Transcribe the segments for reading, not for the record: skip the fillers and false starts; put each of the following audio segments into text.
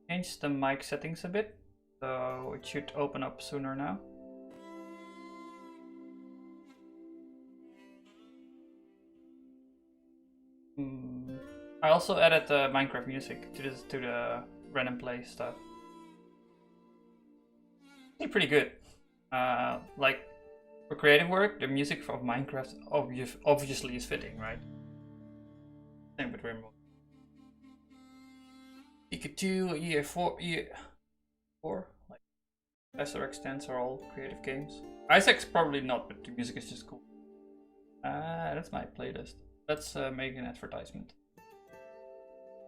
changed the mic settings a bit, so it should open up sooner now. I also added the Minecraft music to the random play stuff. It's pretty good. Like for creative work, the music of Minecraft obviously is fitting, right? Same with Rainbow. EQ2, EA4, like lesser extents are all creative games. Isaac's probably not, but the music is just cool. That's my playlist. Let's make an advertisement.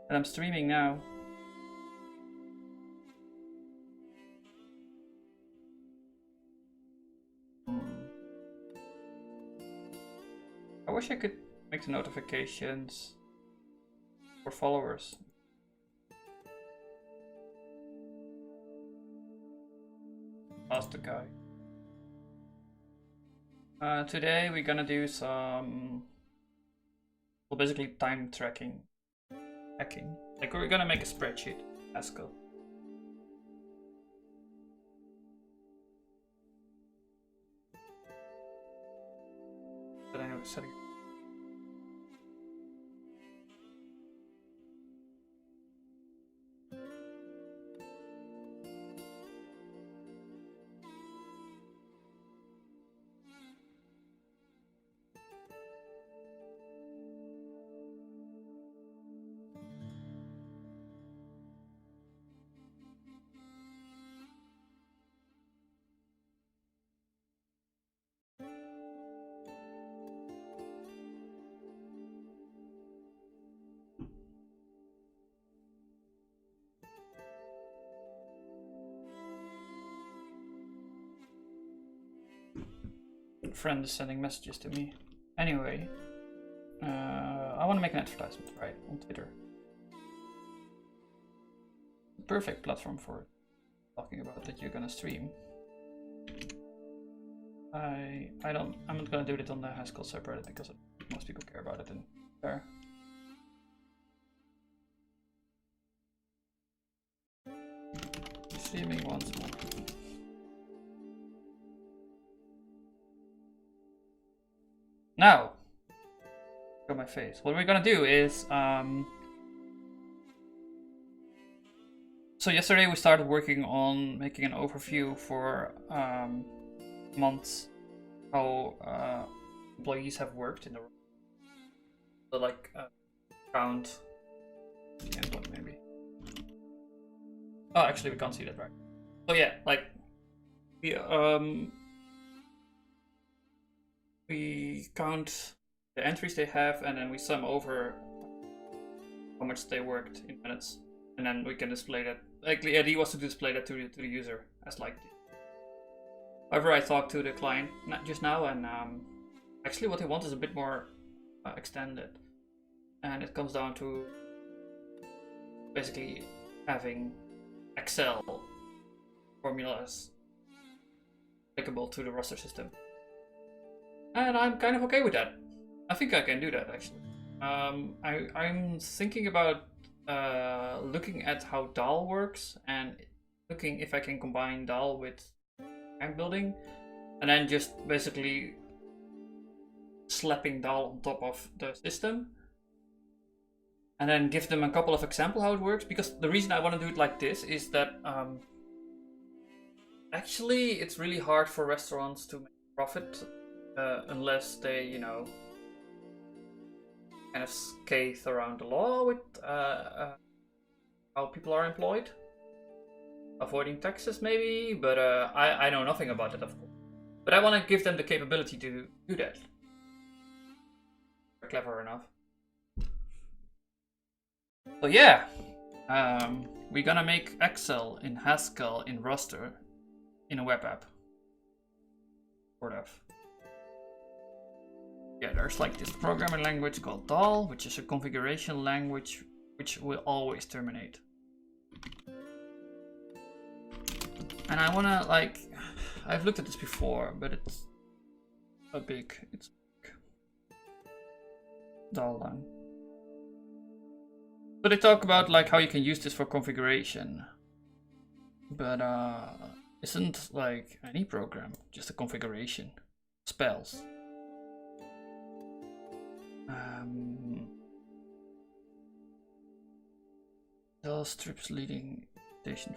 And I'm streaming now. I wish I could make the notifications for followers. Ask the guy. Today we're gonna do some, well, basically time tracking, hacking. Like we're gonna make a spreadsheet, Haskell. But I know setting. Friend is sending messages to me. Anyway, I want to make an advertisement, right, on Twitter. Perfect platform for talking about that you're gonna stream. I'm not gonna do it on the Haskell subreddit because most people care about it in there. Streaming once more. Now, show my face. What we're gonna do is, so yesterday we started working on making an overview for months how employees have worked in the so like count maybe. Oh, actually we can't see that, right? So yeah, like we count the entries they have and then we sum over how much they worked in minutes, and then we can display that. Like the idea was to display that to the user as like. However, I talked to the client just now, and actually what they want is a bit more extended, and it comes down to basically having Excel formulas applicable to the roster system. And I'm kind of okay with that. I think I can do that actually. I'm thinking about looking at how DAL works and looking if I can combine DAL with bank building, and then just basically slapping DAL on top of the system, and then give them a couple of examples how it works. Because the reason I want to do it like this is that actually it's really hard for restaurants to make profit unless they, you know, kind of skate around the law with how people are employed, avoiding taxes maybe, but I know nothing about it, of course. But I want to give them the capability to do that. They're clever enough. So yeah, we're gonna make Excel in Haskell in Roster in a web app. Sort of. Yeah, there's like this programming language called DAL, which is a configuration language which will always terminate. And I wanna, like, I've looked at this before, but it's a big, it's big. DAL line. So they talk about like how you can use this for configuration, but isn't like any program just a configuration? Spells. Tell strips leading station.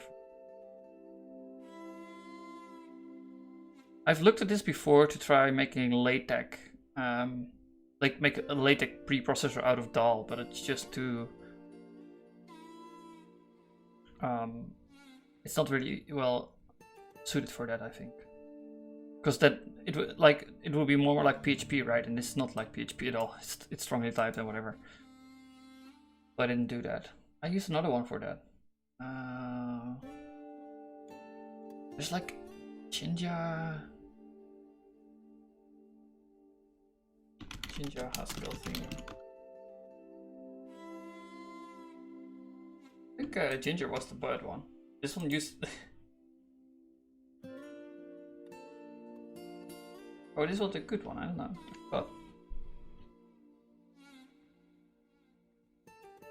I've looked at this before to try making LaTeX, like make a LaTeX preprocessor out of DAL, but it's just too. It's not really well suited for that, I think, because that it will be more like PHP, right? And it's not like PHP at all. It's strongly typed and whatever. But I didn't do that. I used another one for that. There's like Jinja Haskell thing. I think Ginger was the bad one. This one used. Oh, this was the good one. I don't know. But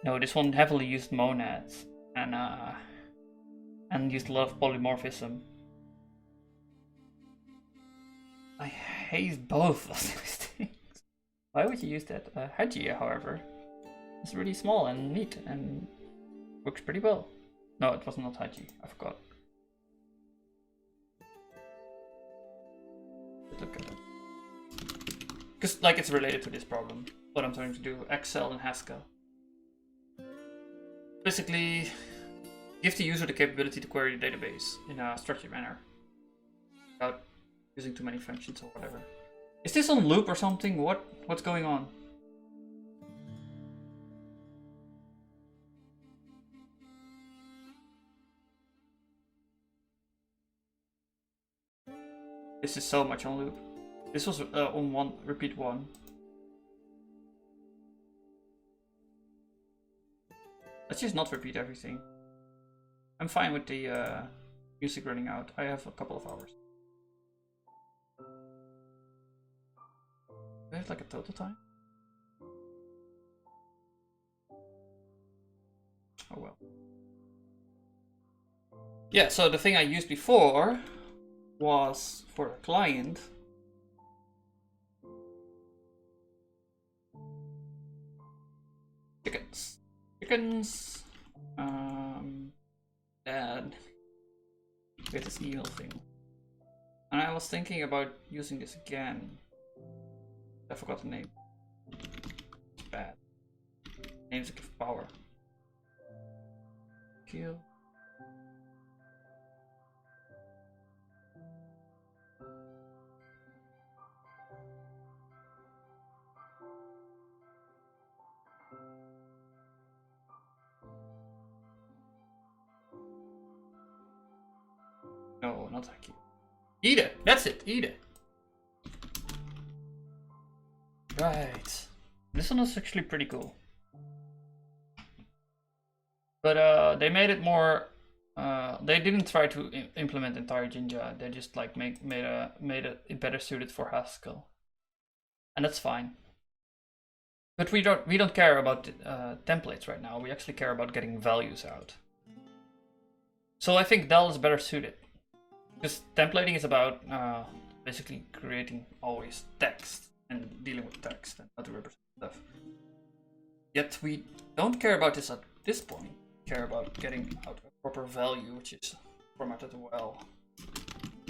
no, this one heavily used monads and used a lot of polymorphism. I hate both of those things. Why would you use that? Hagia, however, is really small and neat and works pretty well. No, it was not Haji. I forgot. Let's look at it. Because like it's related to this problem. What I'm trying to do, Excel and Haskell. Basically, give the user the capability to query the database in a structured manner without using too many functions or whatever. Is this on loop or something? What's going on? This is so much on loop. This was on one, repeat one. Let's just not repeat everything. I'm fine with the music running out. I have a couple of hours. Do I have like a total time? Oh well. Yeah, so the thing I used before was for a client. Chickens. Dad. With this email thing. And I was thinking about using this again. I forgot the name. It's bad. Names that give power. Kill. No, not Haki. Ida! That's it! Ida! Right. This one is actually pretty cool. But they made it more. They didn't try to implement entire Jinja. They just like made it better suited for Haskell, and that's fine. But we don't care about templates right now. We actually care about getting values out. So I think DAL is better suited, because templating is about basically creating always text and dealing with text and how to represent stuff. Yet we don't care about this at this point. We care about getting out a proper value, which is formatted well.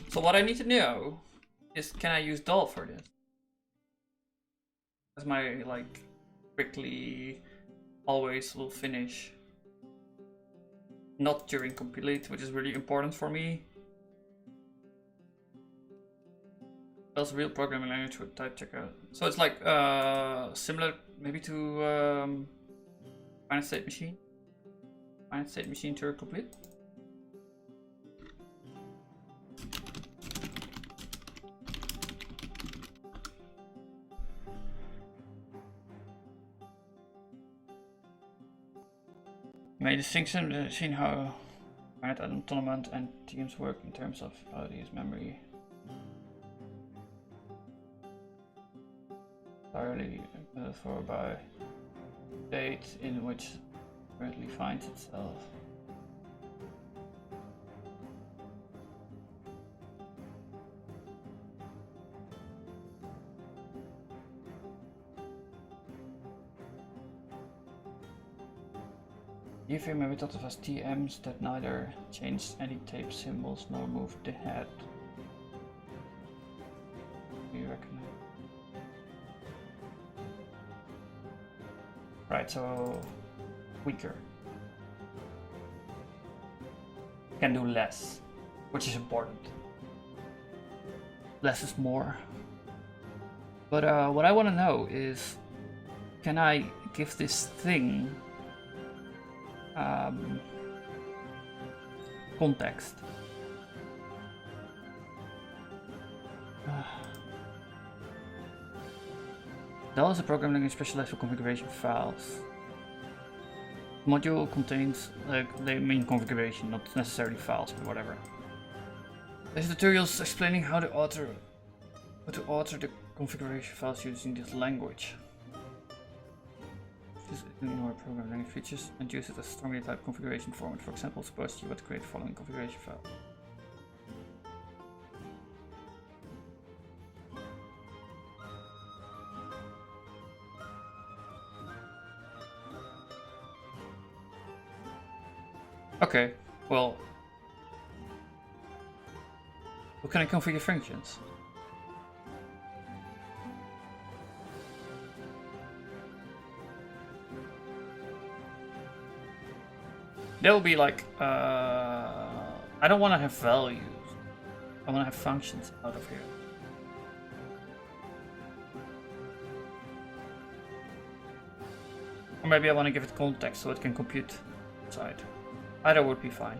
So what I need to know is, can I use DAL for this? As my like quickly always will finish. Not during complete, which is really important for me. That's real programming language with type checker. So it's like similar maybe to finite state machine. Finite state machine Turing complete. Made a distinction between how finite autonomous and teams work in terms of how to use memory. Entirely for by date in which currently finds itself. Give him a method of TMs that neither changed any tape symbols nor moved the head. Do you reckon? Right, so weaker. Can do less, which is important. Less is more. But what I want to know is, can I give this thing context? That is a programming language specialized for configuration files. Module contains like the main configuration, not necessarily files, but whatever. This tutorial is explaining how to alter the configuration files using this language. Just ignore programming language features and use it as a strongly typed configuration format. For example, suppose you would create the following configuration file. Okay, well, what can I configure functions? That will be like, I don't want to have values. I want to have functions out of here. Or maybe I want to give it context so it can compute inside. Either would be fine.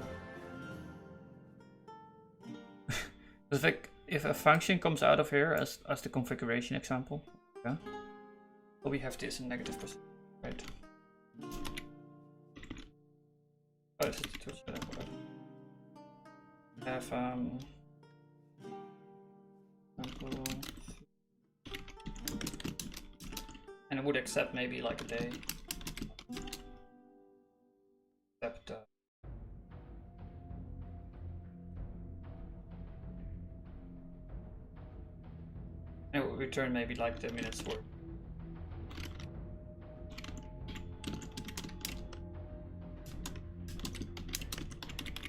If a function comes out of here as the configuration example, yeah. Well, we have this in negative percent, right? Oh, this is the Twitch chat, whatever. Have example, and it would accept maybe like a day. Except it will return maybe like the minutes worth.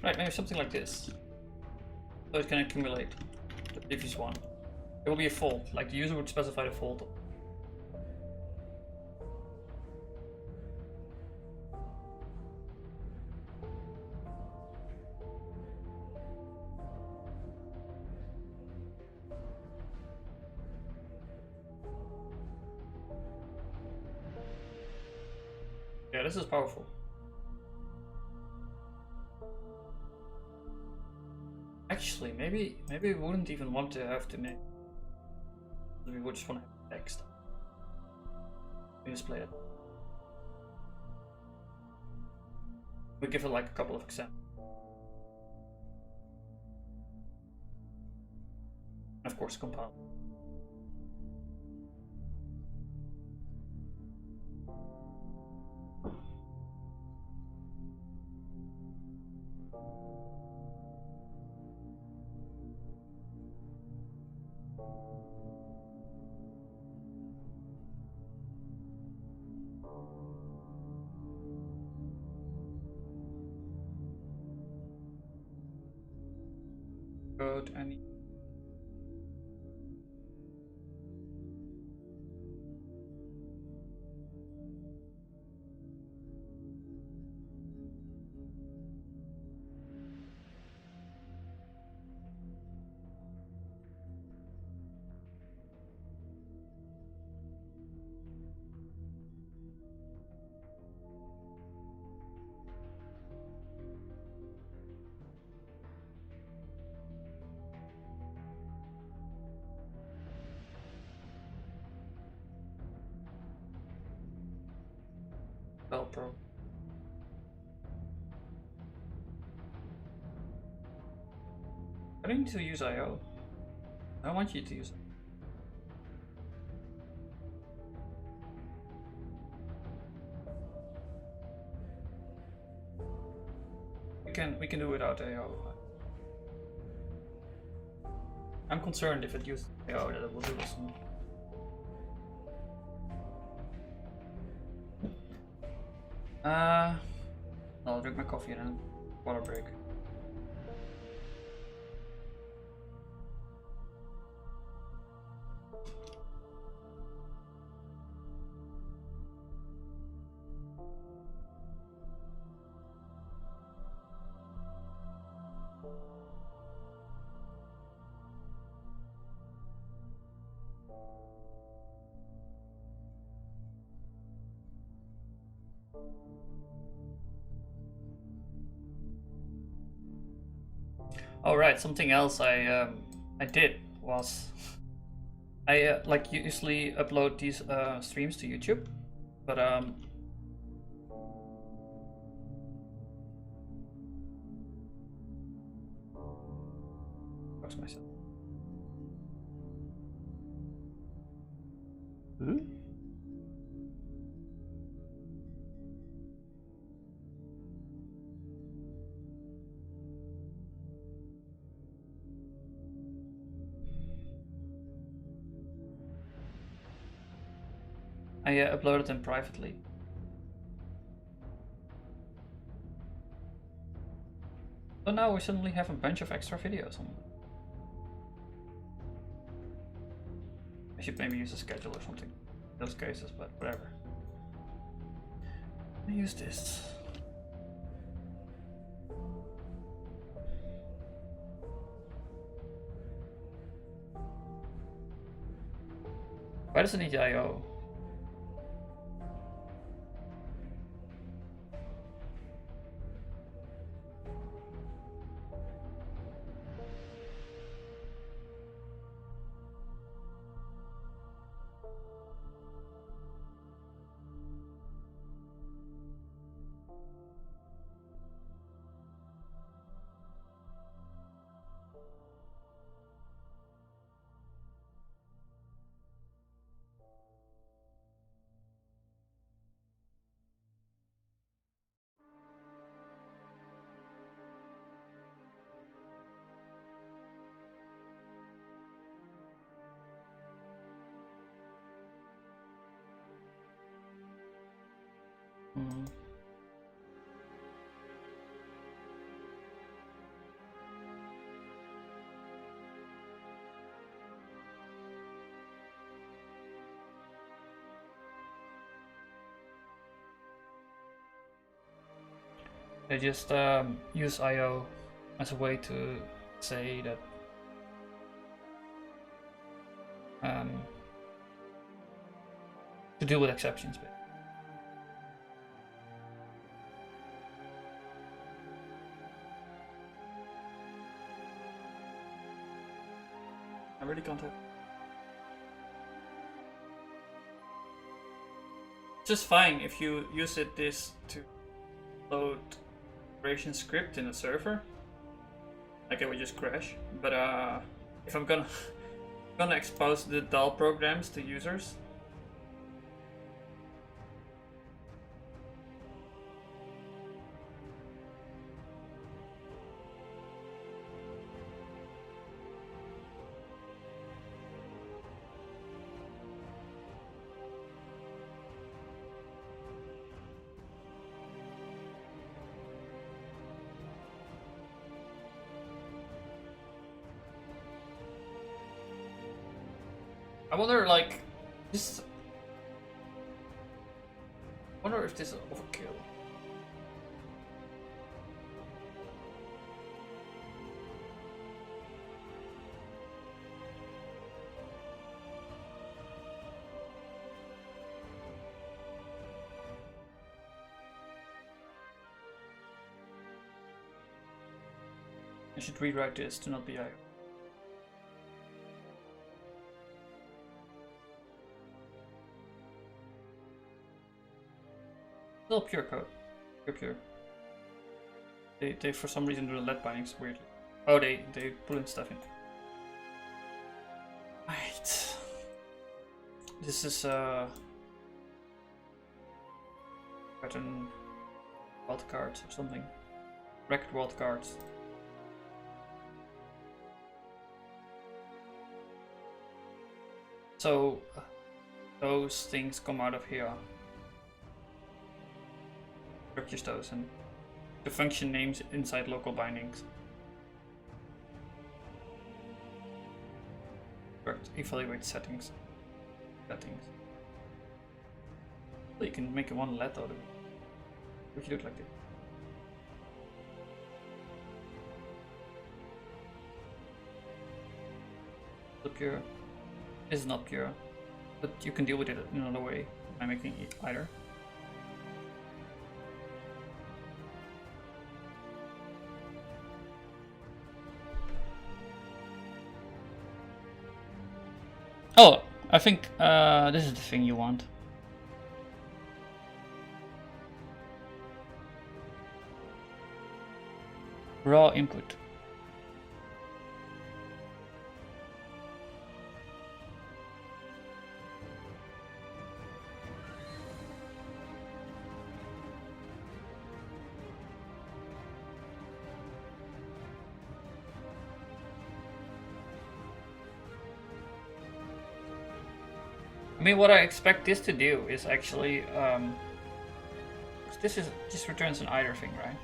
Right, maybe something like this. So it can accumulate the previous one. It will be a fault, like the user would specify the fault. Yeah, this is powerful. Actually, maybe we wouldn't even want to have to make. We would just want to have text. We just play it. We give it like a couple of examples. And of course, compile. Code any. Pro. I don't need to use IO. I want you to use it. we can do without AO. I'm concerned if it uses AO that it will do some. I'll drink my coffee and then water break. All right, something else I did was I like usually upload these streams to YouTube, but what's myself? I uploaded them privately. So now we suddenly have a bunch of extra videos on. I should maybe use a schedule or something in those cases, but whatever. Let me use this. Why does it need IO? I just use IO as a way to say that to deal with exceptions. I really can't have. Just fine if you use this to load operation script in a server. Like it would just crash. But if I'm gonna expose the DAL programs to users. I wonder, like, this. I wonder if this is overkill. I should rewrite this to not be IO. Still pure code. Pure. They for some reason do the let bindings weirdly. Oh, they pull in stuff in. Right. This is pattern wildcard or something. Record world cards. So those things come out of here. Purchase those and the function names inside local bindings. Correct. Evaluate settings. Settings. Well, you can make it one let out of it. Would you do it like this? The pure is not pure, but you can deal with it in another way by making it either. Oh, I think this is the thing you want. Raw input. I mean, what I expect this to do is actually, this is just returns an either thing, right?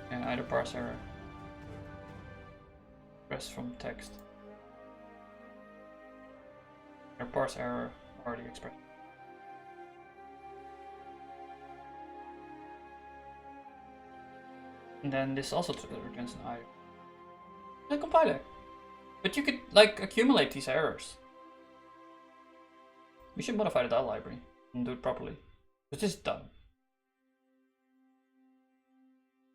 And either parse error. Press from text. Or parse error already expressed. And then this also returns an either. And compile it. But you could like accumulate these errors. We should modify the DAL library and do it properly. But this is done.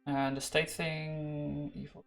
And the state thing evil.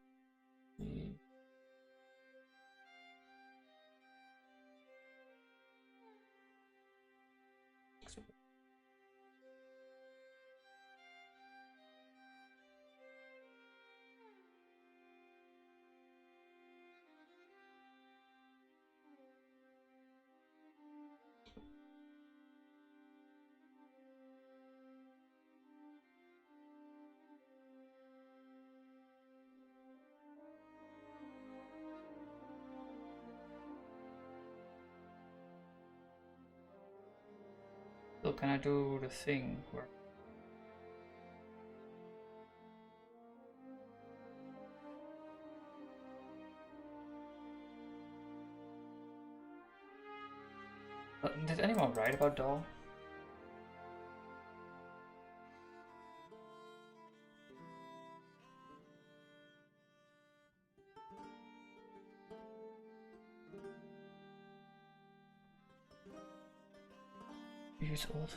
So can I do the thing where did anyone write about DAL? Years old.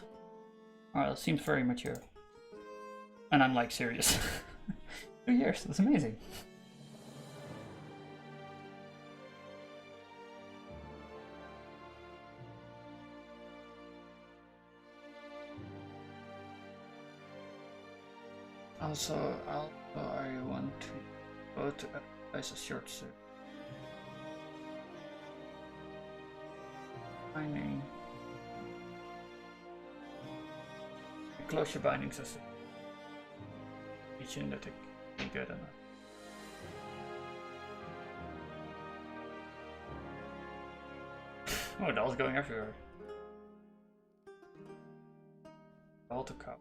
Alright, that seems very mature. And I'm like serious. 2 years, that's amazing. Also, I want to go to as a short search. Binding. Close your bindings as each in that it can get enough. Oh, that was going everywhere. Alto cup.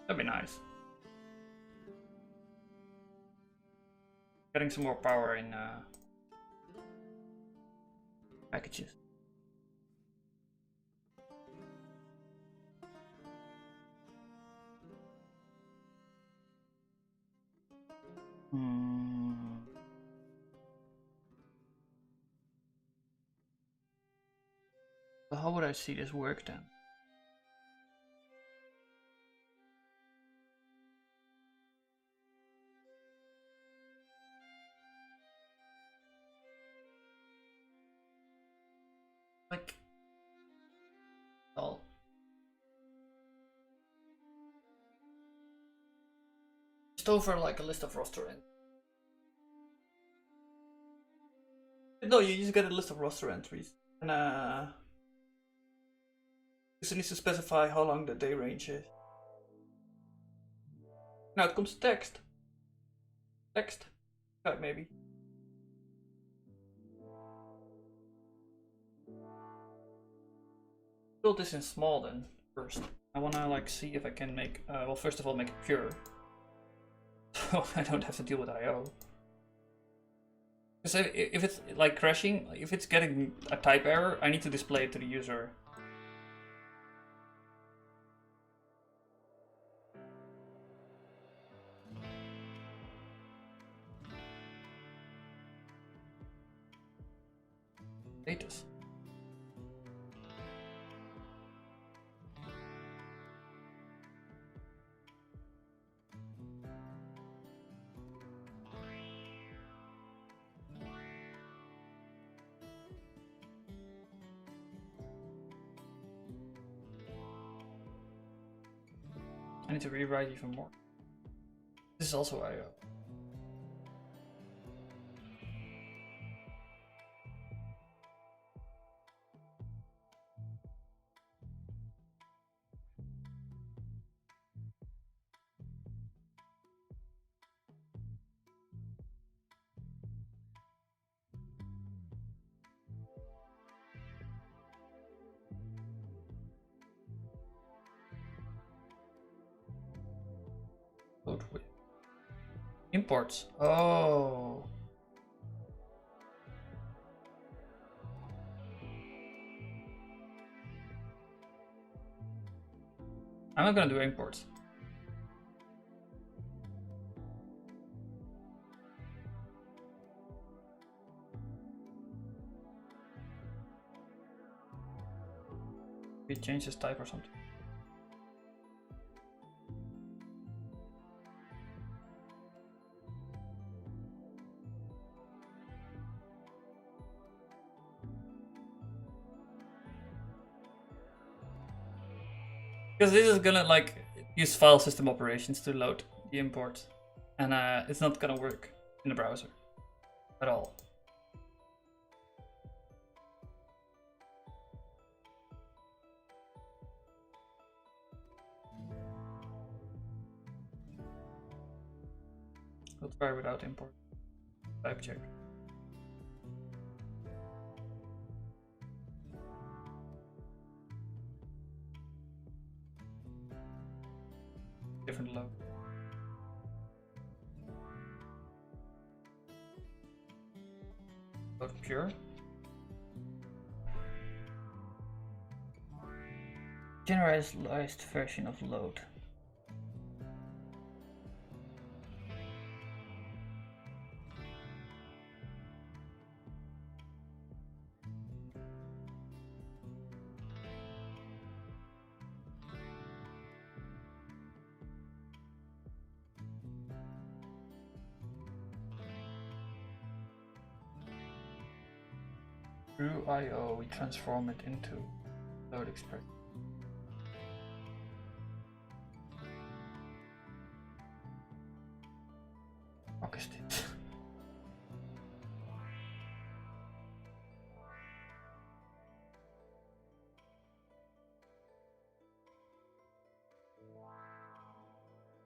That'd be nice. Getting some more power in packages. So how would I see this work then? Like, all. Just over like a list of roster and No, you just get a list of roster entries. And user needs to specify how long the day range is. Now it comes text. Text. Type maybe. Build this in small then first. I wanna like see if I can make well, first of all make it pure. So I don't have to deal with I/O. Because if it's like crashing, if it's getting a type error, I need to display it to the user. Status. I need to rewrite even more. This is also I/O. Load with imports. Oh. I'm not gonna do imports. It changes type or something. Because this is gonna like use file system operations to load the import, and it's not gonna work in the browser at all. We'll try without import. Type check. Different load. Load pure. Generalized version of load. Through I/O, we transform it into load expression. What is this?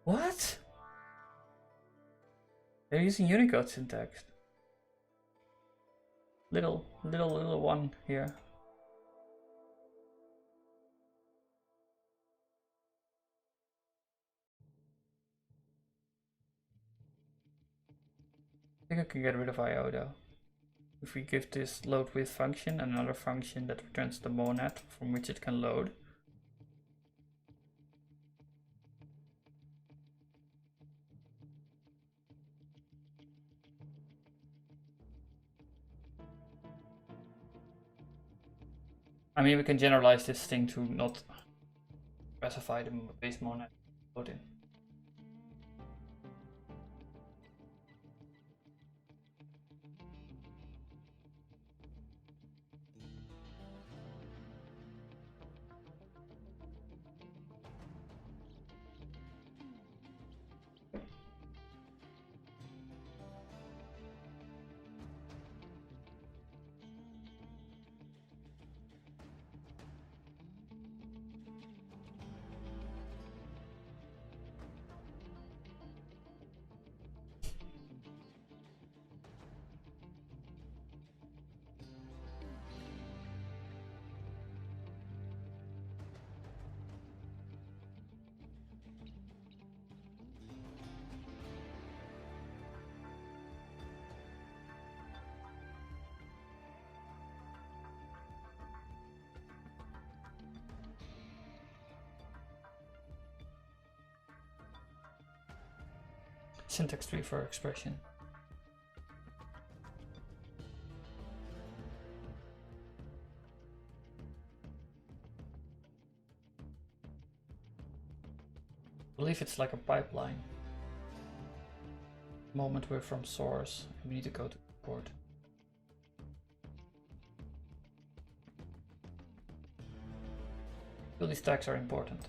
What? They're using Unicode syntax. Little one here. I think I can get rid of I/O though. If we give this load with function and another function that returns the monad from which it can load. I mean, we can generalize this thing to not specify the base monad load in. syntax tree for expression. I believe it's like a pipeline. The moment we're from source, we need to go to port. So these tags are important.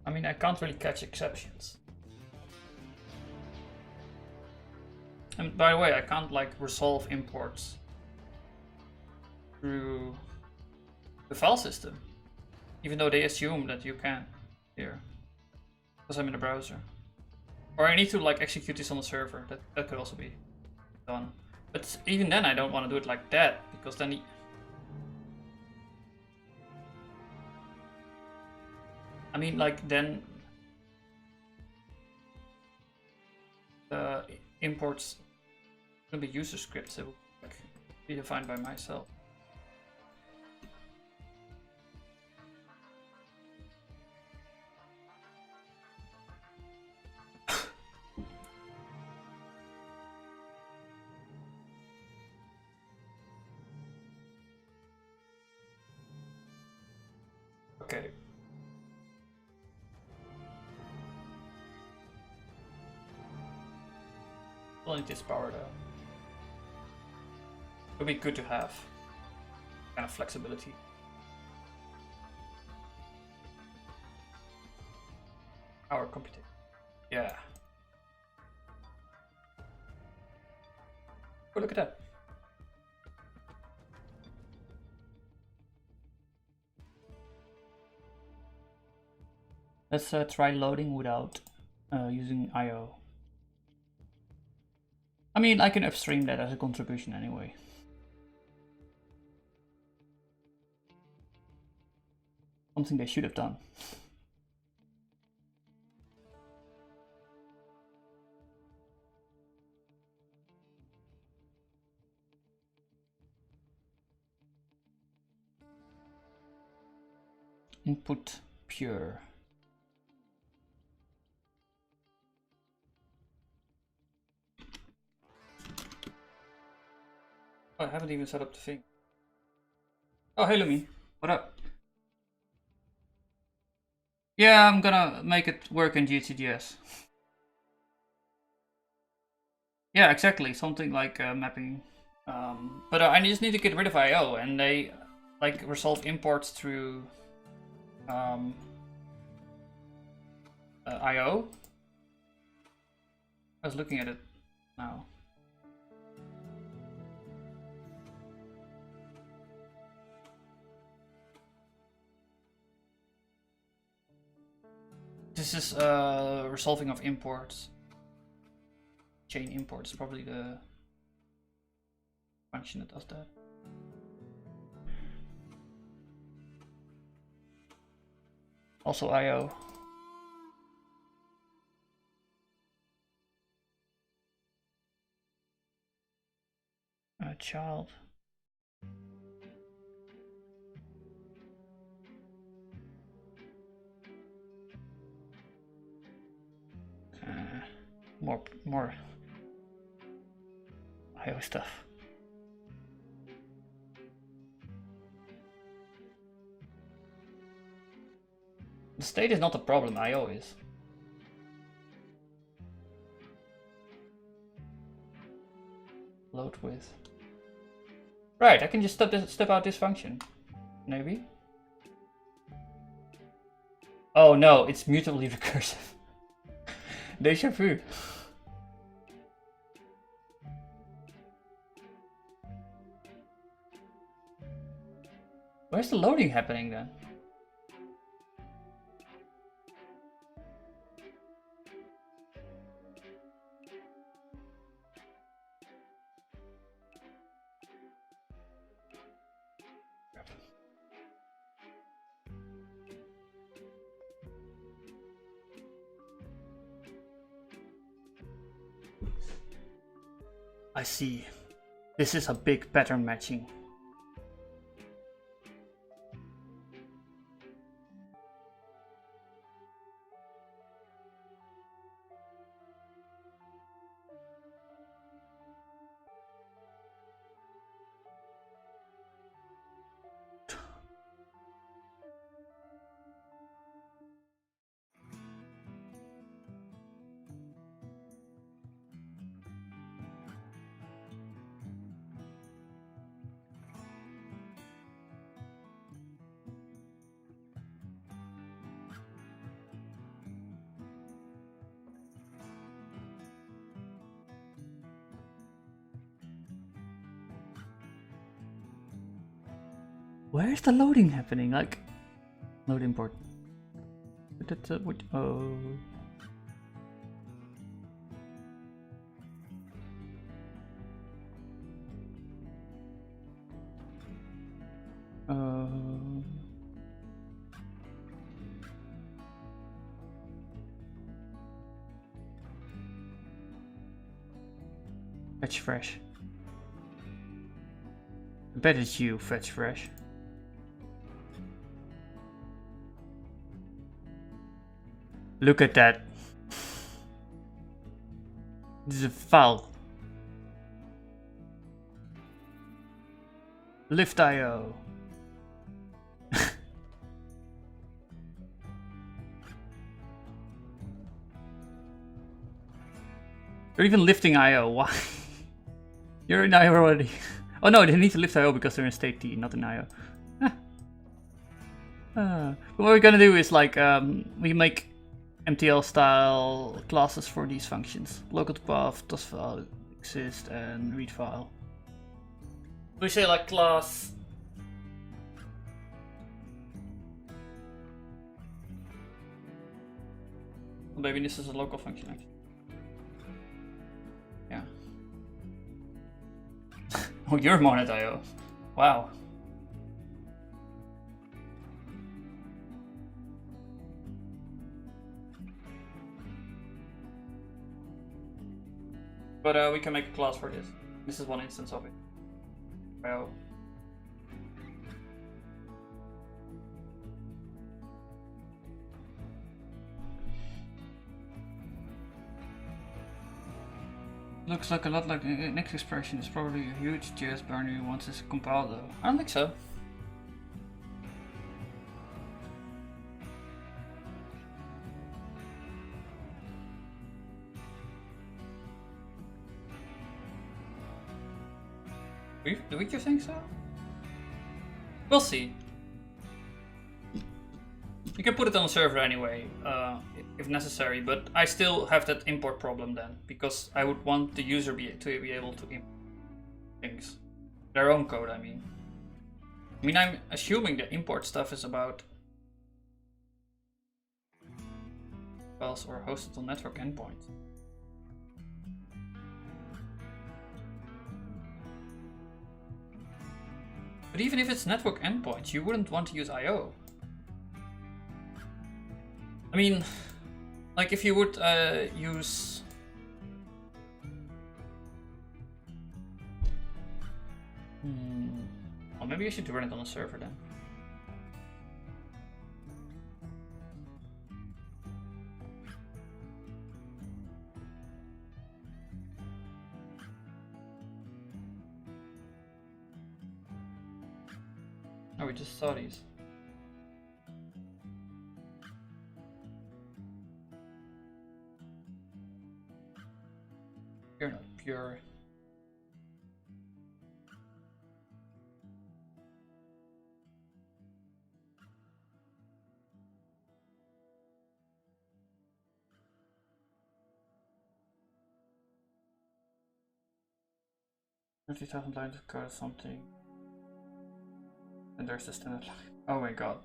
I mean, I can't really catch exceptions. And by the way, I can't like resolve imports through the file system, even though they assume that you can here, because I'm in the browser. Or I need to like execute this on the server. That could also be done. But even then, I don't want to do it like that, because then I mean, like then the imports will be user scripts. It will like, be defined by myself. Okay. We'll need this power though. It would be good to have kind of flexibility. Power computing. Yeah. Oh, look at that. Let's try loading without using I/O. I mean, I can upstream that as a contribution anyway. Something they should have done. Input pure. Oh, I haven't even set up the thing. Oh, hey Lumi, what up? Yeah, I'm gonna make it work in GTGS. Yeah, exactly, something like mapping. But I just need to get rid of I/O, and they like resolve imports through I/O. I was looking at it now. This is resolving of imports. Chain imports, probably the function that does that. Also I/O. Child. More I/O stuff. The state is not the problem, I/O is. Load with. Right, I can just step out this function. Maybe. Oh no, it's mutably recursive. Deja vu. Where's the loading happening then? I see. This is a big pattern matching. Where's the loading happening? Like, load import. Oh. Fetch fresh. I bet it's you, fetch fresh. Look at that. This is a file. Lift.io. You're even lifting IO. Why? You're in IO already. Oh no, they need to lift IO because they're in state T, not in IO. But what we're gonna do is like we make MTL style classes for these functions. Local to path, does file exist, and read file. We say like class. Well, maybe this is a local function actually. Yeah. Oh, you're Monet.io. Wow. But we can make a class for this. This is one instance of it. Well. Looks like a lot like the next expression. Is probably a huge JS binary once it's compiled though. I don't think so. Do we think so? We'll see. You can put it on the server anyway, if necessary, but I still have that import problem then, because I would want the user to be able to import things. Their own code, I mean. I mean, I'm assuming the import stuff is about files or hosted on network endpoints. But even if it's network endpoints, you wouldn't want to use I/O. I mean, like if you would use... Well, maybe I should run it on a server then. Oh, we just saw these. You're not pure. $50,000 lines of code or something. And there's the standard line. Oh my god.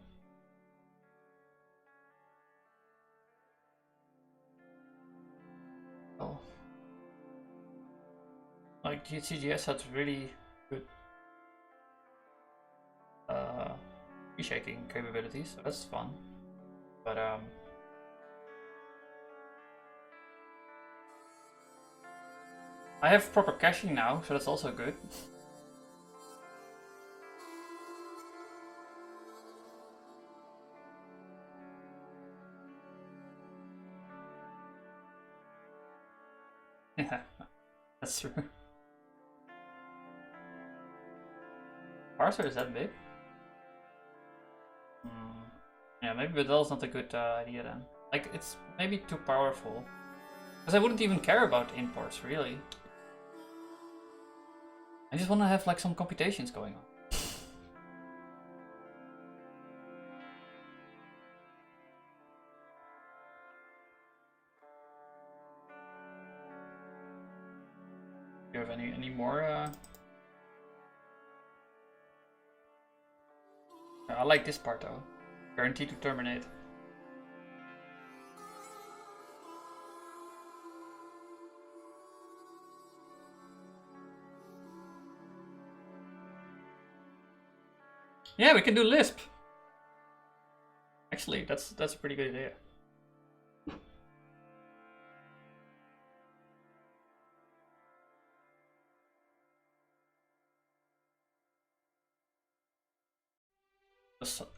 Oh. Like GCGS had really good reshaping capabilities, so that's fun. But I have proper caching now, so that's also good. Yeah, that's true. Parser is that big? Yeah, maybe Bedel's not a good idea then. Like, it's maybe too powerful. Because I wouldn't even care about imports, really. I just want to have like some computations going on. Do you have any more? I like this part though. Guaranteed to terminate. Yeah, we can do Lisp. Actually, that's a pretty good idea.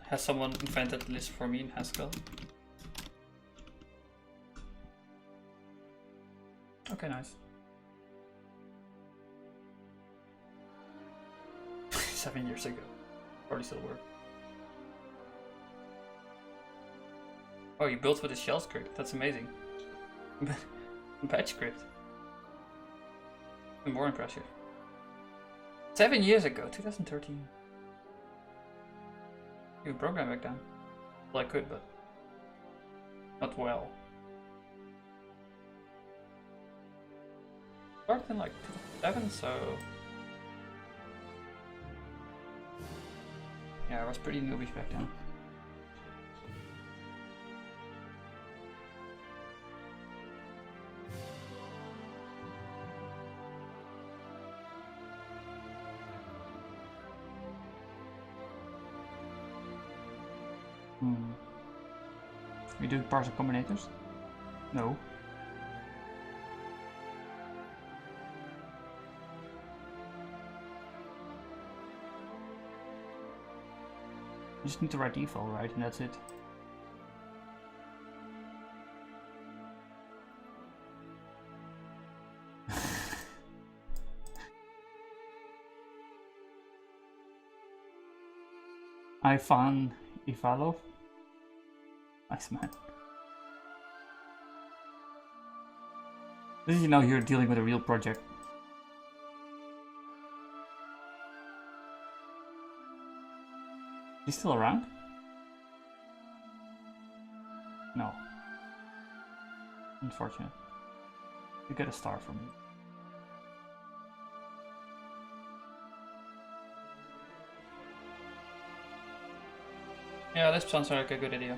Has someone invented Lisp for me in Haskell? Okay, nice. 7 years ago. Probably still work. Oh, you built with a shell script. That's amazing. Batch script. Even more impressive. 7 years ago, 2013. You programmed back then. Well, I could, but not well. Started in like 2007, so yeah, I was pretty newbie back then. We do parser combinators? No. You just need to write default, right? And that's it. Ivan Ivalov. Nice man. This is, you know, you're dealing with a real project. He's still around? No. Unfortunate. You get a star from me. Yeah, this sounds like a good idea.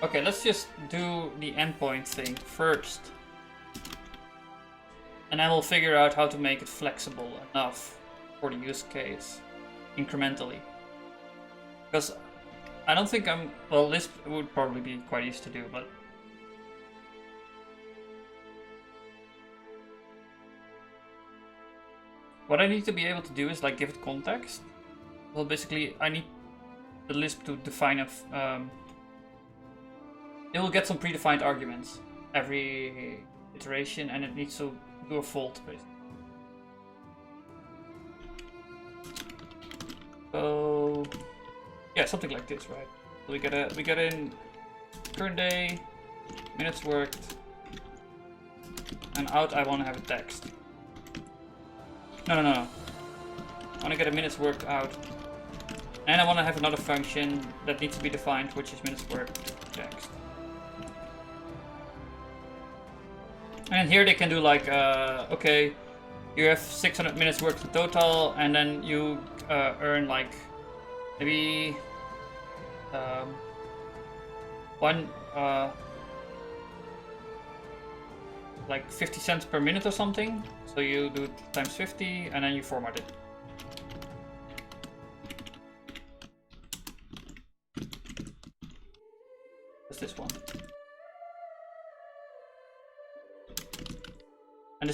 Okay, let's just do the endpoint thing first. And then we'll figure out how to make it flexible enough for the use case incrementally. Because I don't think well, Lisp would probably be quite easy to do, but what I need to be able to do is like give it context. Well, basically, I need the Lisp to define a. It will get some predefined arguments every iteration, and it needs to do a fold basically. So yeah, something like this, right? So we get in current day, minutes worked, and out I want to have a text. No. I want to get a minutes worked out. And I want to have another function that needs to be defined, which is minutes worked text. And here they can do like, okay, you have 600 minutes worked in total, and then you earn like maybe like 50 cents per minute or something. So you do times 50, and then you format it. What's this one?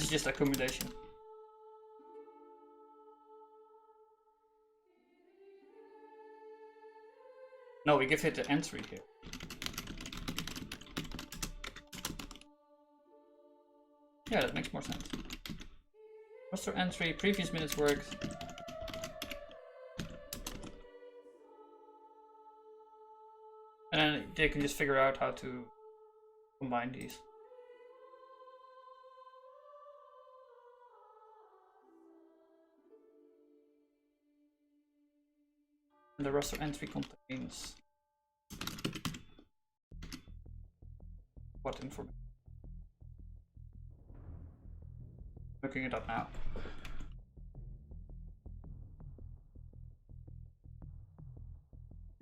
this is just accumulation. No, we give it the entry here. Yeah, that makes more sense. Roster entry, previous minutes worked. And then they can just figure out how to combine these. And the roster entry contains what information? Looking it up now.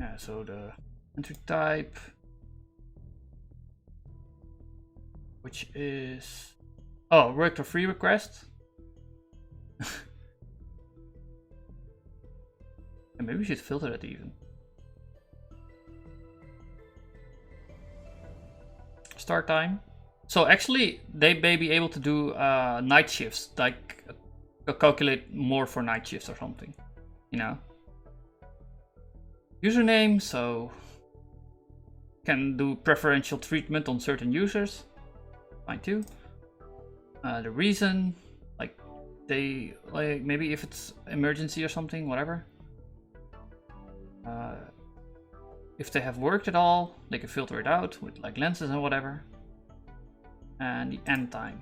Yeah, so the entry type, which is worked or free request. And maybe we should filter that even. Start time. So actually, they may be able to do night shifts, like calculate more for night shifts or something, you know. Username, so can do preferential treatment on certain users. Fine too. The reason, like they maybe if it's emergency or something, whatever. If they have worked at all, they can filter it out with like lenses and whatever. And the end time.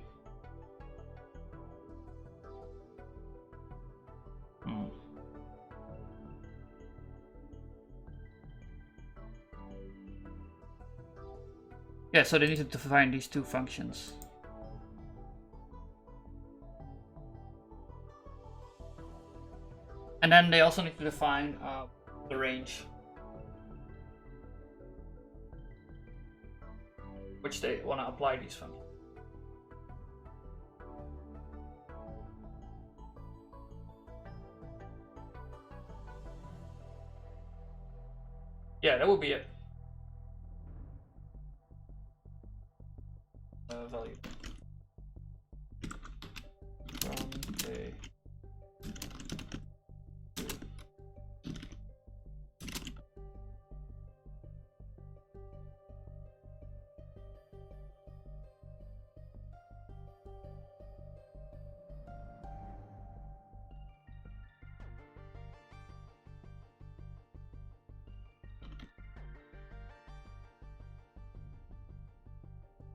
Yeah, so they need to define these two functions. And then they also need to define the range, which they want to apply these functions. Yeah, that would be it. Value from day.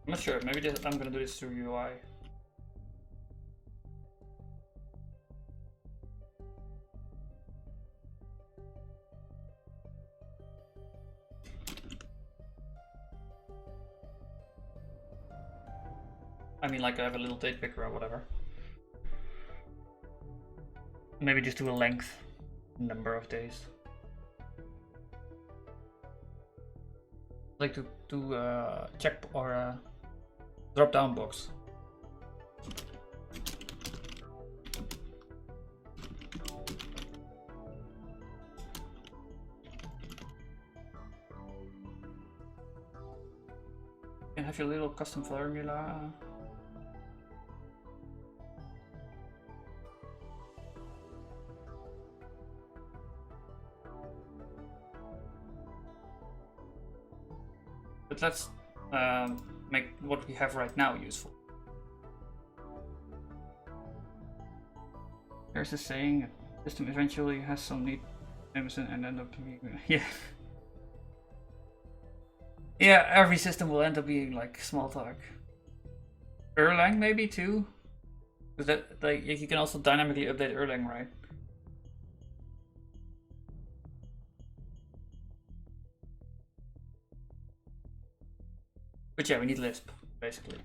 I'm not sure, maybe I'm gonna do this through UI. I mean, like I have a little date picker or whatever. Maybe just do a length, number of days. Like to do a check or a drop down box. You can have your little custom formula. But let's make what we have right now useful. There's a saying, system eventually has some need Emerson and end up being yeah. Yeah, every system will end up being like Smalltalk. Erlang maybe too. Because that like you can also dynamically update Erlang, right? But yeah, we need Lisp, basically.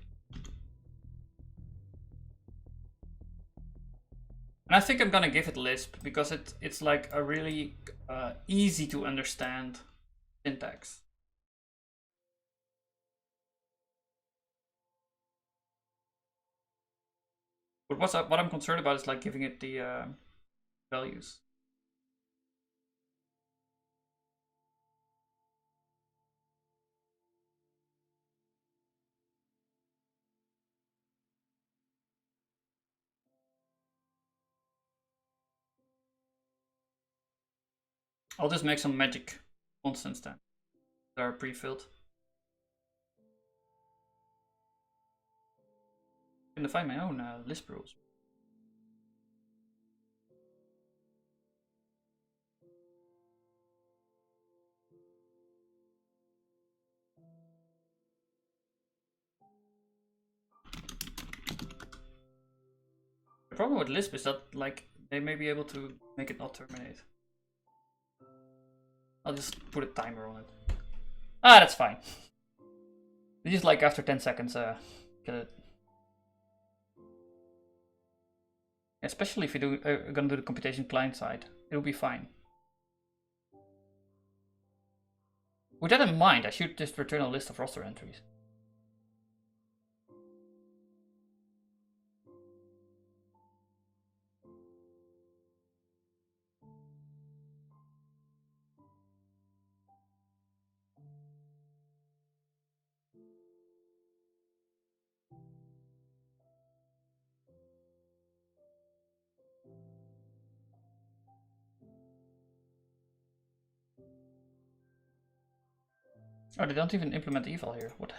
And I think I'm gonna give it Lisp because it's like a really easy to understand syntax. But what I'm concerned about is like giving it the values. I'll just make some magic constants then. That are pre-filled. I can define my own Lisp rules. The problem with Lisp is that like they may be able to make it not terminate. I'll just put a timer on it. Ah, that's fine. Just like after 10 seconds, get it. Especially if you're gonna do the computation client side, it'll be fine. With that in mind, I should just return a list of roster entries. Oh, they don't even implement eval here. What?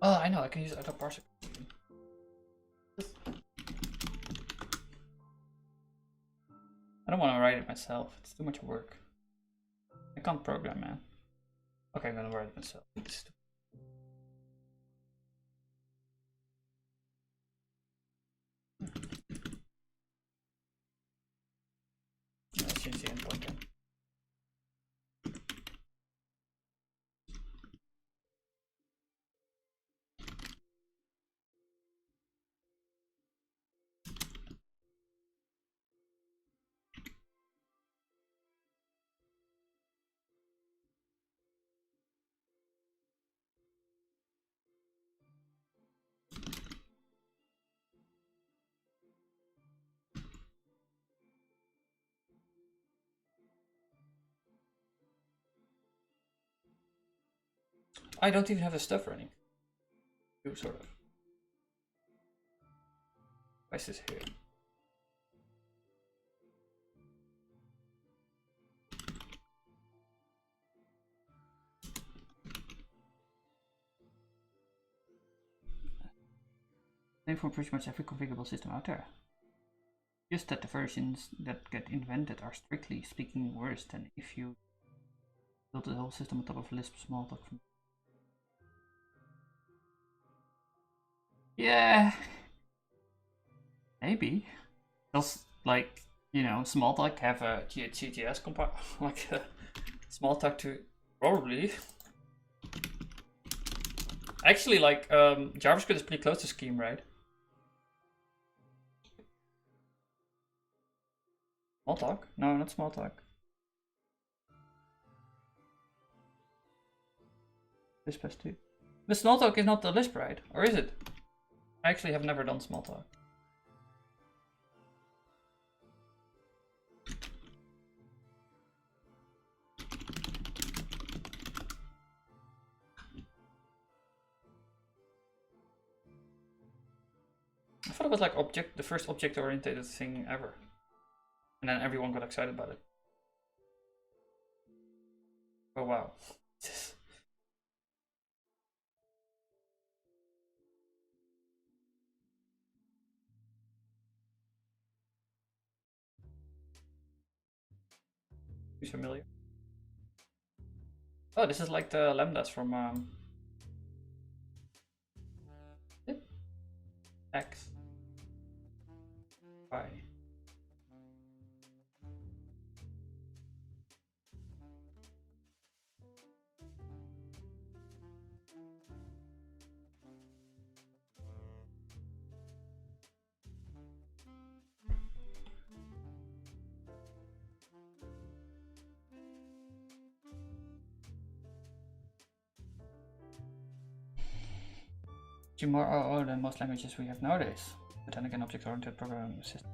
Oh, I know. I can use auto parser. I don't want to write it myself. It's too much work. I can't program, man. Okay, I'm gonna write it myself. Let's change the endpoint then. I don't even have the stuff running. Do sort of. Why is this here? Name for pretty much every configurable system out there. Just that the versions that get invented are strictly speaking worse than if you built the whole system on top of Lisp Smalltalk. Yeah, maybe. Does like Smalltalk have a GTS compile like Smalltalk to probably. Actually, like JavaScript is pretty close to Scheme, right? Smalltalk? No, not Smalltalk. Lisp has 2. But Smalltalk is not the Lisp, right? Or is it? I actually have never done Smalltalk. I thought it was like the first object-oriented thing ever. And then everyone got excited about it. Oh wow. Who's familiar? Oh, this is like the lambdas from X, Y. More than most languages we have nowadays. But then again, object-oriented programming system.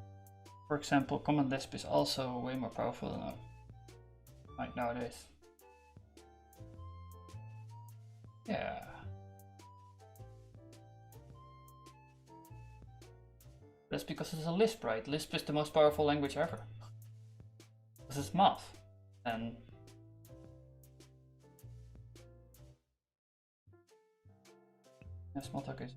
For example, Common Lisp is also way more powerful than like nowadays. Yeah. That's because it's a Lisp, right? Lisp is the most powerful language ever. This is math. And yeah, Smalltalk is.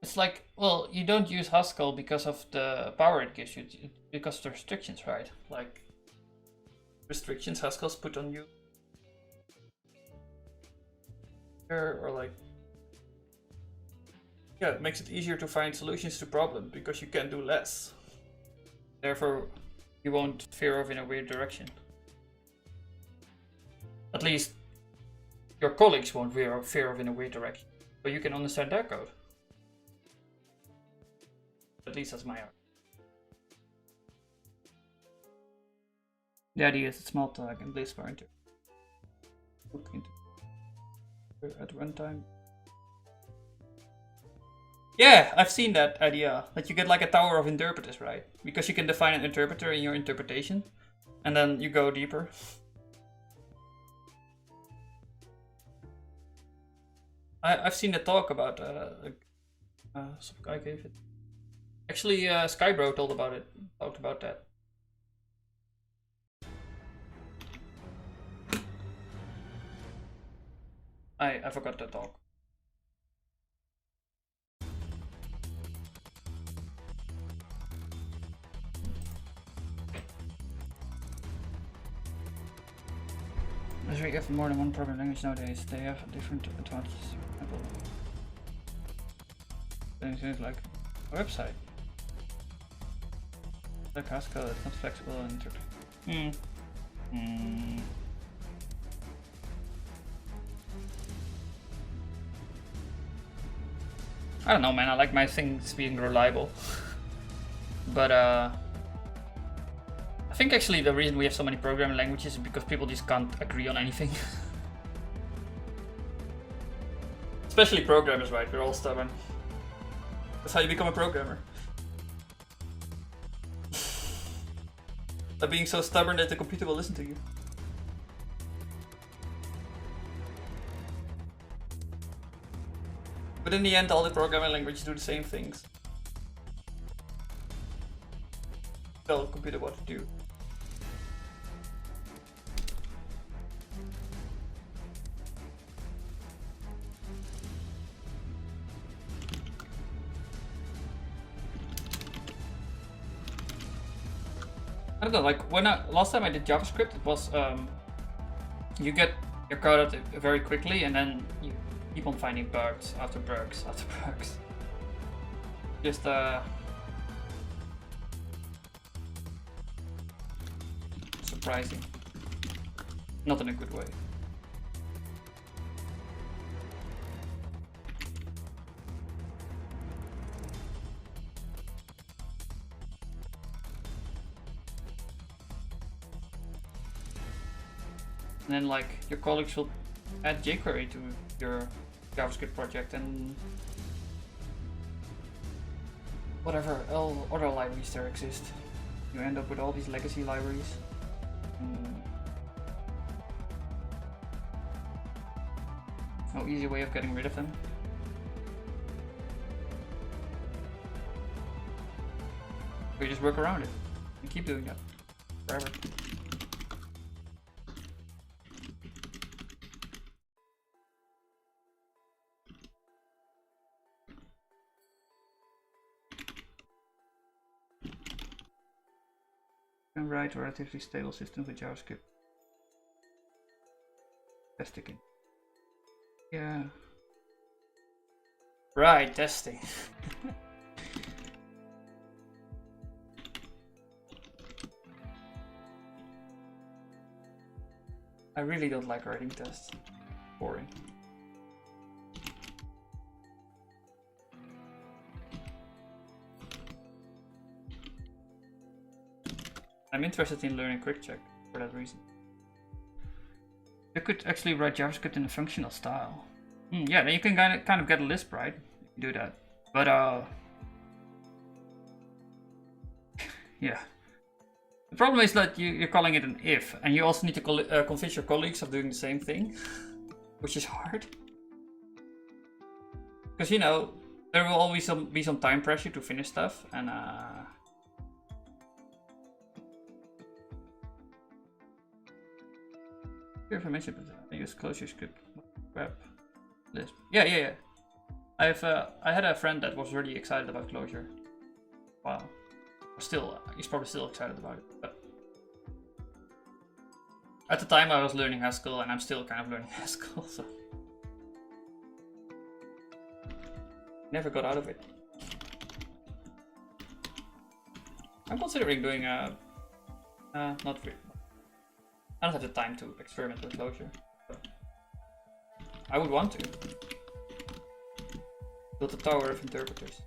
It's like, well, you don't use Haskell because of the power it gives you, because of the restrictions, right? Like, restrictions Haskell's put on you. Or like, yeah, it makes it easier to find solutions to problems because you can do less. Therefore, you won't veer off in a weird direction. At least, your colleagues won't veer off in a weird direction, but you can understand their code. At least that's my argument. The idea is that Smalltalk and Lisp are look into at runtime. Yeah, I've seen that idea, that you get like a tower of interpreters, right? Because you can define an interpreter in your interpretation, and then you go deeper. I've seen the talk about some guy gave it. Actually, Skybro talked about that. I forgot the talk. As we have more than one programming language nowadays, they have different advantages. Things like a website. Like Haskell, it's not flexible and I don't know, man. I like my things being reliable. But I think actually the reason we have so many programming languages is because people just can't agree on anything. Especially programmers, right? We're all stubborn. That's how you become a programmer. By being so stubborn that the computer will listen to you. But in the end, all the programming languages do the same things. Tell the computer what to do. I don't know, like last time I did JavaScript, it was you get your code out very quickly and then you keep on finding bugs after bugs after bugs. Just surprising. Not in a good way. And then like your colleagues will add jQuery to your JavaScript project and whatever other libraries there exist. You end up with all these legacy libraries. No easy way of getting rid of them. We just work around it and keep doing that forever. And write relatively stable systems with JavaScript. Testing. Yeah. Right, testing. I really don't like writing tests. Boring. I'm interested in learning quick check for that reason. You could actually write JavaScript in a functional style. Yeah, then you can kind of get a Lisp, right? If you do that. But yeah. The problem is that you're calling it an if, and you also need to convince your colleagues of doing the same thing, which is hard. Because, you know, there will always be some time pressure to finish stuff, and if I mentioned it, I use closure script, grab Lisp. Yeah. I had a friend that was really excited about Clojure. Wow. He's probably still excited about it. But at the time I was learning Haskell, and I'm still kind of learning Haskell, so never got out of it. I'm considering doing not really. I don't have the time to experiment with Clojure. But I would want to build a tower of interpreters.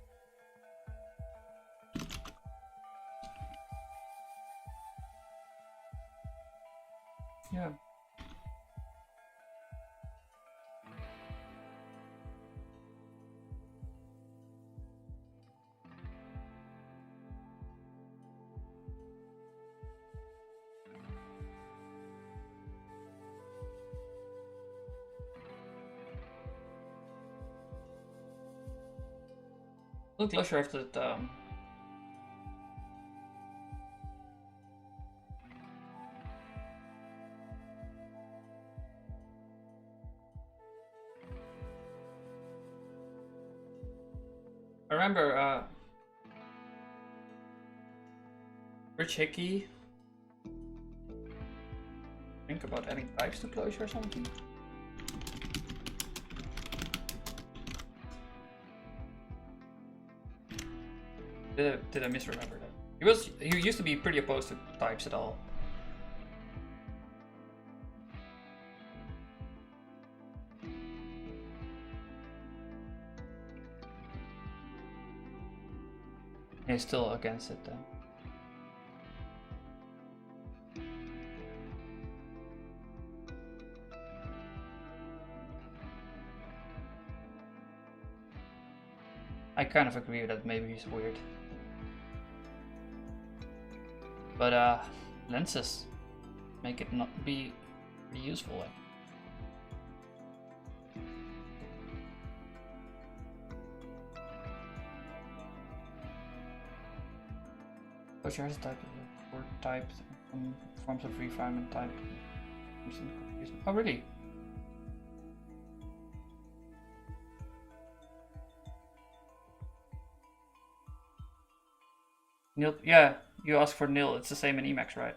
Yeah. A little closer after that. I remember Rich Hickey think about adding types to Clojure or something. Did I misremember that? He used to be pretty opposed to types at all. He's still against it then. I kind of agree that maybe he's weird. But lenses make it not be pretty useful. Like. Clojure has a type of word type, some forms of refinement type. Oh really? Nil, yeah, you ask for nil, it's the same in Emacs, right?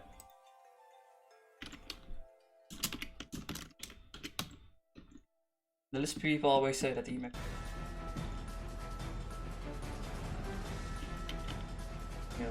The Lisp people always say that Emacs. Nil.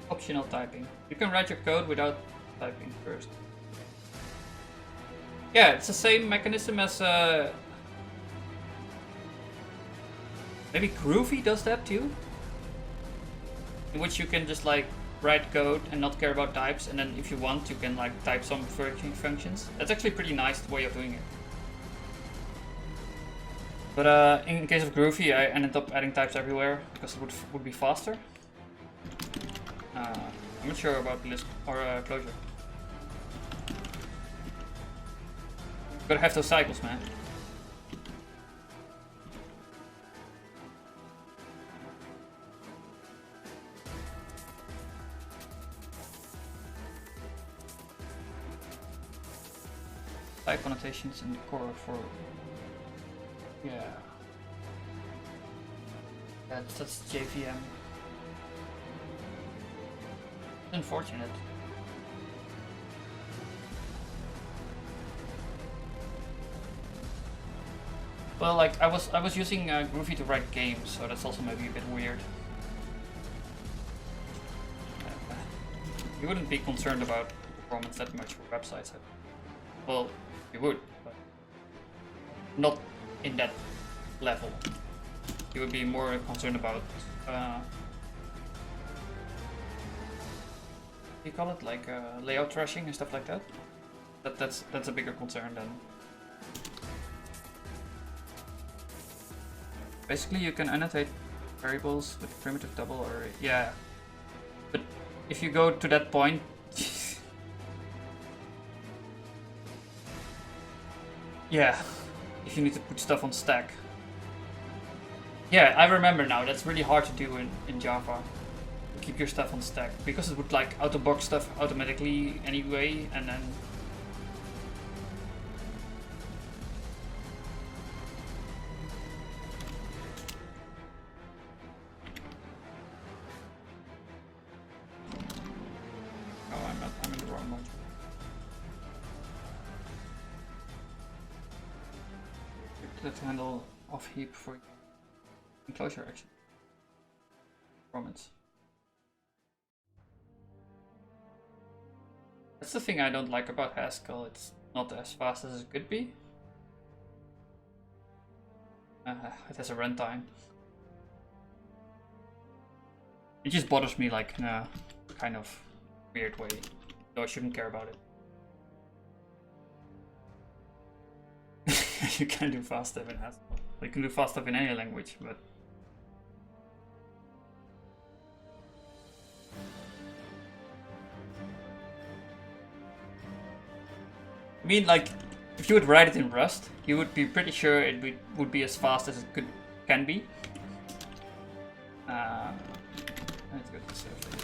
Optional typing. You can write your code without typing first. Yeah, it's the same mechanism as maybe Groovy does that too, in which you can just like write code and not care about types, and then if you want, you can like type some functions. That's actually a pretty nice way of doing it. But in case of Groovy, I ended up adding types everywhere because it would be faster. I'm not sure about Lisp or Clojure. Gotta have those cycles, man. Type annotations in the core for... Yeah. That's JVM. Unfortunate. Well, like I was using Groovy to write games, so that's also maybe a bit weird. you wouldn't be concerned about performance that much for websites. Well, you would, but not in that level. You would be more concerned about you call it, like layout thrashing and stuff like that. That's a bigger concern than. Basically, you can annotate variables with primitive double or yeah, but if you go to that point, yeah, if you need to put stuff on stack. Yeah, I remember now. That's really hard to do in Java. Keep your stuff on stack because it would like auto box stuff automatically anyway, and then oh, I'm in the wrong mode. Let's handle off heap for enclosure action performance. That's the thing I don't like about Haskell. It's not as fast as it could be. It has a runtime. It just bothers me like in a kind of weird way, though I shouldn't care about it. You can do fast stuff in Haskell. You can do fast stuff in any language, but I mean, like, if you would write it in Rust, you would be pretty sure it would be as fast as it can be. Let's go to surface.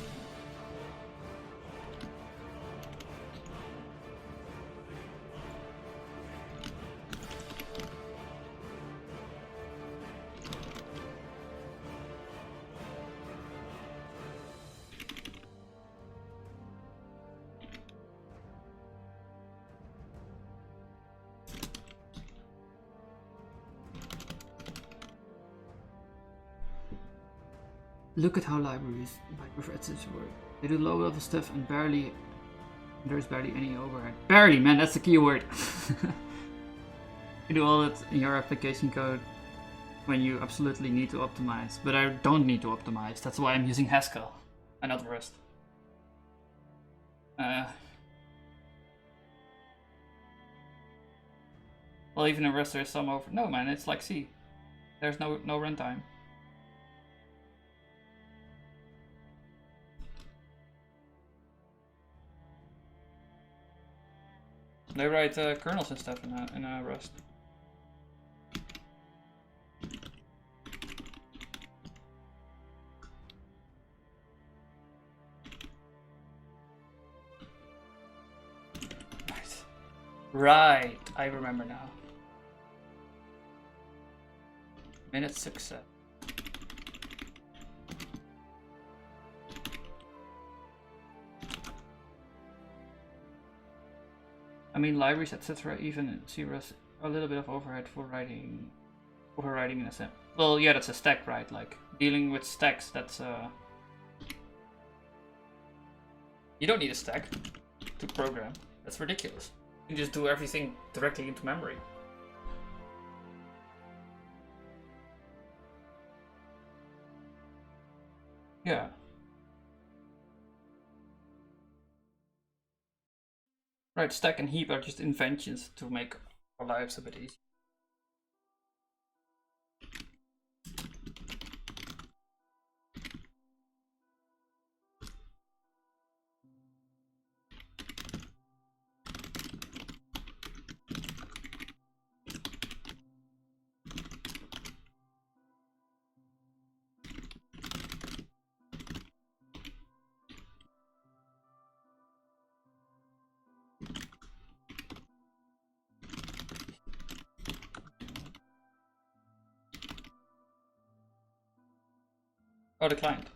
Look at how libraries work. They do low level stuff and there's barely any overhead. Barely, man, that's the key word. You do all that in your application code when you absolutely need to optimize. But I don't need to optimize. That's why I'm using Haskell and not Rust. Well, even in Rust there's some over. No, man, it's like C. There's no runtime. They write kernels and stuff in Rust. Right, I remember now. Minute success. I mean, libraries, etc., even in C-Rust, a little bit of overhead for overriding in a sense. Well, yeah, that's a stack, right? Like, dealing with stacks, that's you don't need a stack to program. That's ridiculous. You can just do everything directly into memory. Yeah. Right, stack and heap are just inventions to make our lives a bit easier. Oh, the client.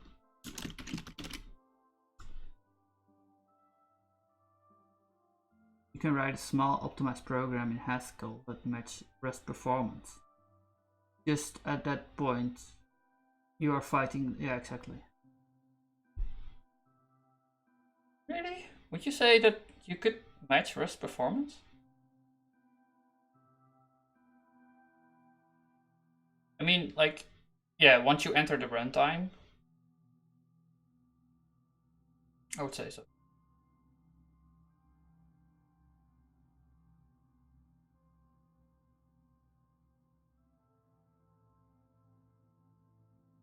You can write a small optimized program in Haskell that match Rust performance. Just at that point, you are fighting. Yeah, exactly. Yeah, would you say that you could match Rust performance? I mean, like, yeah, once you enter the runtime, I would say so.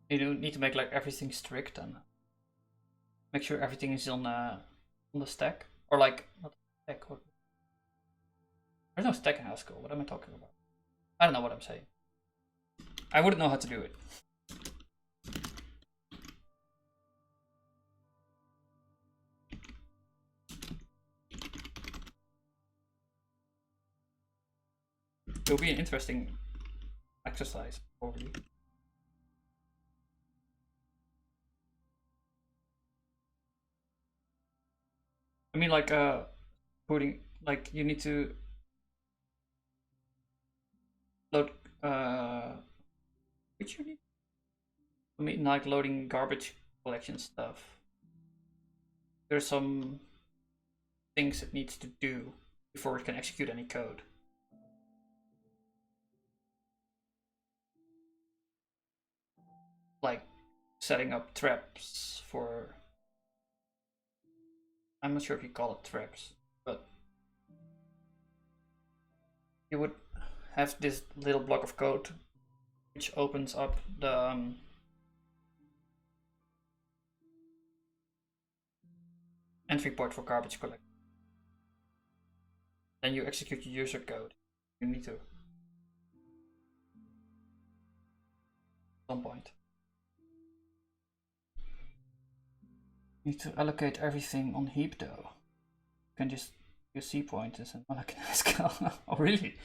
You don't need to make like everything strict and make sure everything is on the stack, or like not stack. There's no stack in Haskell. What am I talking about? I don't know what I'm saying. I wouldn't know how to do it. It'll be an interesting exercise, probably. I mean, like, putting, like, you need to load, which you need? I mean, like, loading garbage collection stuff. There's some things it needs to do before it can execute any code. Like, setting up traps for, I'm not sure if you call it traps, but you would have this little block of code which opens up the entry port for garbage collection. Then you execute your user code. You need to at some point. You need to allocate everything on heap though. You can just use C pointers and allocate Haskell. Oh really?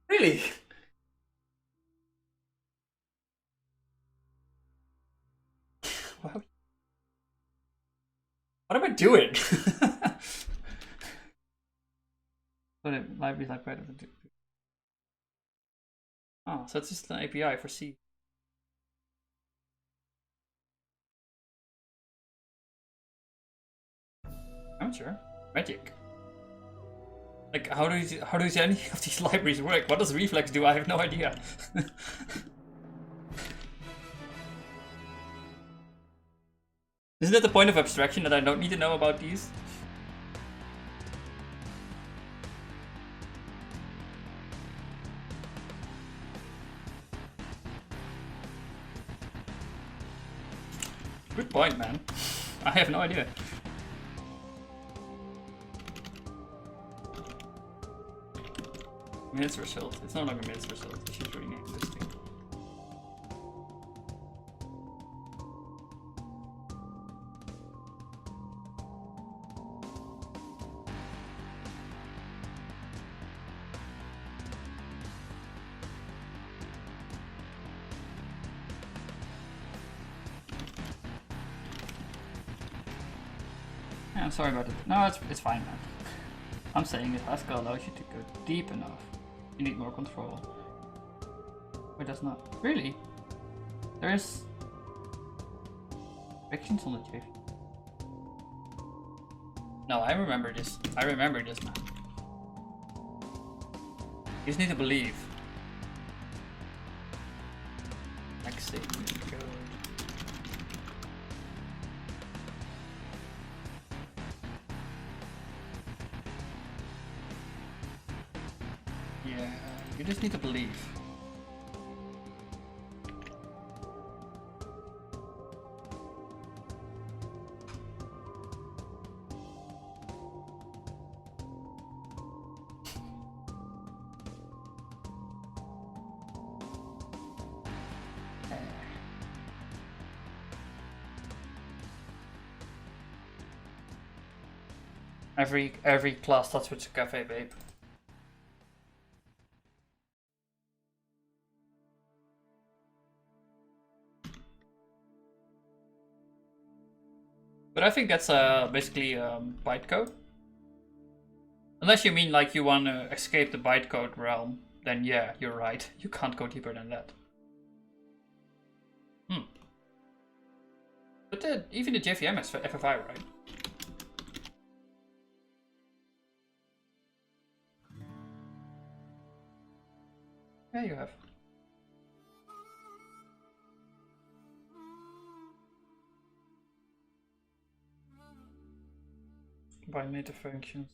Really? What am I doing? But it might be like better to do. Oh, so it's just an API for C. I'm sure. Magic. Like, how does any of these libraries work? What does reflex do? I have no idea. Isn't that the point of abstraction, that I don't need to know about these? Good point, man. I have no idea. Minutes result. It's no longer minutes result. It should rename this thing. Yeah, I'm sorry about it. No, it's fine, man. I'm saying that Haskell allows you to go deep enough. You need more control. But that's not. Really? There's restrictions on the JV. No, I remember this. I remember this, man. You just need to believe. Exit code. Yeah, you just need to believe. Every class starts with a cafe, babe. But I think that's basically bytecode. Unless you mean like you want to escape the bytecode realm, then yeah, you're right. You can't go deeper than that. But even the JVM is for FFI, right? Yeah, you have. By native functions.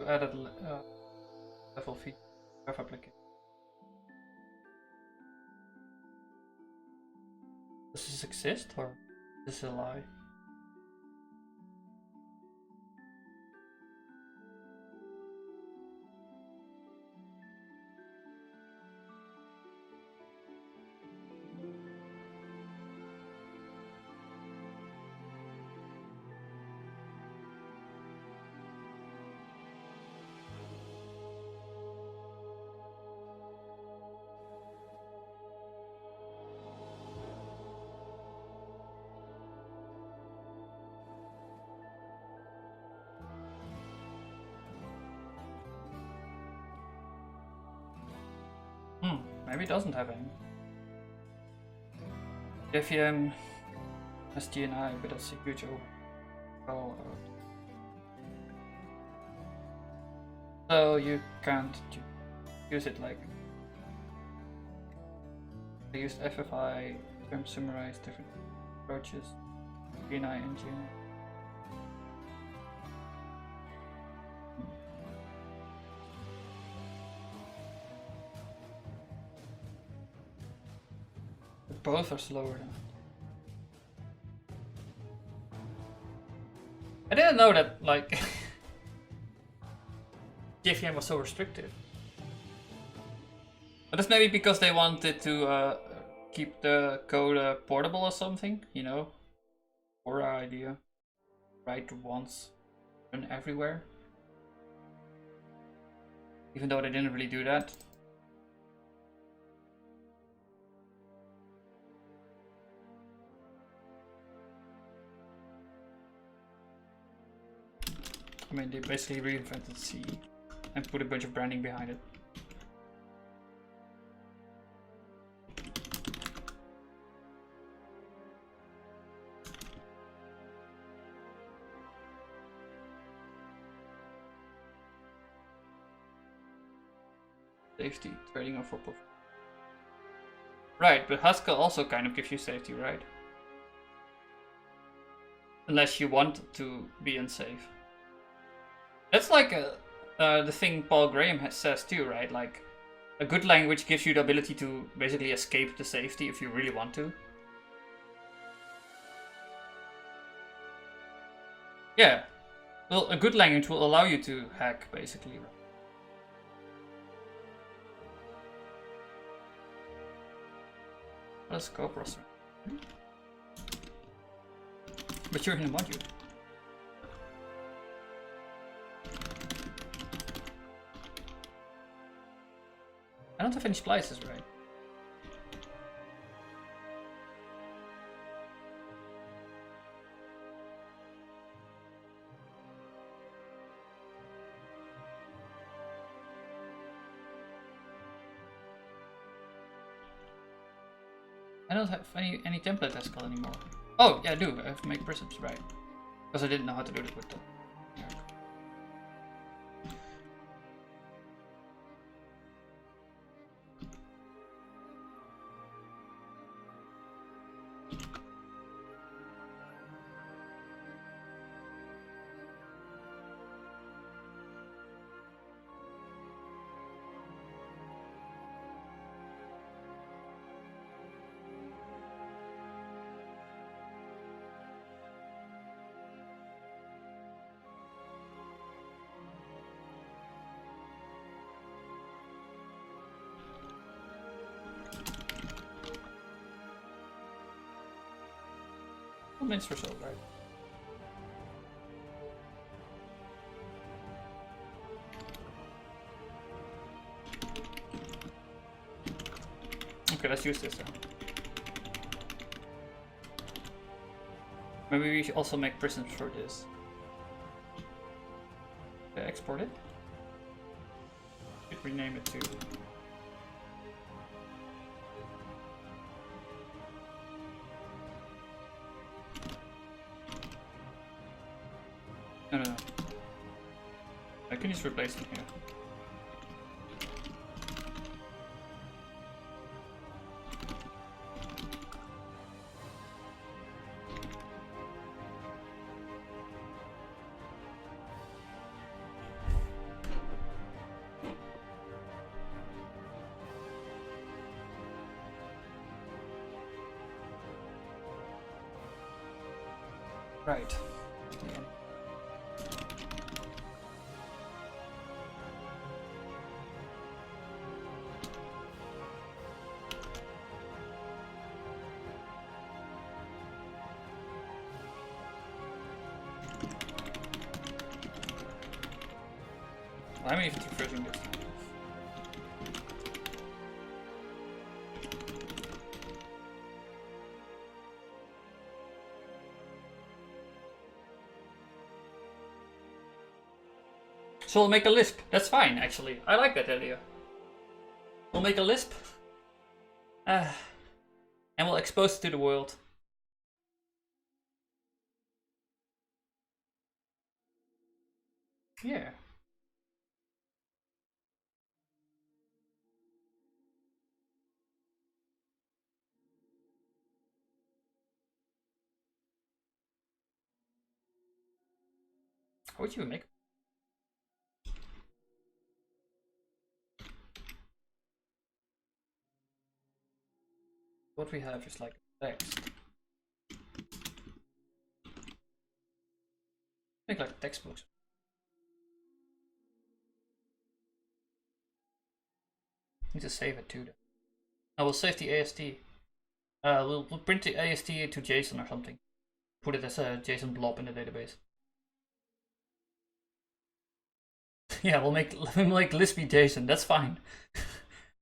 To added level feature of application. Does this exist or is this a lie? Maybe it doesn't have any. JVM SGNI, but that's a huge overall. So you can't use it like. I used FFI to summarize different approaches. GNI engine. Both are slower than. I didn't know that like JVM was so restrictive. But that's maybe because they wanted to keep the code portable or something, you know? Or idea. Write once, run everywhere. Even though they didn't really do that. I mean, they basically reinvented C and put a bunch of branding behind it. Safety, trading off for performance. Right, but Haskell also kind of gives you safety, right? Unless you want to be unsafe. That's like the thing Paul Graham says too, right? Like, a good language gives you the ability to basically escape the safety if you really want to. Yeah. Well, a good language will allow you to hack, basically. Let's go, processor. But you're in a module. I don't have any splices, right? I don't have any template Haskell anymore. Oh, yeah, I do. I have to make prisms, right? Because I didn't know how to do it with them. Minutes for so, right? Okay, let's use this then. Maybe we should also make prisms for this. Okay, export it. Should rename it to. No. I can just replace them here. Right. I'm even refreshing this. So we'll make a Lisp. That's fine, actually. I like that idea. We'll make a Lisp. And we'll expose it to the world. Yeah. How would you make? What we have is like text. Make like textbooks. Need to save it too. Then. I will save the AST. We'll print the AST to JSON or something. Put it as a JSON blob in the database. Yeah, we'll make Lispy JSON. That's fine.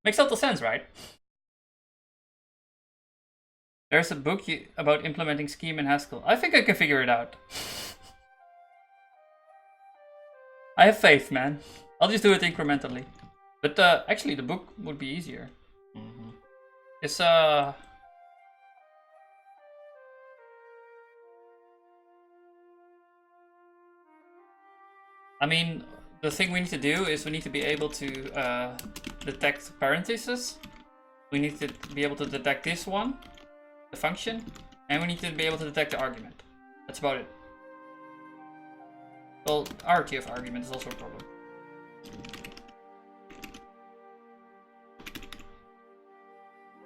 Makes total sense, right? There's a book about implementing scheme in Haskell. I think I can figure it out. I have faith, man. I'll just do it incrementally. But actually, the book would be easier. It's I mean, the thing we need to do is we need to be able to detect parentheses. We need to be able to detect this one, the function, and we need to be able to detect the argument. That's about it. Well, hierarchy of argument is also a problem.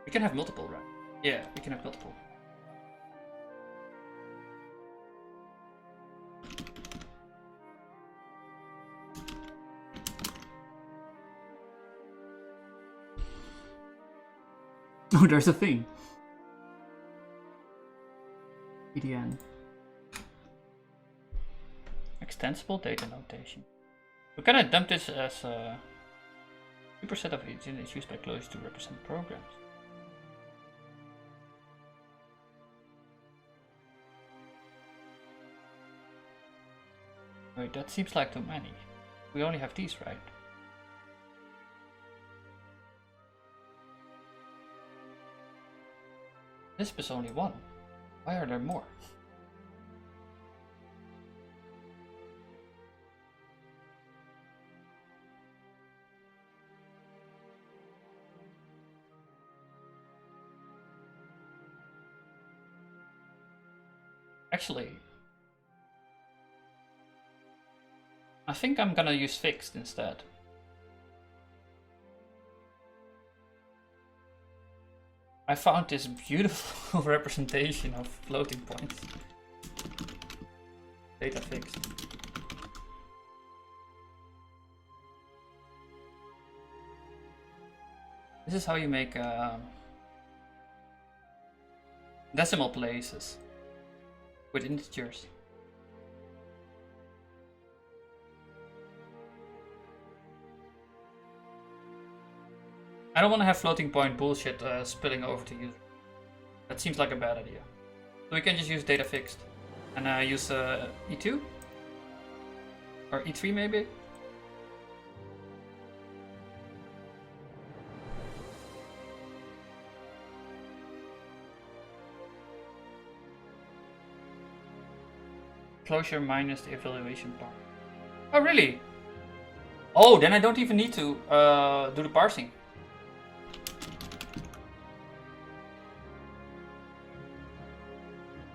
We can have multiple, right? Yeah, we can have multiple. Oh, there's a thing. EDN. Extensible data notation. We can dump this as a superset of each is used by closures to represent programs. Wait, that seems like too many. We only have these, right? Lisp is only one. Why are there more? Actually, I think I'm gonna use fixed instead. I found this beautiful representation of floating points. Data fixed. This is how you make decimal places with integers. I don't want to have floating point bullshit spilling over to user. That seems like a bad idea. So we can just use data fixed and use E2 or E3 maybe. closure minus the evaluation part. Oh, really? Oh, then I don't even need to do the parsing.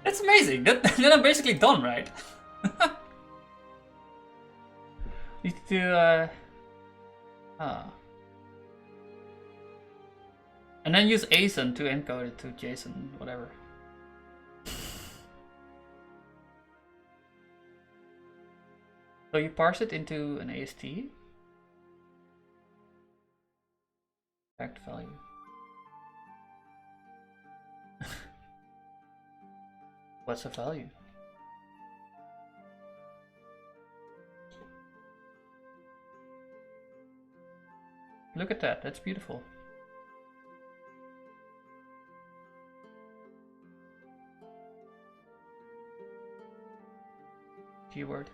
That's amazing. Then I'm basically done, right? Need to and then use ASIN to encode it to JSON, whatever. So you parse it into an AST. Fact value. What's the value? Look at that, that's beautiful. Keyword.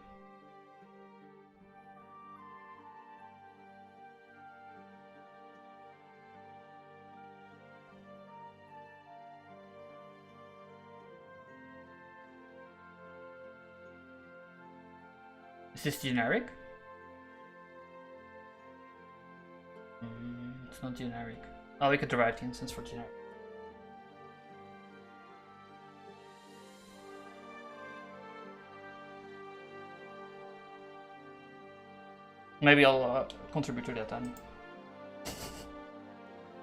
Is this generic? It's not generic. Oh, we could derive the instance for generic. Maybe I'll contribute to that then.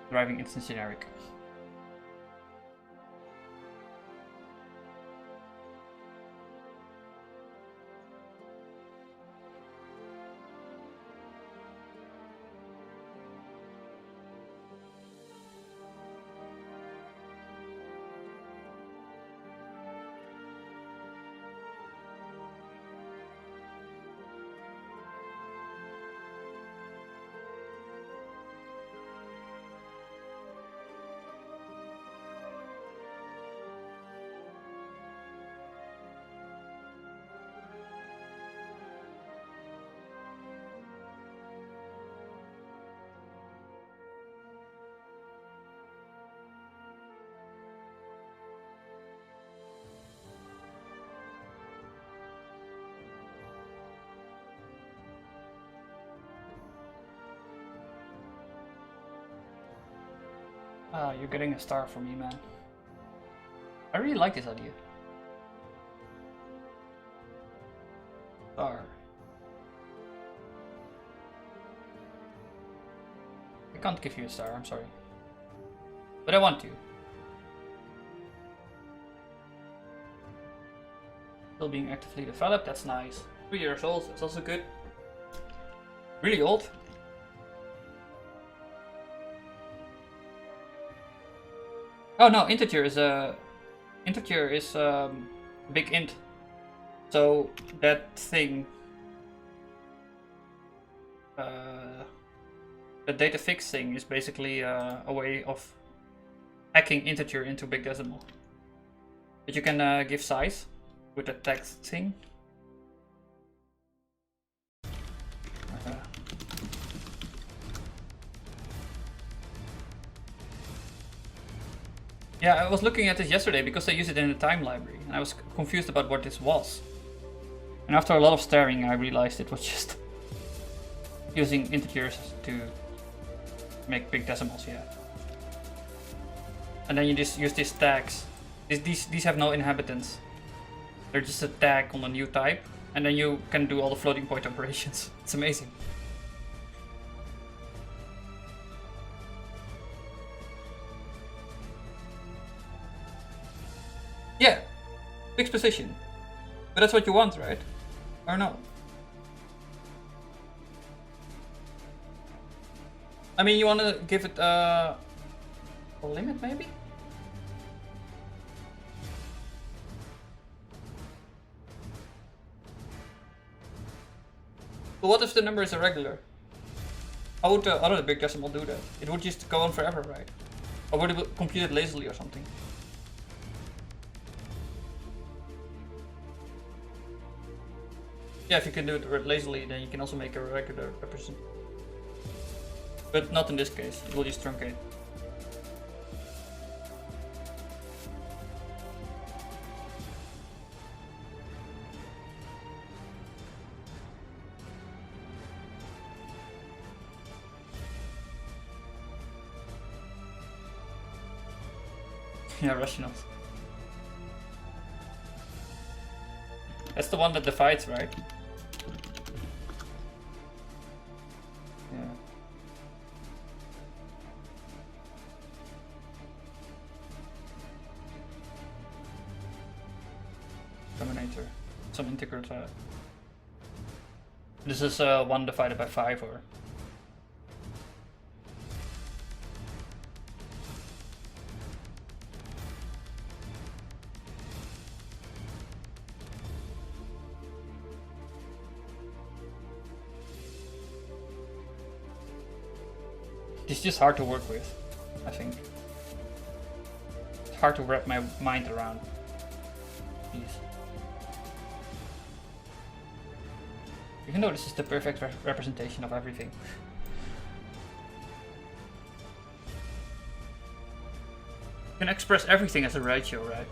Deriving instance generic. Ah, you're getting a star from me, man. I really like this idea. Star. I can't give you a star, I'm sorry. But I want to. Still being actively developed, that's nice. 3 years old, that's also good. Really old. Oh no, integer is a big int. So that thing, the data fix thing is basically a way of hacking integer into big decimal. But you can give size with the text thing. Yeah, I was looking at this yesterday because I used it in the time library and I was confused about what this was. And after a lot of staring I realized it was just using integers to make big decimals, yeah. And then you just use these tags. These have no inhabitants. They're just a tag on a new type and then you can do all the floating point operations. It's amazing. Yeah, fixed position. But that's what you want, right? Or no? I mean, you want to give it a limit, maybe? But what if the number is irregular? How would the other big decimal do that? It would just go on forever, right? Or would it compute it lazily or something? Yeah, if you can do it lazily, then you can also make a regular representation. But not in this case, it will just truncate. Yeah, rationals. That's the one that divides, right? Yeah. Terminator. Some integral. This is 1 divided by 5, or? It's just hard to work with, I think. It's hard to wrap my mind around these. Even though this is the perfect representation of everything. You can express everything as a ratio, right?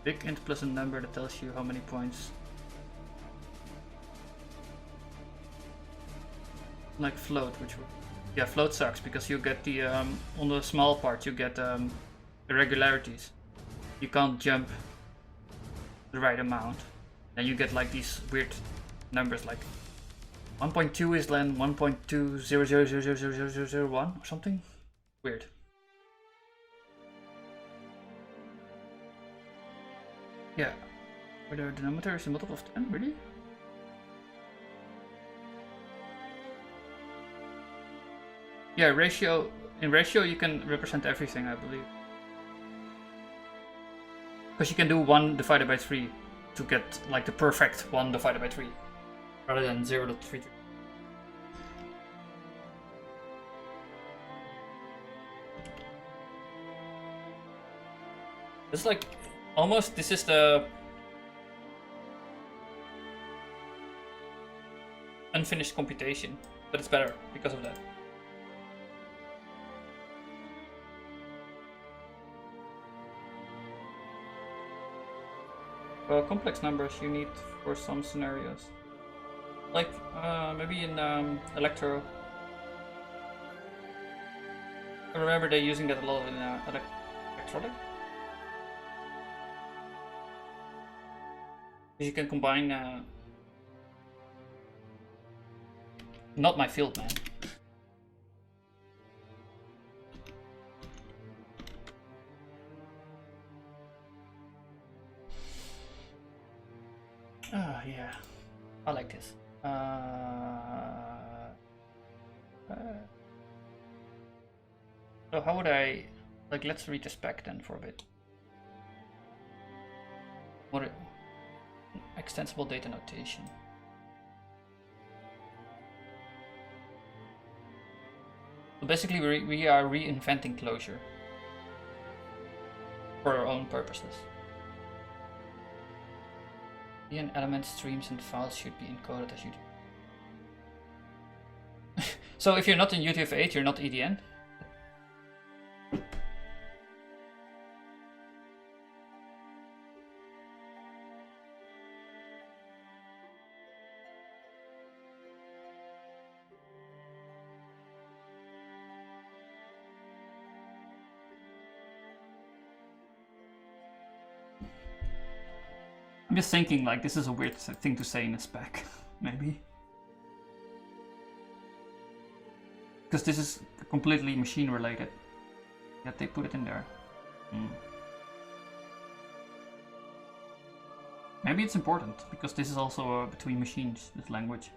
Big int plus a number that tells you how many points. Like float, which would... Yeah, float sucks because you get the on the small part you get irregularities. You can't jump the right amount. And you get like these weird numbers like 1.2 is then 1.200000001 or something. Weird. Yeah. Where the denominator is a multiple of 10, really? Yeah, ratio. In ratio you can represent everything, I believe. Because you can do 1 divided by 3 to get like the perfect 1 divided by 3. Rather than 0.33. It's like almost this is the unfinished computation, but it's better because of that. Well, complex numbers you need for some scenarios. Like maybe in electro. I remember they're using that a lot in electronic. You can combine. Not my field, man. Ah, yeah. I like this. So how would I... Like, let's read the spec then for a bit. What... Extensible data notation. So basically we are reinventing closure. For our own purposes. EDN elements, streams and files should be encoded as UTF. So if you're not in UTF-8, you're not EDN? I'm just thinking, like, this is a weird thing to say in a spec, maybe. Because this is completely machine related. Yet they put it in there. Maybe it's important, because this is also between machines, this language.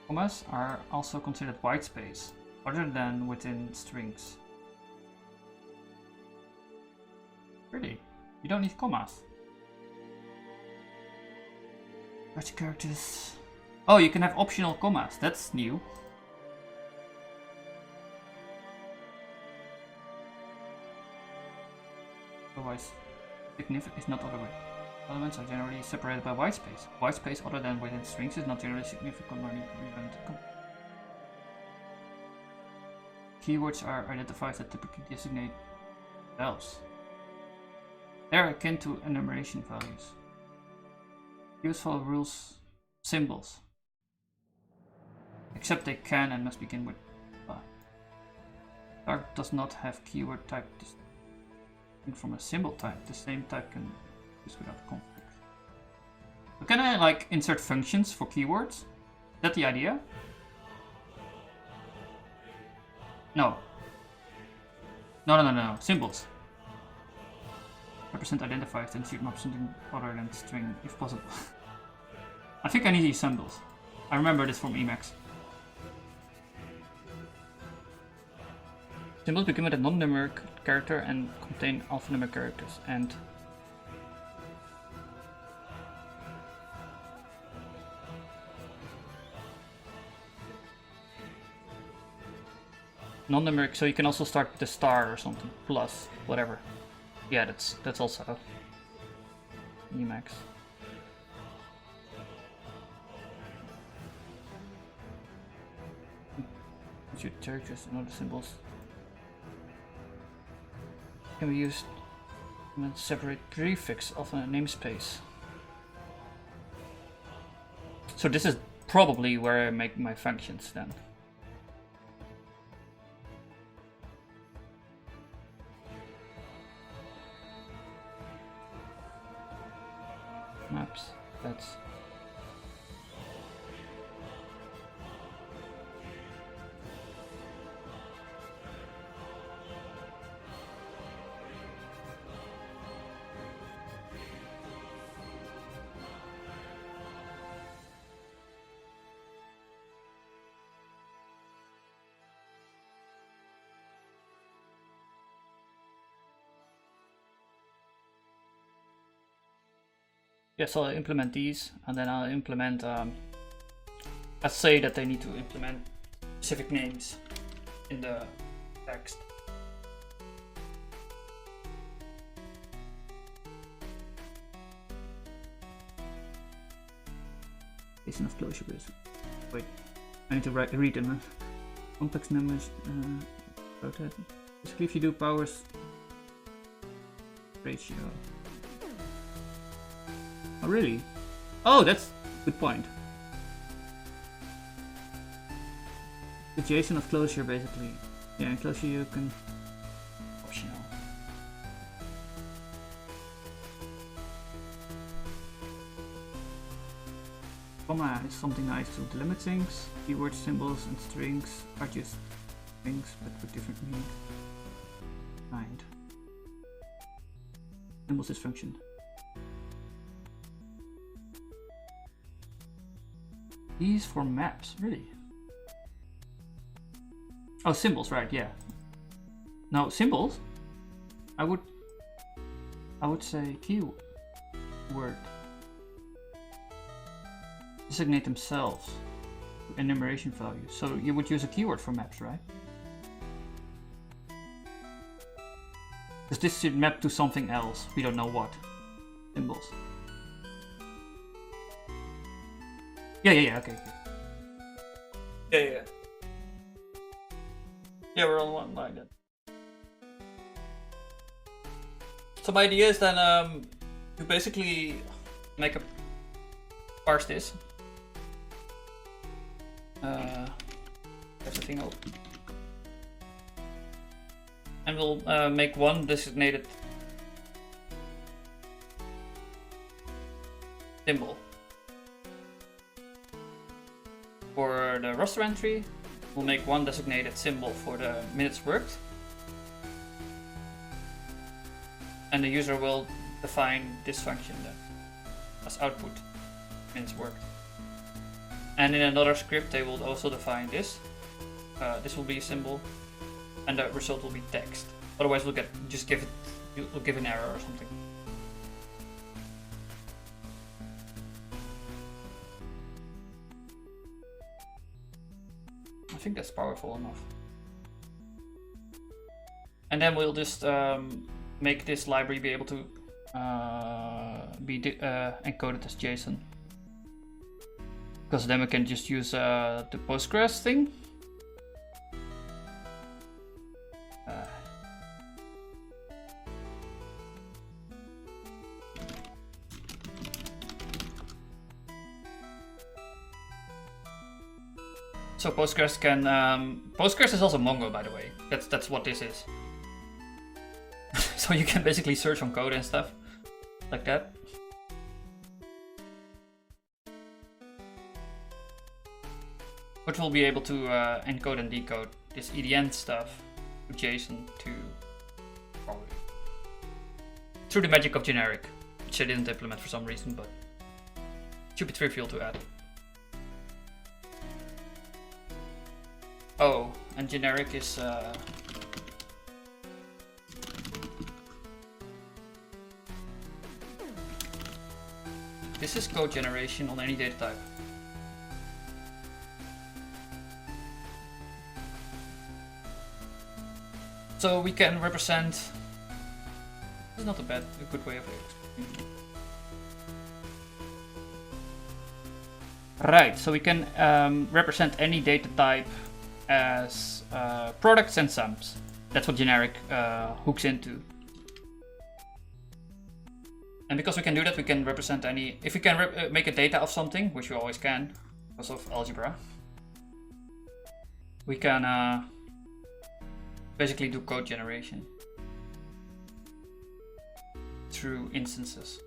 Commas are also considered white space, other than within strings. Really? You don't need commas? Which characters? Oh, you can have optional commas. That's new. Otherwise, significant is not other way. Elements are generally separated by white space. White space other than within strings is not generally significant or even. Keywords are identifiers that typically designate values. They're akin to enumeration values. Useful rules symbols. Except they can and must begin with Dark does not have keyword type distinct from a symbol type. The same type can be used without conflict. So can I like insert functions for keywords? Is that the idea? No. No. Symbols. Represent identifiers, then should map something other than string if possible. I think I need these symbols. I remember this from Emacs. Symbols begin with a non-numeric character and contain alphanumeric characters, and non-numeric, so you can also start with a star or something, plus, whatever. Yeah, that's also Emacs. Should characters and other symbols can be used to separate prefix of a namespace. So this is probably where I make my functions then. Maps, that's yeah, so I'll implement these, and then I'll implement, let's say that they need to implement specific names in the text. Basin of closure base. Wait, I need to read them. Complex numbers, about that. Basically, if you do powers ratio. Oh, really? Oh, that's a good point. The JSON of closure, basically. Yeah, in closure you can... optional. Comma is something nice to delimit things. Keywords, symbols, and strings are just things, but with different meaning. Kind. Symbols is function. These for maps, really? Oh, symbols, right? Yeah. No, symbols. I would say keyword. Designate themselves to enumeration values. So you would use a keyword for maps, right? Because this should map to something else. We don't know what. Symbols. Yeah, okay. Yeah. Yeah, we're on one line then. So my idea is then to basically make a parse this. Everything else. And we'll make one designated symbol. For the roster entry, we'll make one designated symbol for the minutes worked. And the user will define this function then as output, minutes worked. And in another script they will also define this. This will be a symbol, and the result will be text. Otherwise we'll give an error or something. I think that's powerful enough. And then we'll just make this library be able to be encoded as JSON. Because then we can just use the Postgres thing. So Postgres can Postgres is also Mongo, by the way. That's what this is. So you can basically search on code and stuff like that. But we'll be able to encode and decode this EDN stuff to JSON to probably through the magic of generic, which I didn't implement for some reason, but it should be trivial to add. Oh, and generic is this is code generation on any data type. So we can represent. This is not a good way of explaining. Right, so we can represent any data type as products and sums. That's what generic hooks into. And because we can do that, we can represent any. If we can make a data of something, which we always can, because of algebra, we can basically do code generation through instances.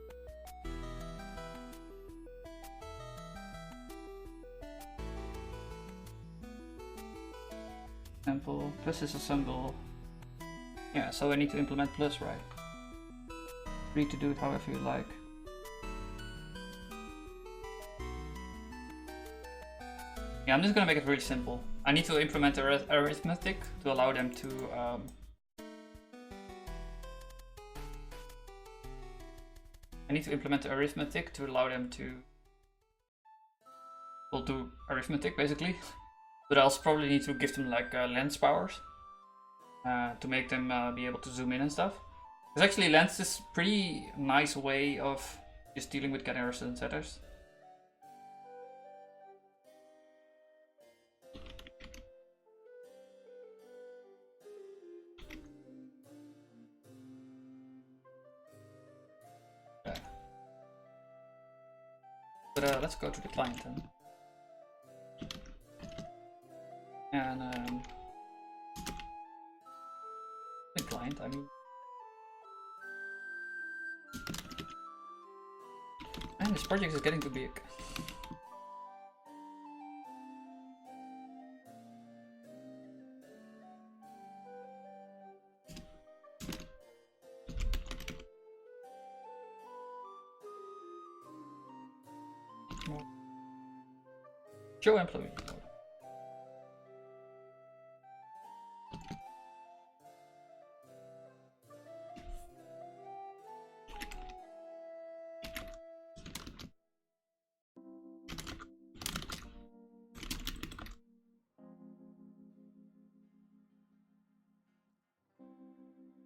Example, plus is a symbol. Yeah, so I need to implement plus, right? Free to do it however you like. Yeah, I'm just gonna make it really simple. I need to implement arithmetic to allow them to will do arithmetic basically. But I also probably need to give them like lens powers to make them be able to zoom in and stuff. Because actually lens is a pretty nice way of just dealing with getters and setters. Okay. But let's go to the client then. And the client, I mean. And this project is getting too big. Show employee.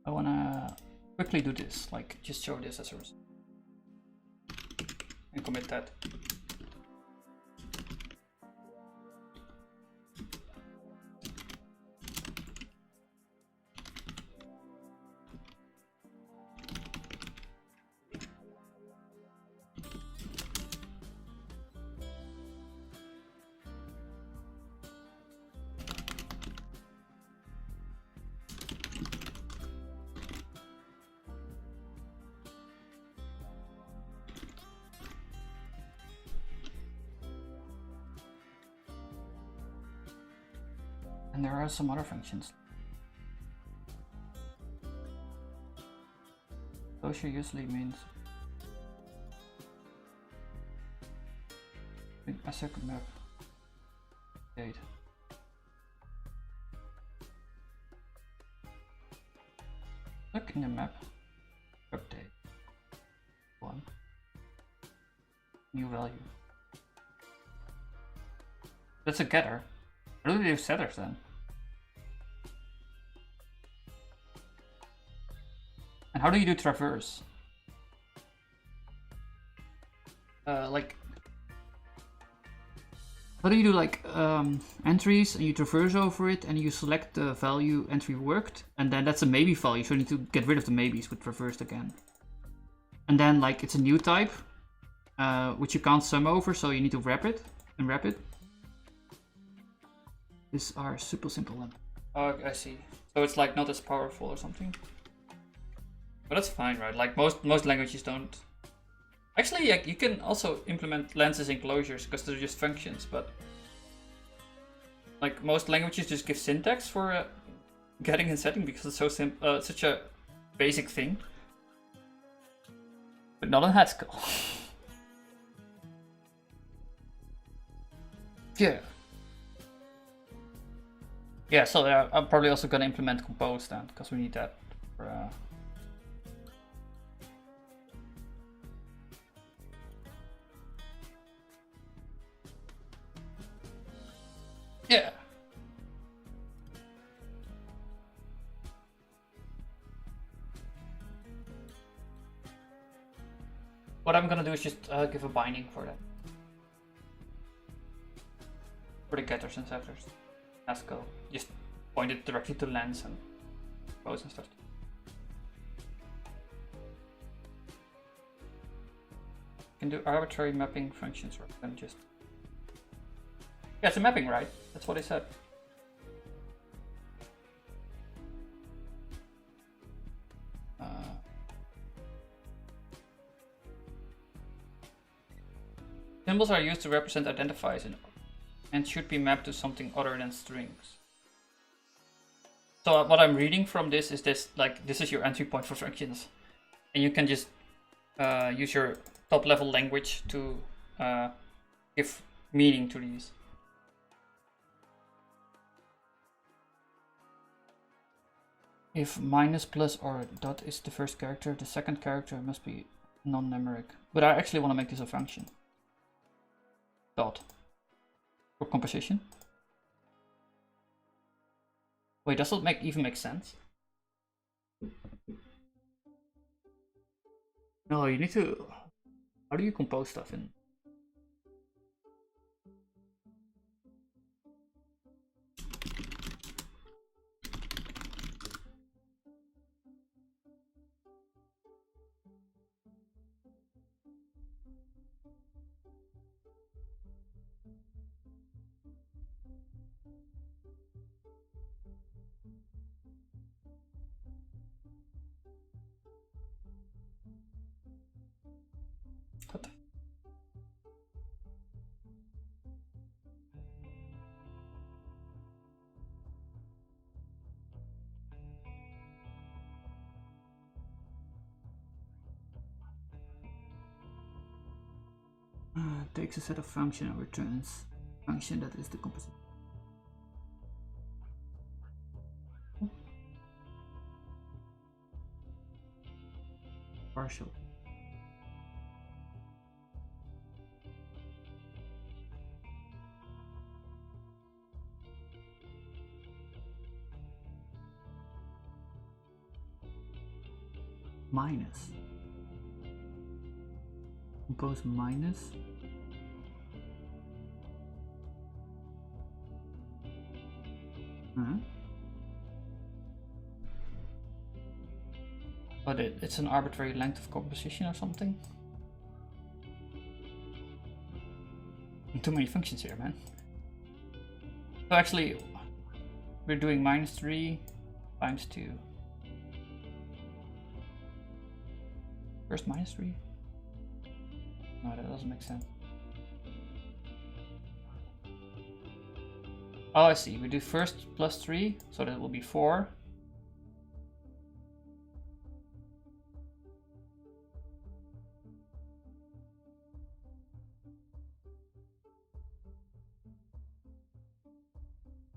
I wanna quickly do this, like just show this as a result and commit that. And there are some other functions. Closure usually means a second map date. Look in the map, update, 1, new value. That's a getter. What do they do setters then? And how do you do traverse? Like, how do you do like entries and you traverse over it and you select the value entry worked and then that's a maybe value, so you need to get rid of the maybes with traversed again. And then like it's a new type, which you can't sum over, so you need to wrap it and wrap it. These are super simple then. Oh, I see. So it's like not as powerful or something. But that's fine, right? Like most languages don't. Actually, yeah, you can also implement lenses and closures because they're just functions, but like most languages just give syntax for getting and setting because it's so simple, such a basic thing. But not on Haskell. Yeah. Yeah, so I'm probably also gonna implement compose then, because we need that for. Yeah. What I'm gonna do is just give a binding for that. For the getters and setters. Haskell. Just point it directly to lens and compose and stuff. You can do arbitrary mapping functions rather than just. Yeah, it's a mapping, right? That's what I said. Symbols are used to represent identifiers and should be mapped to something other than strings. So what I'm reading from this is this is your entry point for functions, and you can just use your top level language to give meaning to these. If minus, plus, or dot is the first character, the second character must be non-numeric. But I actually want to make this a function. Dot. For composition. Wait, does it even make sense? No, you need to. How do you compose stuff in? What? Takes a set of function and returns function that is the composition. Partial. Minus. Compose minus. But it's an arbitrary length of composition or something. Too many functions here, man. So actually, we're doing -3 times 2. First -3? No, that doesn't make sense. Oh, I see. We do first +3, so that will be 4.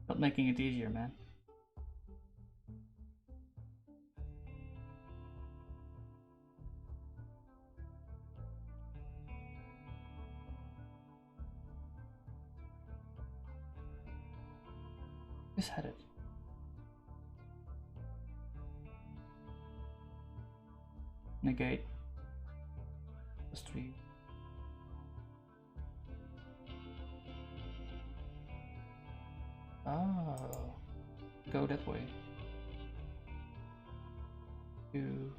Not making it easier, man. Just had it. Negate. +3. Oh, go that way. 2,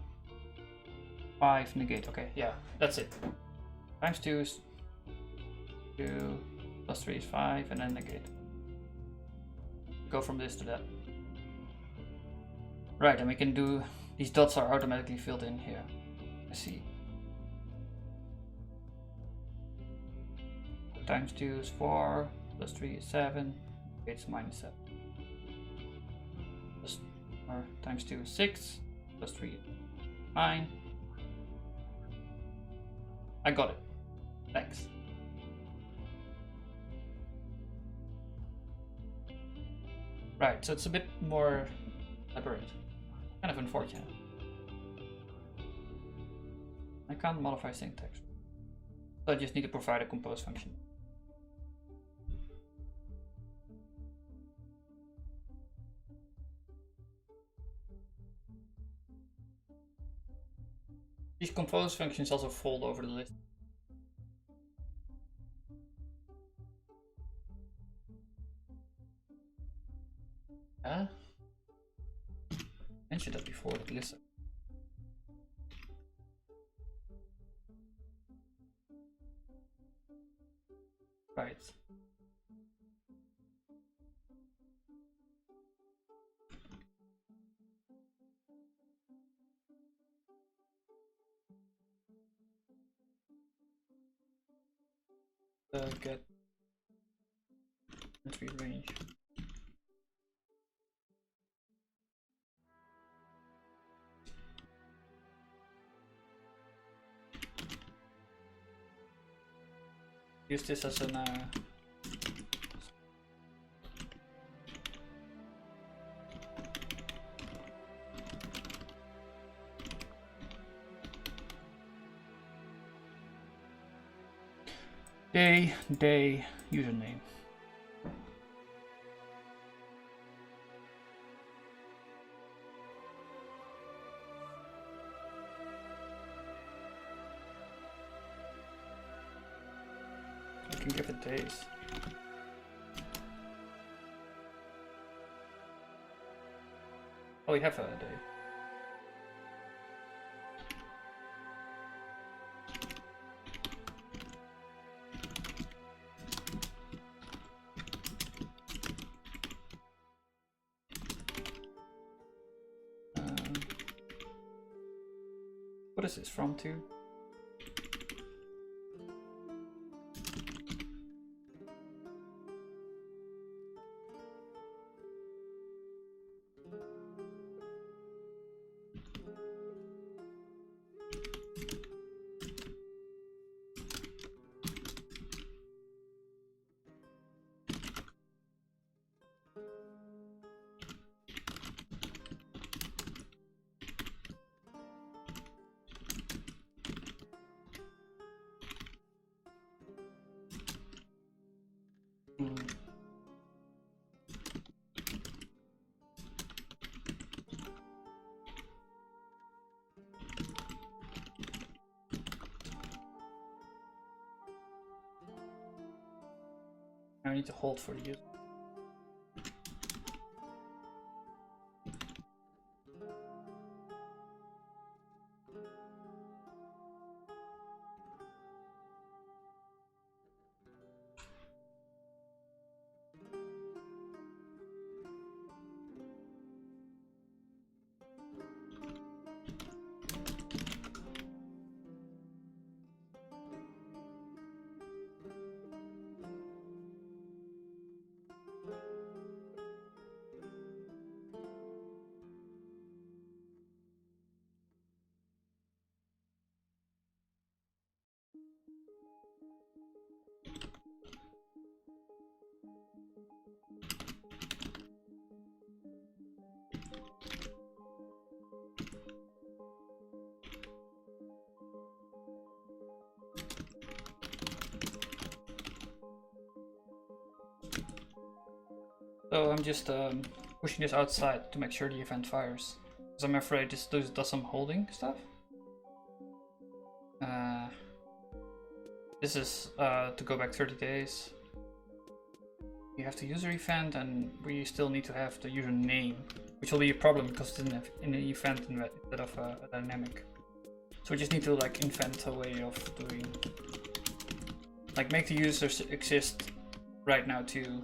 5, negate. Okay, yeah, that's it. Times 2 is 2, +3 is 5, and then negate. go from this to that. Right, and we can do, these dots are automatically filled in here. I see. Times 2 is 4, plus 3 is 7, 8 is minus 7. Plus, or times 2 is 6, plus 3 is 9. I got it. Thanks. Right, so it's a bit more elaborate. Kind of unfortunate. I can't modify syntax. So I just need to provide a compose function. These compose functions also fold over the list. I mentioned that before, the list. Right. Get entry range. Use this as an day username. I can give it days. Oh, we have a day. What is this from to? I need to hold for the user. So I'm just pushing this outside to make sure the event fires. Because I'm afraid this does some holding stuff. This is to go back 30 days. You have the user event and we still need to have the user name, which will be a problem because it's in an event instead of a dynamic. So we just need to like invent a way of doing, like make the users exist right now too.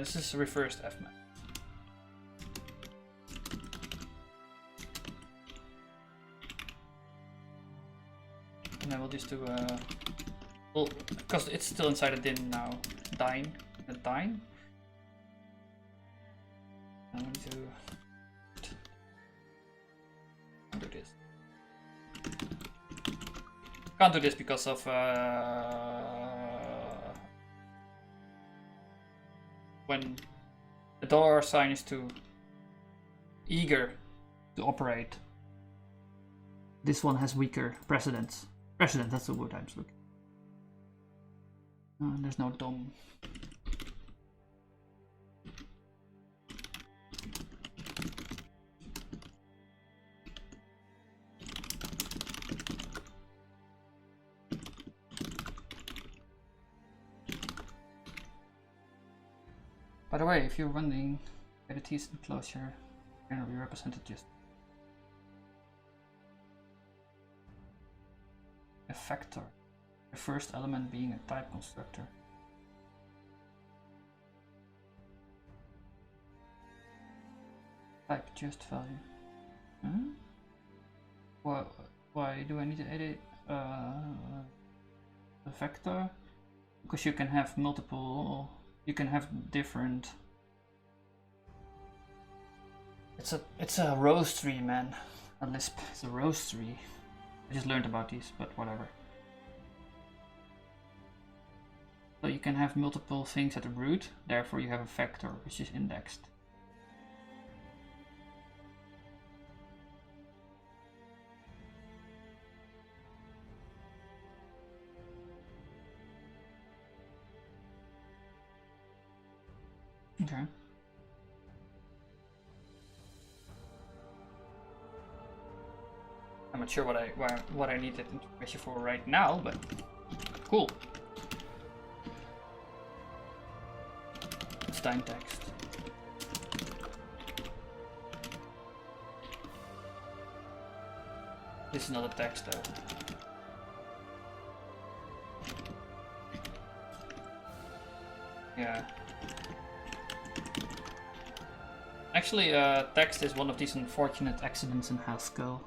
This is reversed fmap. And then we'll just do well, because it's still inside a din now. Dine. And we need to do this. Can't do this because of when the dollar sign is too eager to operate. This one has weaker precedence. Precedent, that's the word I'm looking. There's no DOM. By the way, if you're running entities and closure, can be represented just a factor, the first element being a type constructor. Type just value. Why do I need to edit a vector? Because you can have multiple. You can have different. It's a rows tree, man. A Lisp is a rows tree. I just learned about these, but whatever. So you can have multiple things at the root, therefore you have a vector which is indexed. Okay. I'm not sure what I need that information for right now, but cool. Stein text. This is not a text though. Yeah. Actually, text is one of these unfortunate accidents in Haskell.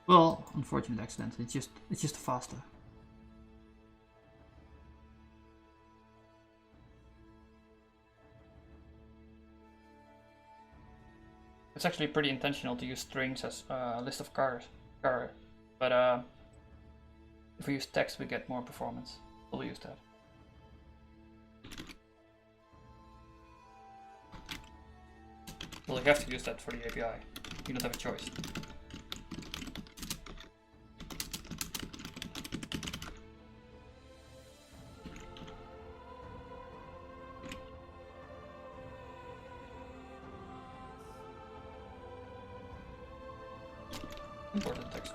Well, unfortunate accident. It's just faster. It's actually pretty intentional to use strings as a list of cars, but if we use text, we get more performance. We'll use that. Well, you have to use that for the API. You don't have a choice. Important text.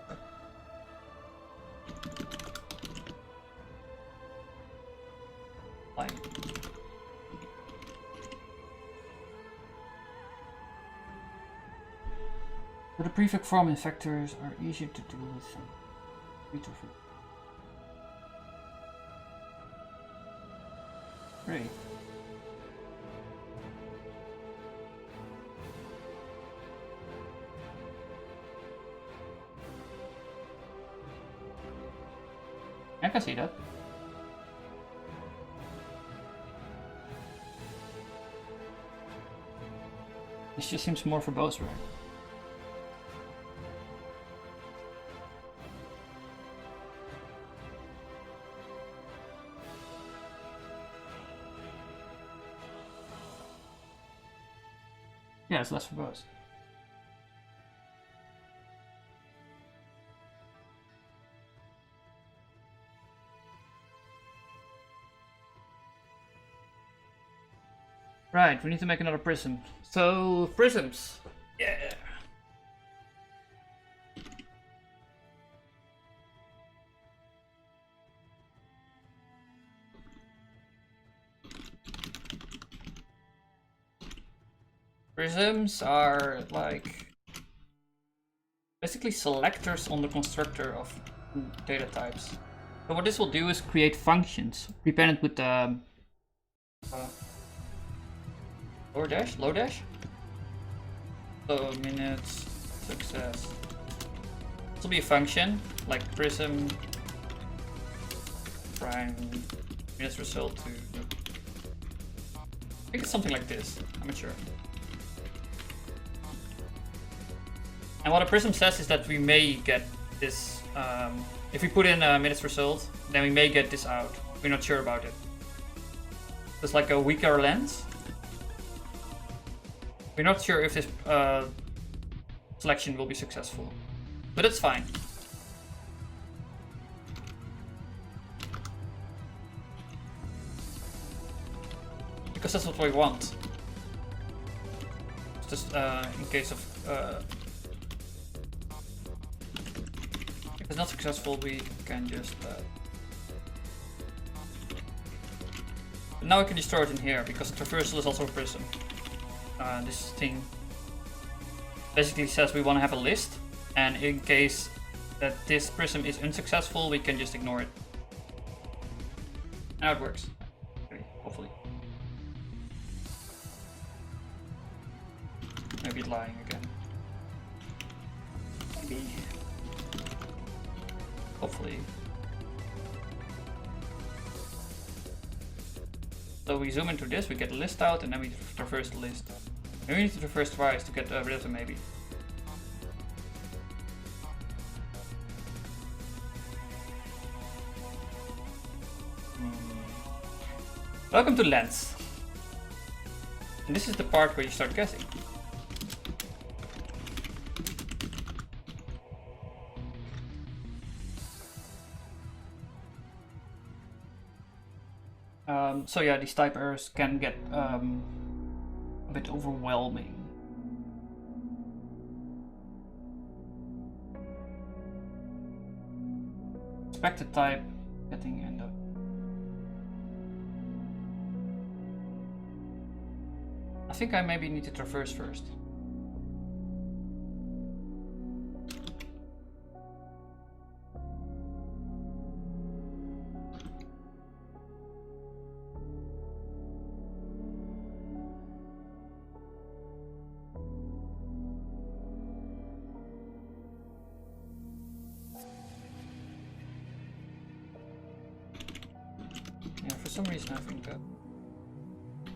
Line. So the prefix form in vectors are easier to do with Great. I can see that. This just seems more verbose, right? Yeah, it's less verbose. Right, we need to make another prism. So, prisms. Yeah. Prisms are like basically selectors on the constructor of data types. So what this will do is create functions, prepend it with Lower dash? Low dash? So minutes, success. This will be a function like prism prime minutes result to. I think it's something like this. I'm not sure. And what a prism says is that we may get this. If we put in a minutes result, then we may get this out. We're not sure about it. It's like a weaker lens. We're not sure if this selection will be successful, but it's fine. Because that's what we want. Just in case of if it's not successful, we can just. But now we can just store it in here because the traversal is also a prism. This thing basically says we want to have a list, and in case that this prism is unsuccessful, we can just ignore it. Now it works. Okay, hopefully. Maybe lying again. Maybe. Hopefully. So we zoom into this, we get a list out, and then we traverse the list. And we need to traverse twice to get rid of the maybe. Welcome to lens. And this is the part where you start guessing. So yeah, these type errors can get a bit overwhelming. Expected type getting in the. I think I maybe need to traverse first. For some reason I think that...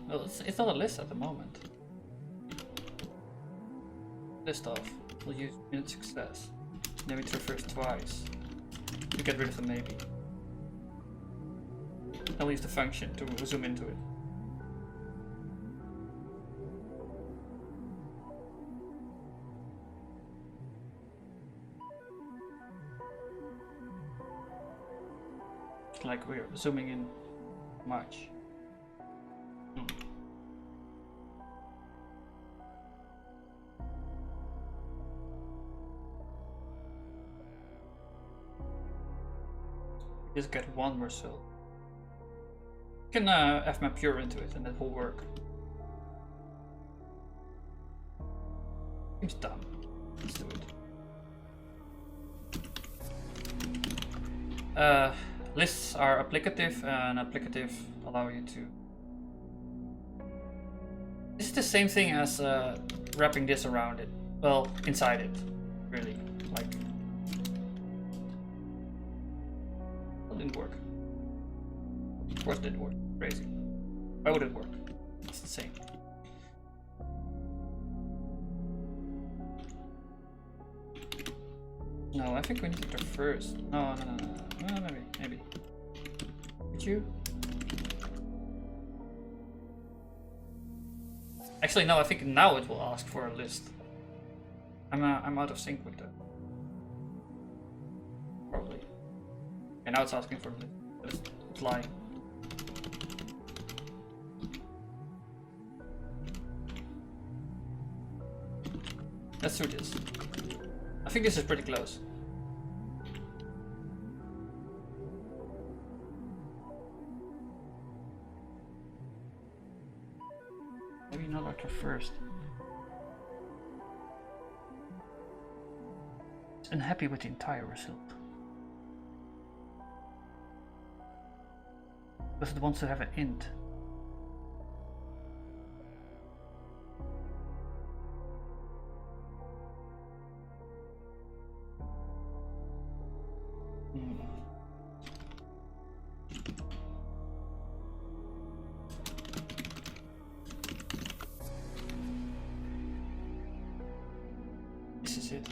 Well, it's not a list at the moment. List off. We'll use minute success. Then we traverse twice. To get rid of the maybe. I'll use the function to zoom into it. It's like we're zooming in much. Just get one result. You can fmap pure into it and that will work. Seems dumb. Let's do it. Lists are applicative, and applicative allow you to. This is the same thing as wrapping this around it. Well, inside it, really. Like, it didn't work. Of course, it didn't work. Crazy. Why would it work? It's the same. No, I think we need to traverse. No. Maybe. Could you? Actually, no. I think now it will ask for a list. I'm out of sync with that. Probably. And now it's asking for a list. It's lying. Let's do this. I think this is pretty close. Maybe not after first. It's unhappy with the entire result. Because it wants to have an int. Hmm. This is it.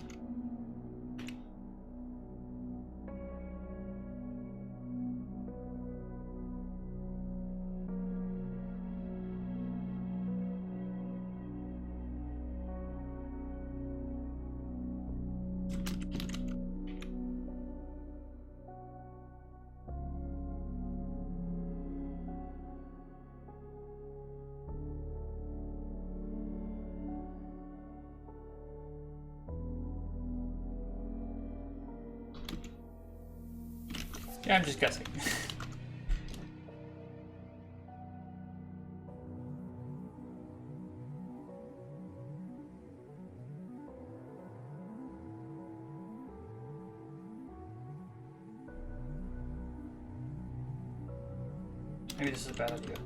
Yeah, I'm just guessing. Maybe this is a bad idea.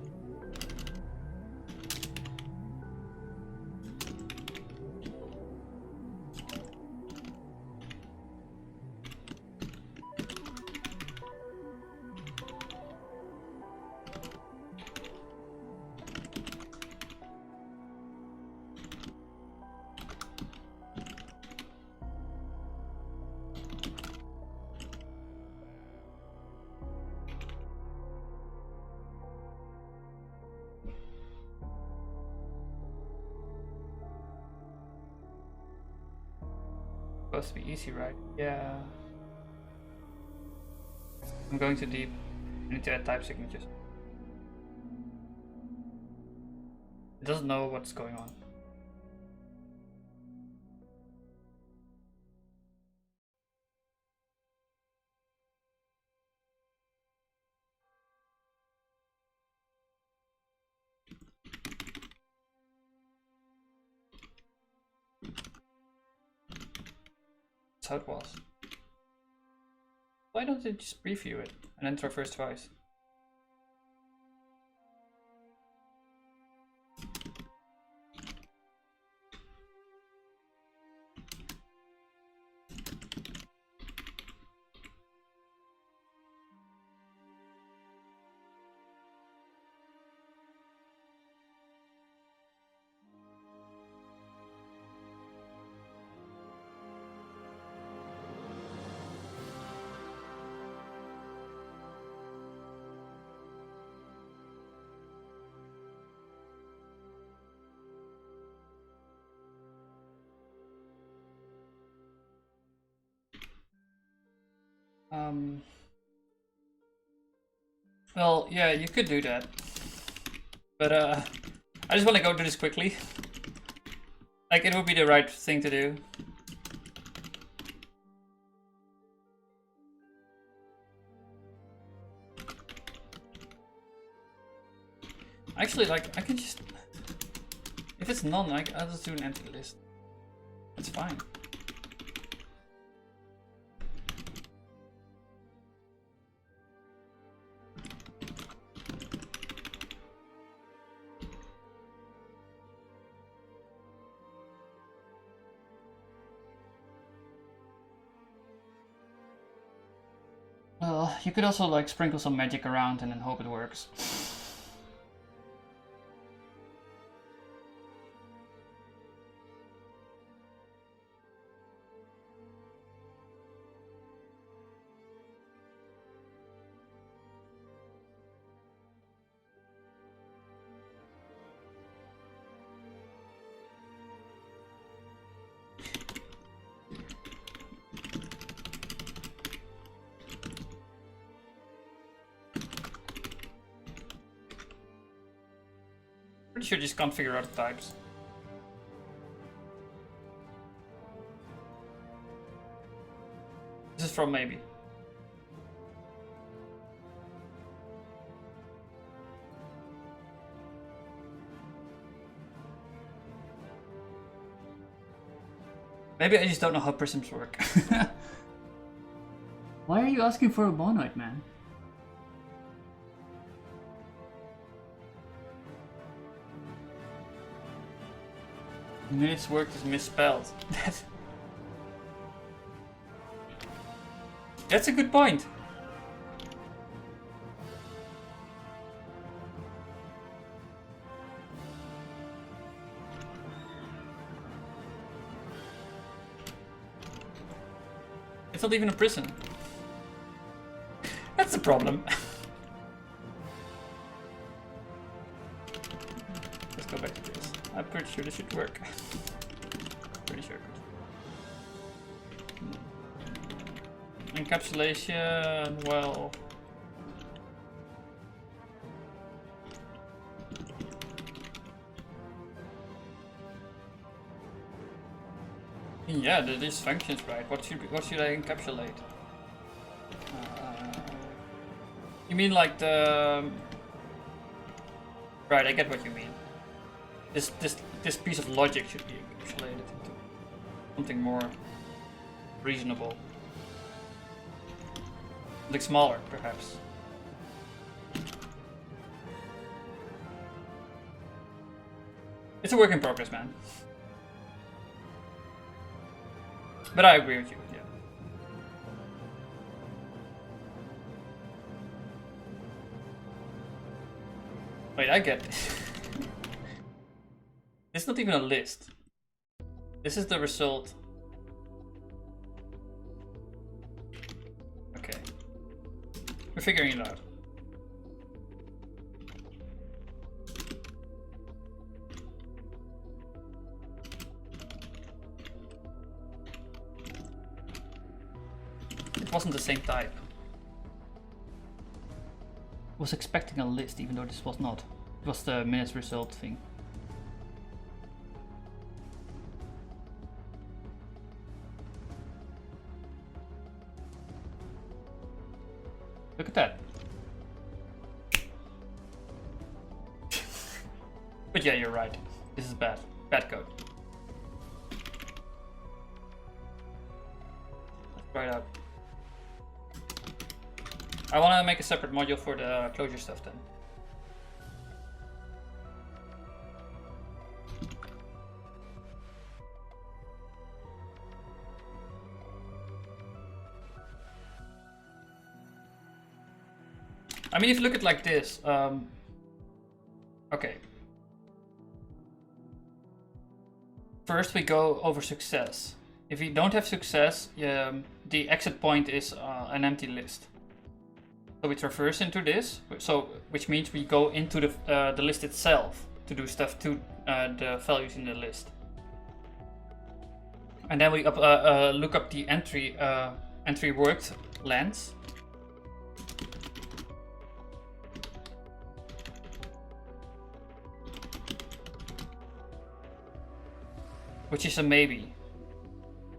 Supposed to be easy, right? Yeah. I'm going too deep. I need to add type signatures. It doesn't know what's going on. That's how it was. Why don't they just preview it and then traverse twice? Well, yeah, you could do that. But I just want to go do this quickly. Like, it would be the right thing to do. Actually, like, I can just... If it's none, I'll just do an empty list. It's fine. Well, you could also like sprinkle some magic around and then hope it works. Pretty sure just can't figure out the types. This is from maybe. Maybe I just don't know how prisms work. Why are you asking for a monoid, man? Minutes work is misspelled. That's a good point. It's not even a prison. That's the problem. Let's go back to this. I'm pretty sure this should work. Pretty sure. Encapsulation, well... Yeah, this functions right. What should I encapsulate? You mean like the... Right, I get what you mean. This piece of logic should be encapsulated into something more reasonable. Something smaller, perhaps. It's a work in progress, man. But I agree with you, yeah. Wait, I get it. It's not even a list. This is the result. Okay. We're figuring it out. It wasn't the same type. I was expecting a list, even though this was not. It was the minutes result thing. Look at that. But yeah, you're right. This is bad. Bad code. Let's try it out. I want to make a separate module for the closure stuff then. I mean, if you look at it like this, okay. First we go over success. If we don't have success, the exit point is an empty list. So we traverse into this, which means we go into the list itself to do stuff to the values in the list. And then we look up the entry worked length. Which is a maybe.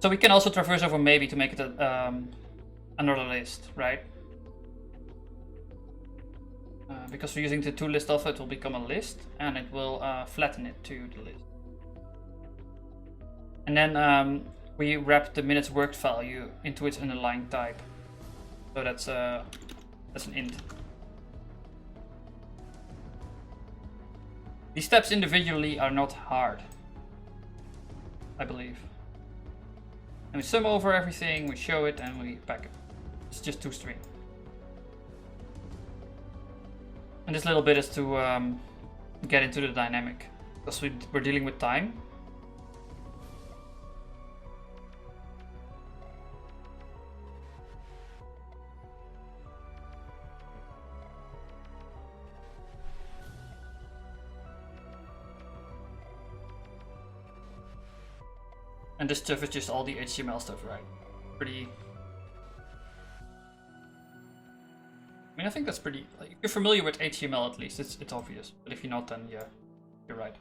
So we can also traverse over maybe to make it another list, right? Because we're using the toList alpha, it will become a list, and it will flatten it to the list. And then we wrap the minutes worked value into its underlying type. So that's an int. These steps individually are not hard, I believe. And we sum over everything, we show it, and we pack it. It's just toString. And this little bit is to get into the dynamic, because we're dealing with time. And this stuff is just all the HTML stuff, right? Pretty... I mean, I think that's pretty... Like, if you're familiar with HTML at least, it's obvious. But if you're not, then yeah, you're right.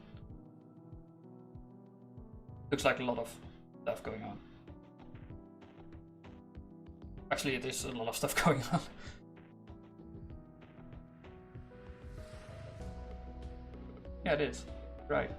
Looks like a lot of stuff going on. Actually, it is a lot of stuff going on. Yeah, it is. Right.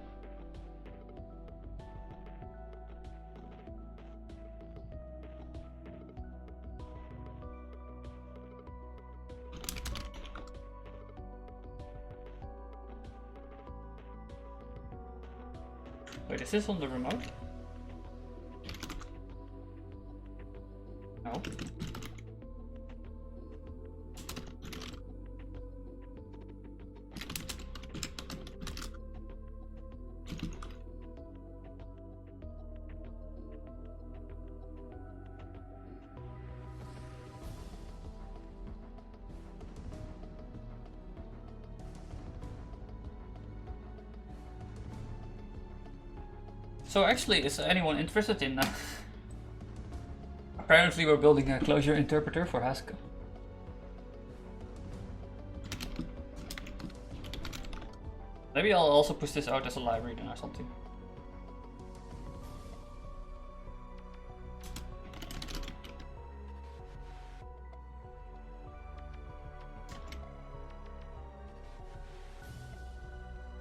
Wait, is this on the remote? No. So actually, is anyone interested in... Apparently we're building a closure interpreter for Haskell. Maybe I'll also push this out as a library then or something.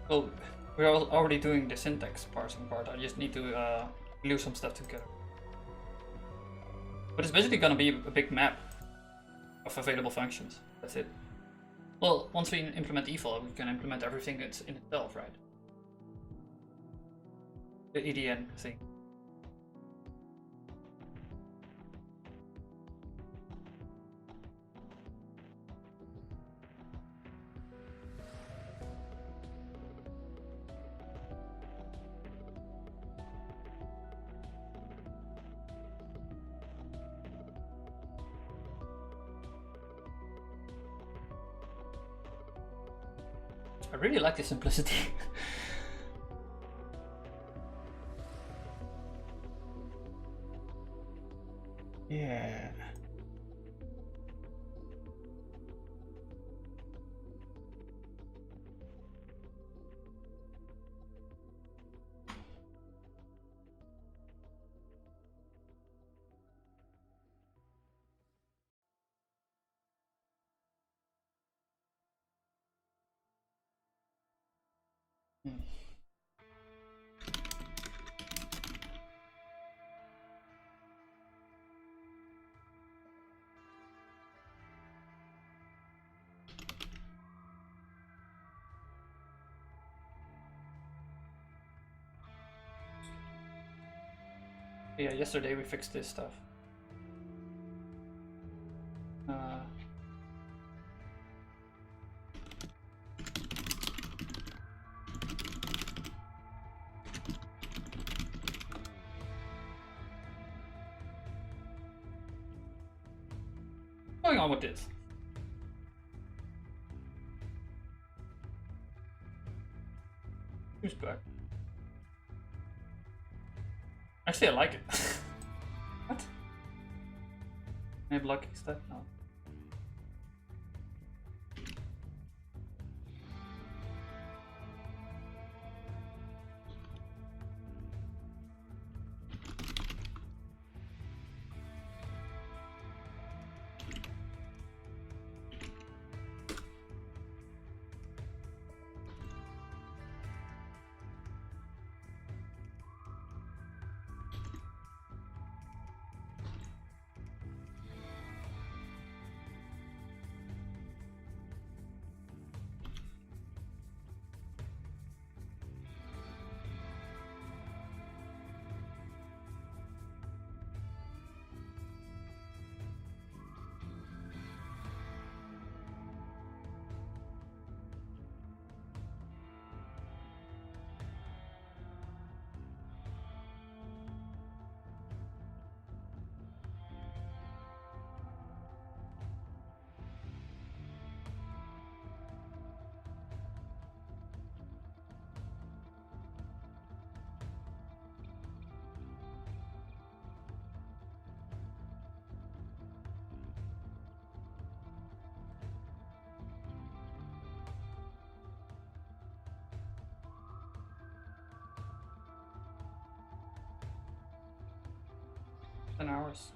Well, we're already doing the syntax parsing part. I just need to glue some stuff together. But it's basically gonna be a big map of available functions. That's it. Well, once we implement eval, we can implement everything that's in itself, right? The EDN thing. I really like the simplicity. Yeah. Yeah, yesterday we fixed this stuff. What's going on with this? Who's back? Actually, I like it. What? Am I blocking stuff? No. Hours.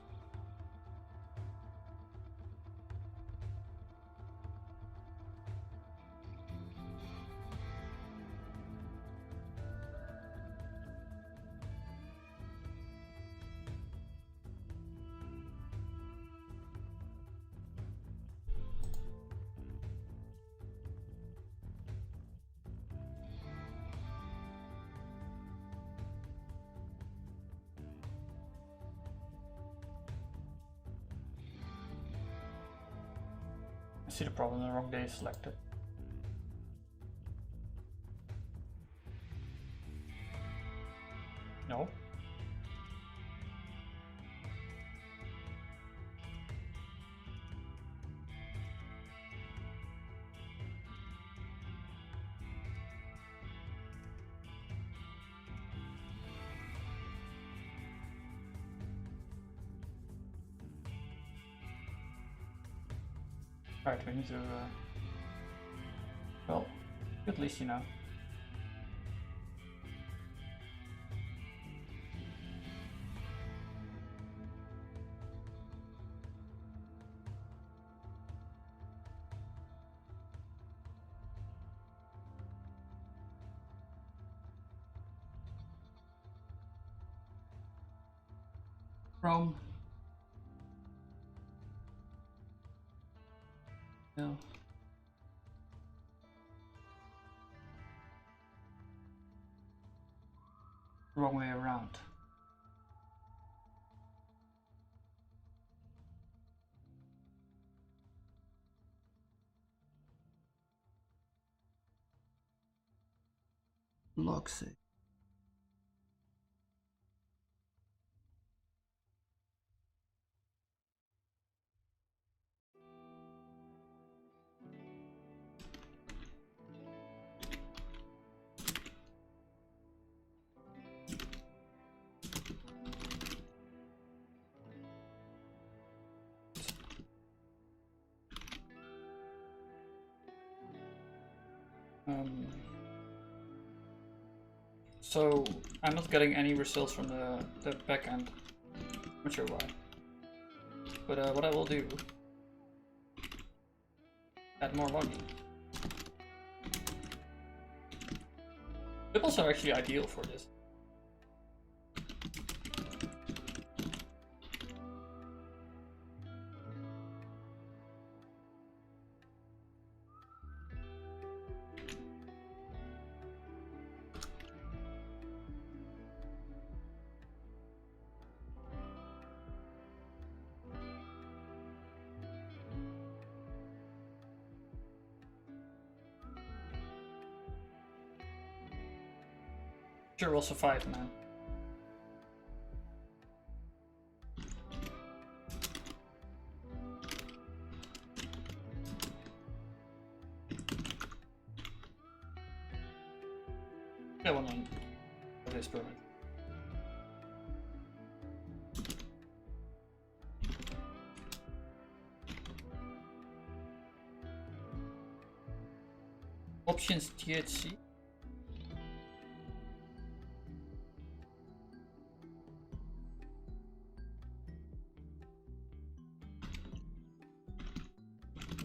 I see the problem, the wrong day is selected. No. Right, we need to, well, at least you know. From no. Wrong way around. Log save. So I'm not getting any results from the backend. Not sure why. But what I will do, add more logging. Ripples are actually ideal for this. Sure, we'll survive, man. Yeah, one on this permit. Options THC.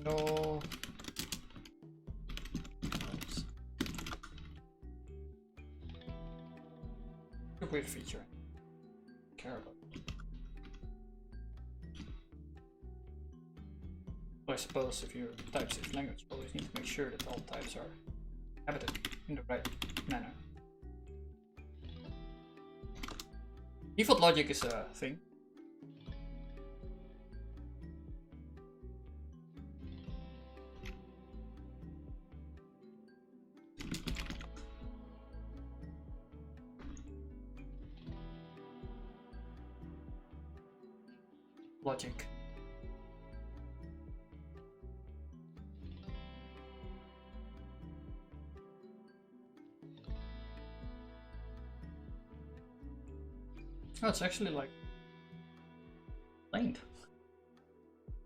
No. Good weird feature. Care about. Well, I suppose if you type safe language, you always need to make sure that all types are inhabited in the right manner. Default logic is a thing. Logic. Oh, it's actually like explained.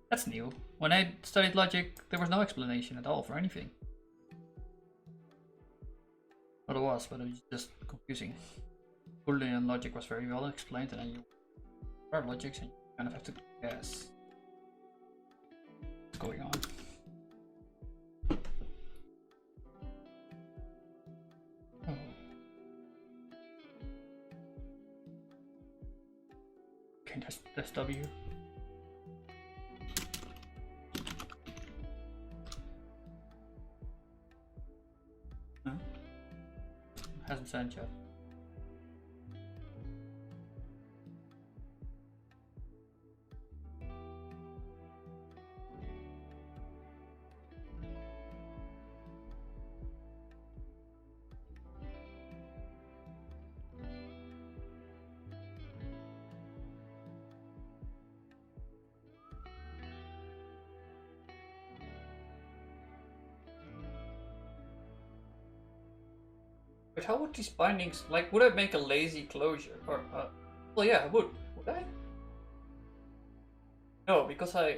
That's new. When I studied logic, there was no explanation at all for anything. Well, there was, but it was just confusing. Boolean logic was very well explained, and then you are logics and you kind of have to guess what's going on. Oh. Okay, that's W. No? Hasn't sent yet. But how would these bindings, like, would I make a lazy closure? Or, well, yeah, I would. Would I? No, because I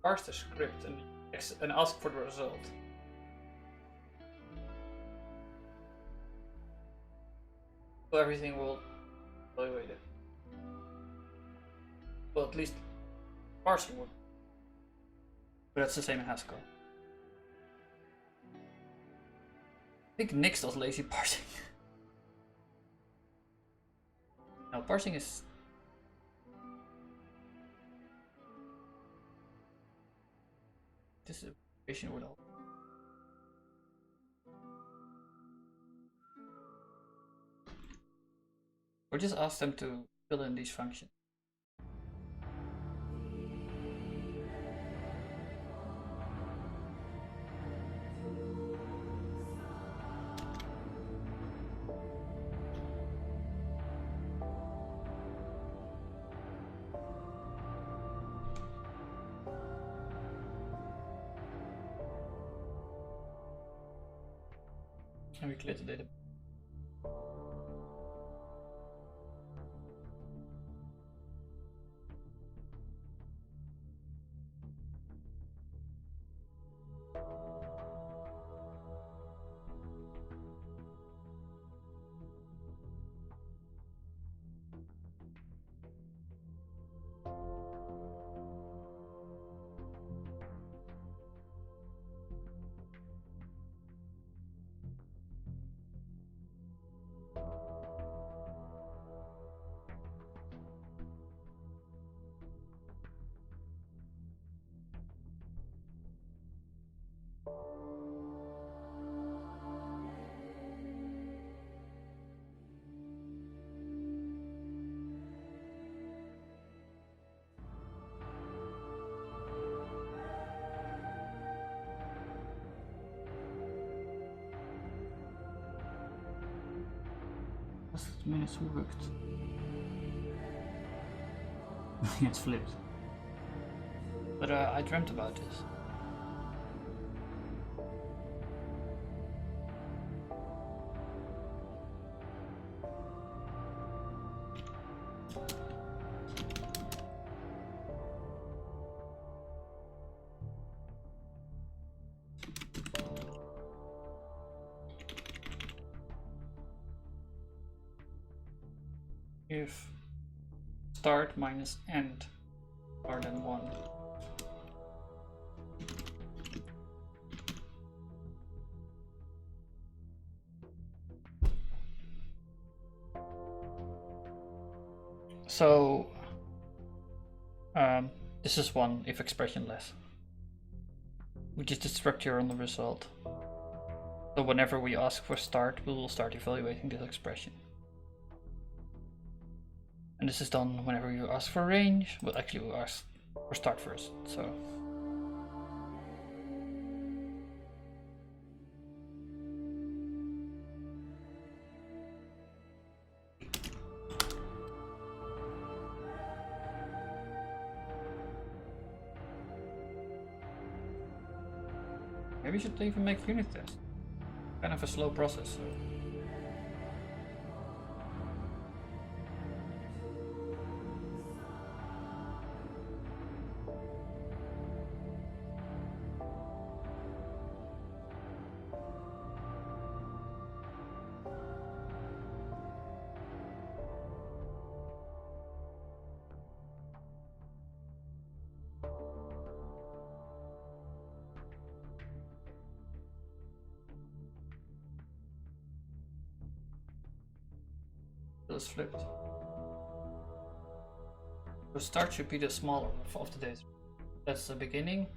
parsed the script and and ask for the result. So everything will evaluate it. Well, at least parsing would. But that's the same in Haskell. I think Nix does lazy parsing. Now parsing is this is a patient would help. Or just ask them to fill in these functions. And we clear the data. Minutes worked. It's flipped. But I dreamt about this. If start minus end are than 1. So this is one if expressionless, which is the structure on the result. So whenever we ask for start, we will start evaluating this expression. And this is done whenever you ask for range. Well, actually we'll ask for start first, so. Maybe we should even make unit tests. Kind of a slow process. So. Is flipped. The start should be the smaller of the data. That's the beginning.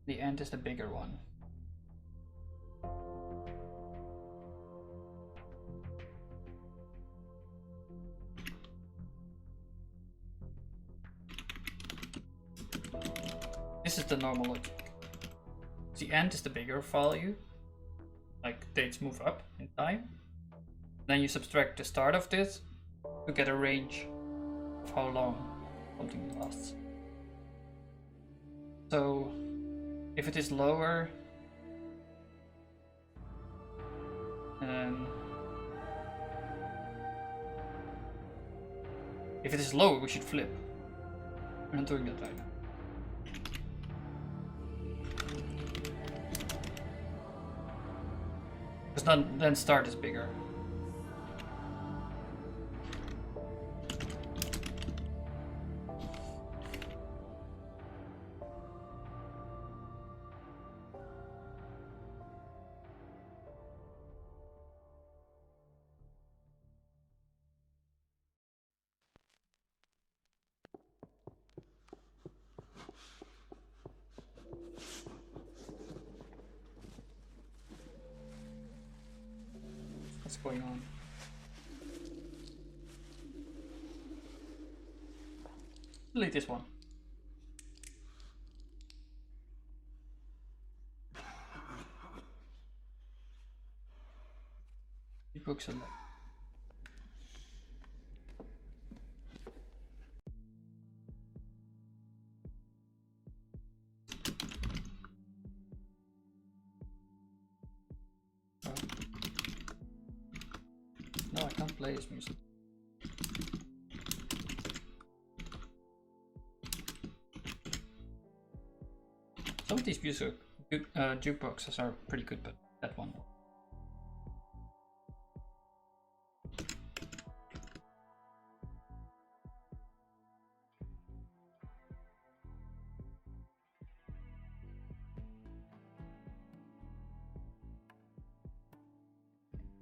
The end is the bigger one. This is the normal logic. The end is the bigger value, like dates move up in time. Then you subtract the start of this to get a range of how long something lasts. So if it is lower, then if it is lower, we should flip. We're not doing that right now. Because then start is bigger. What's going on? Delete this one. Books and no, I can't play his music. Some of these music jukeboxes are pretty good, but that one.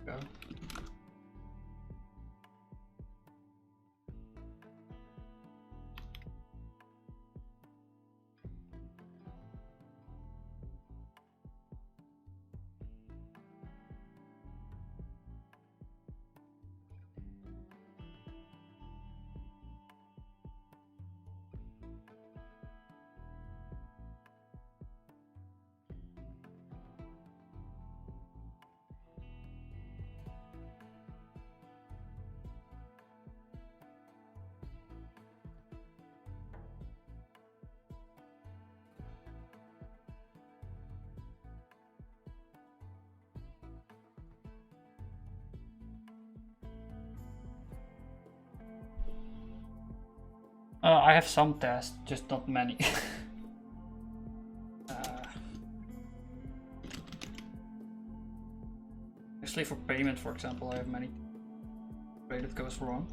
Go. I have some tests, just not many. Actually, for payment, for example, I have many. Where it goes wrong.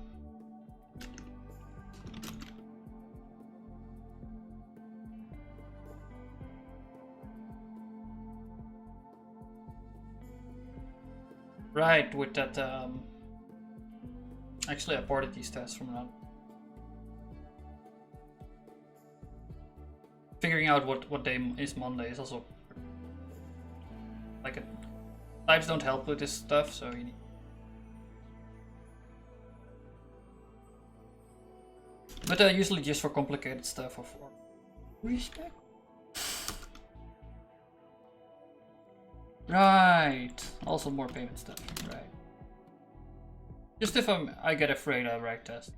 Right, with that. Actually, I ported these tests from around. Figuring out what day is Monday is also like types don't help with this stuff, so you need. But usually just for complicated stuff or for respect. Right. Also more payment stuff. Right. Just if I get afraid, I write test.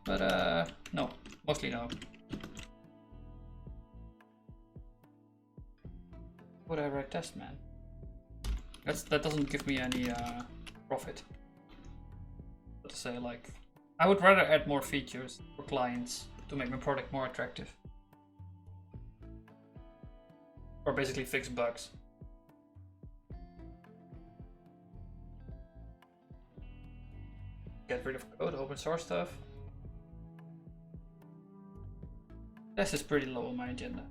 But no. Mostly no. Would I write test, man? That doesn't give me any profit. But to say, like, I would rather add more features for clients to make my product more attractive, or basically fix bugs. Get rid of code, open source stuff. This is pretty low on my agenda.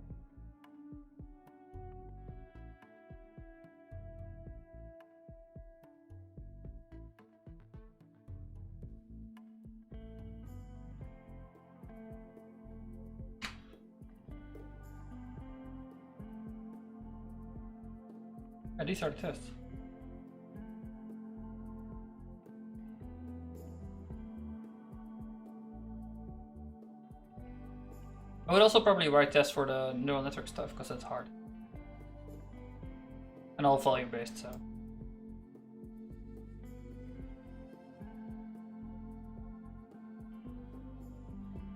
Yeah, these are the tests. I would also probably write tests for the neural network stuff because that's hard. And all volume based, so.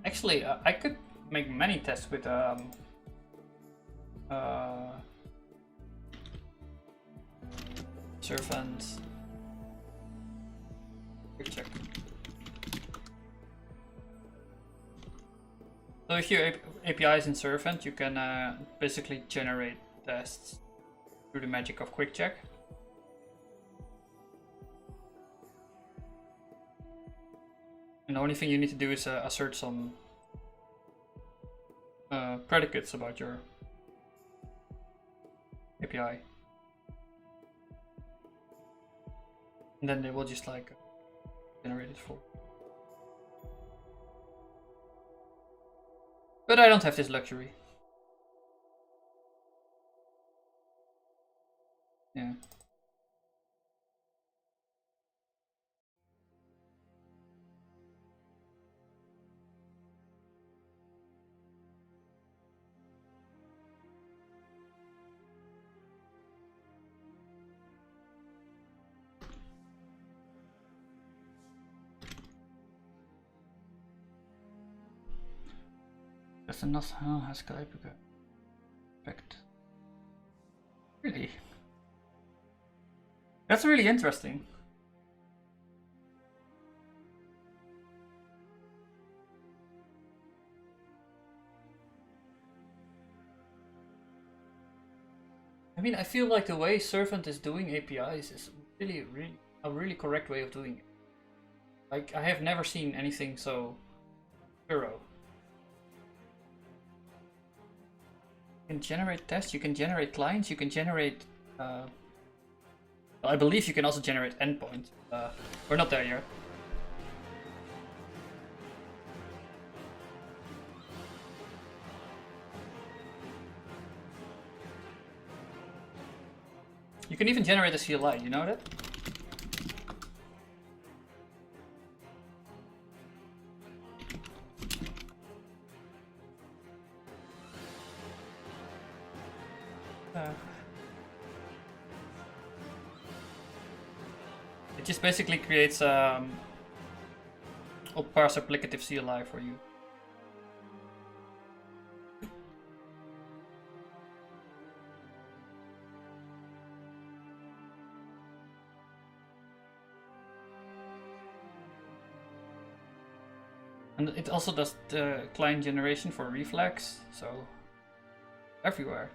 Actually, I could make many tests with Servant. Quick check. So if your API is in Servant, you can basically generate tests through the magic of quick check. And the only thing you need to do is assert some predicates about your API. And then they will just like generate it for. But I don't have this luxury. Yeah. That's enough. Oh, has Skype effect. Really? That's really interesting. I mean, I feel like the way Servant is doing APIs is really a really correct way of doing it. Like, I have never seen anything so thorough. You can generate tests, you can generate clients, you can generate... well, I believe you can also generate endpoints. We're not there yet. You can even generate a CLI, you know that? It just basically creates a parse applicative CLI for you. And it also does the client generation for Reflex, so everywhere.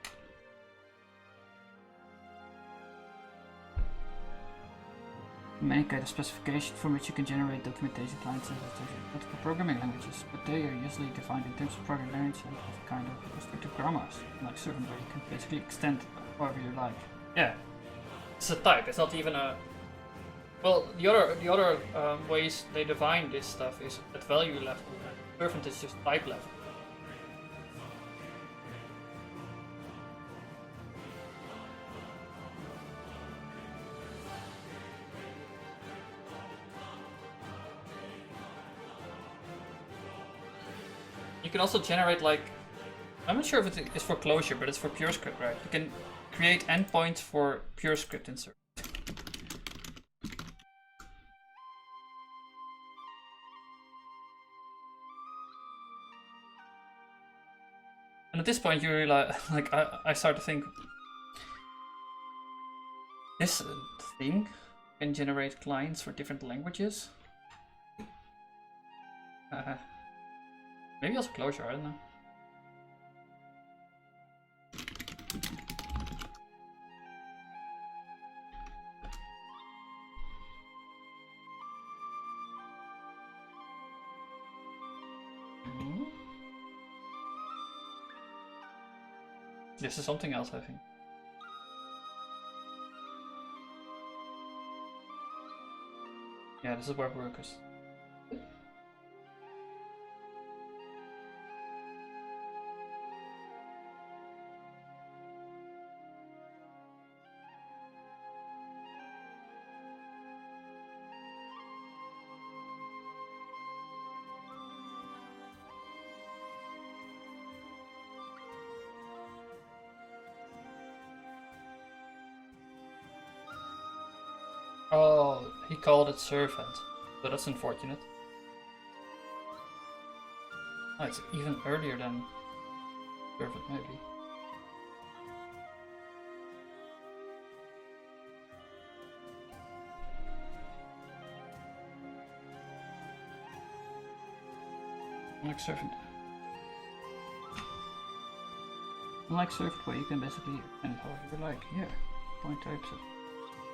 Many kind of specification from which you can generate documentation clients and multiple programming languages, but they are usually defined in terms of programming language and of kind of restricted grammars, like Servant, where you can basically extend however you like. Yeah, it's a type. It's not even a. Well, the other ways they define this stuff is at value level, and Servant is just type level. You can also generate, like, I'm not sure if it is for Clojure, but it's for PureScript, right? You can create endpoints for PureScript in Servant. And at this point, you realize, like, I start to think, this thing can generate clients for different languages. Maybe also Clojure, I don't know. This is something else, I think. Yeah, this is web workers. Oh, he called it Servant, so that's unfortunate. Oh, it's even earlier than Servant, maybe. Unlike Servant. Unlike Servant, where you can basically end however you like, yeah. point types of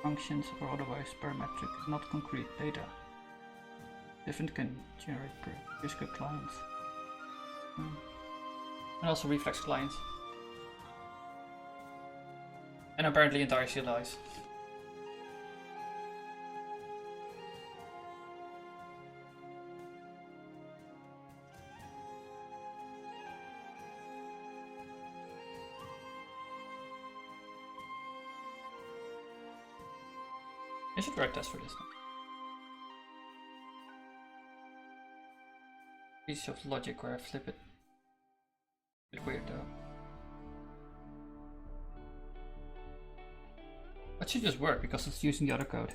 functions or otherwise parametric, not concrete data. Different can generate prescript clients. And also reflex clients. And apparently entire CLIs. I should write tests for this now. Piece of logic where I flip it. Bit weird though. That should just work because it's using the other code.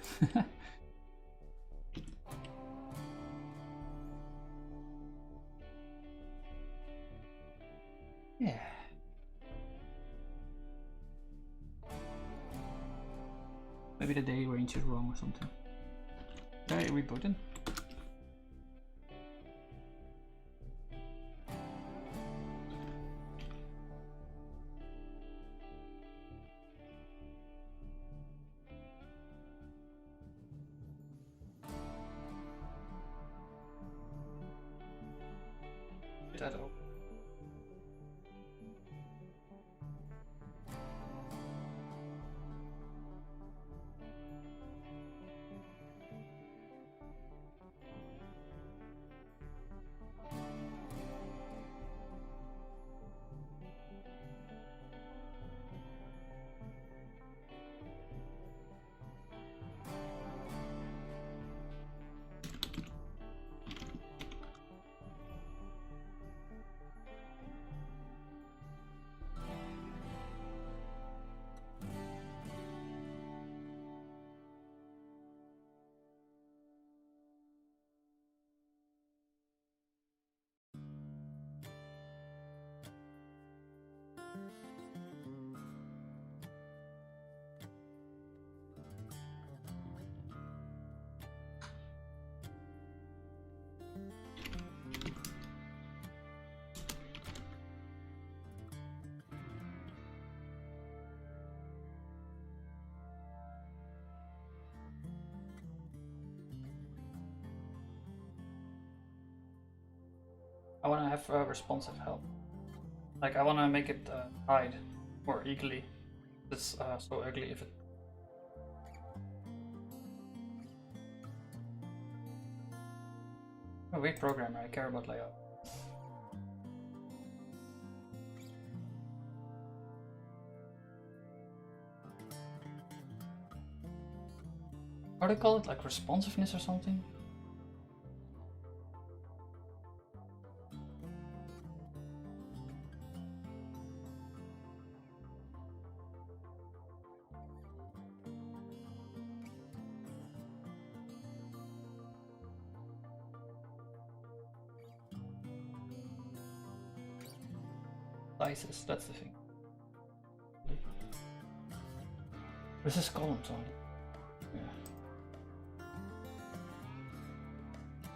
Yeah. Maybe the day range is wrong or something. Did I reboot it? That open. I want to have responsive help. Like I want to make it hide more eagerly. It's so ugly if it. I'm a weak programmer. I care about layout. How do they call it? Like responsiveness or something? Sizes, that's the thing. This is columns only. Yeah.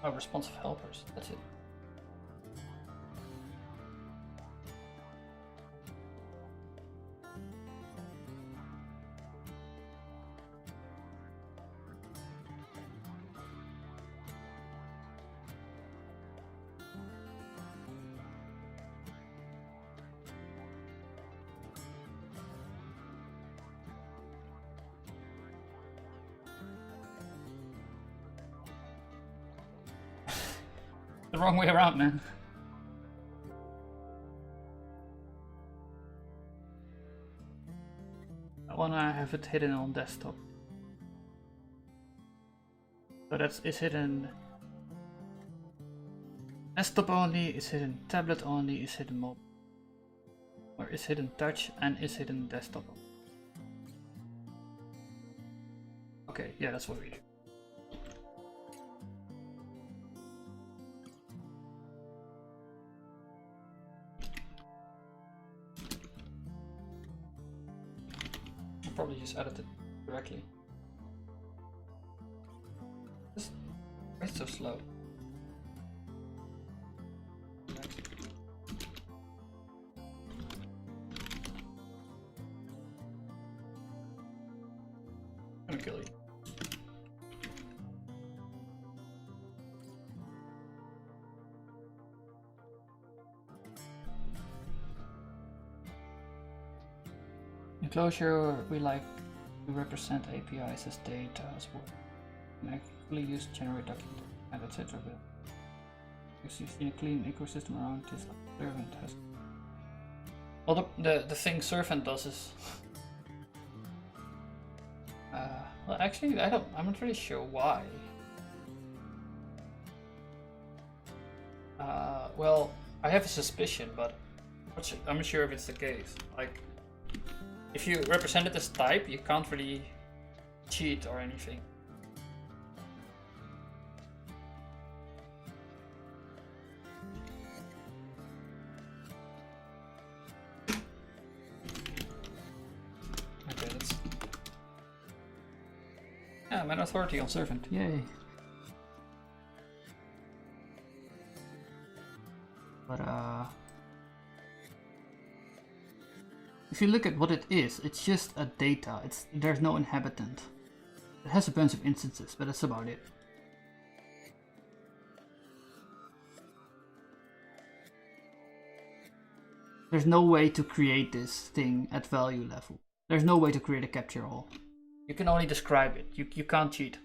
Oh, responsive helpers, that's it. The wrong way around, man. I wanna have it hidden on desktop. So it's hidden desktop only, it's hidden tablet only, it's hidden mobile. Or it's hidden touch and it's hidden desktop. Okay, yeah, that's what we do. Probably just edit it directly. Why is it so slow? In Clojure, we like to represent APIs as data as well. And actually use generate document and etc. Because you see a clean ecosystem around this servant has. Well, the thing servant does is. Well, actually, I'm not really sure why. Well, I have a suspicion, but I'm not sure if it's the case. Like, if you represent it as type, you can't really cheat or anything. Okay, that's... Yeah, I'm an authority on servant. Yay. But if you look at what it is, it's just a data. There's no inhabitant. It has a bunch of instances, but that's about it. There's no way to create this thing at value level. There's no way to create a capture all. You can only describe it. You can't cheat.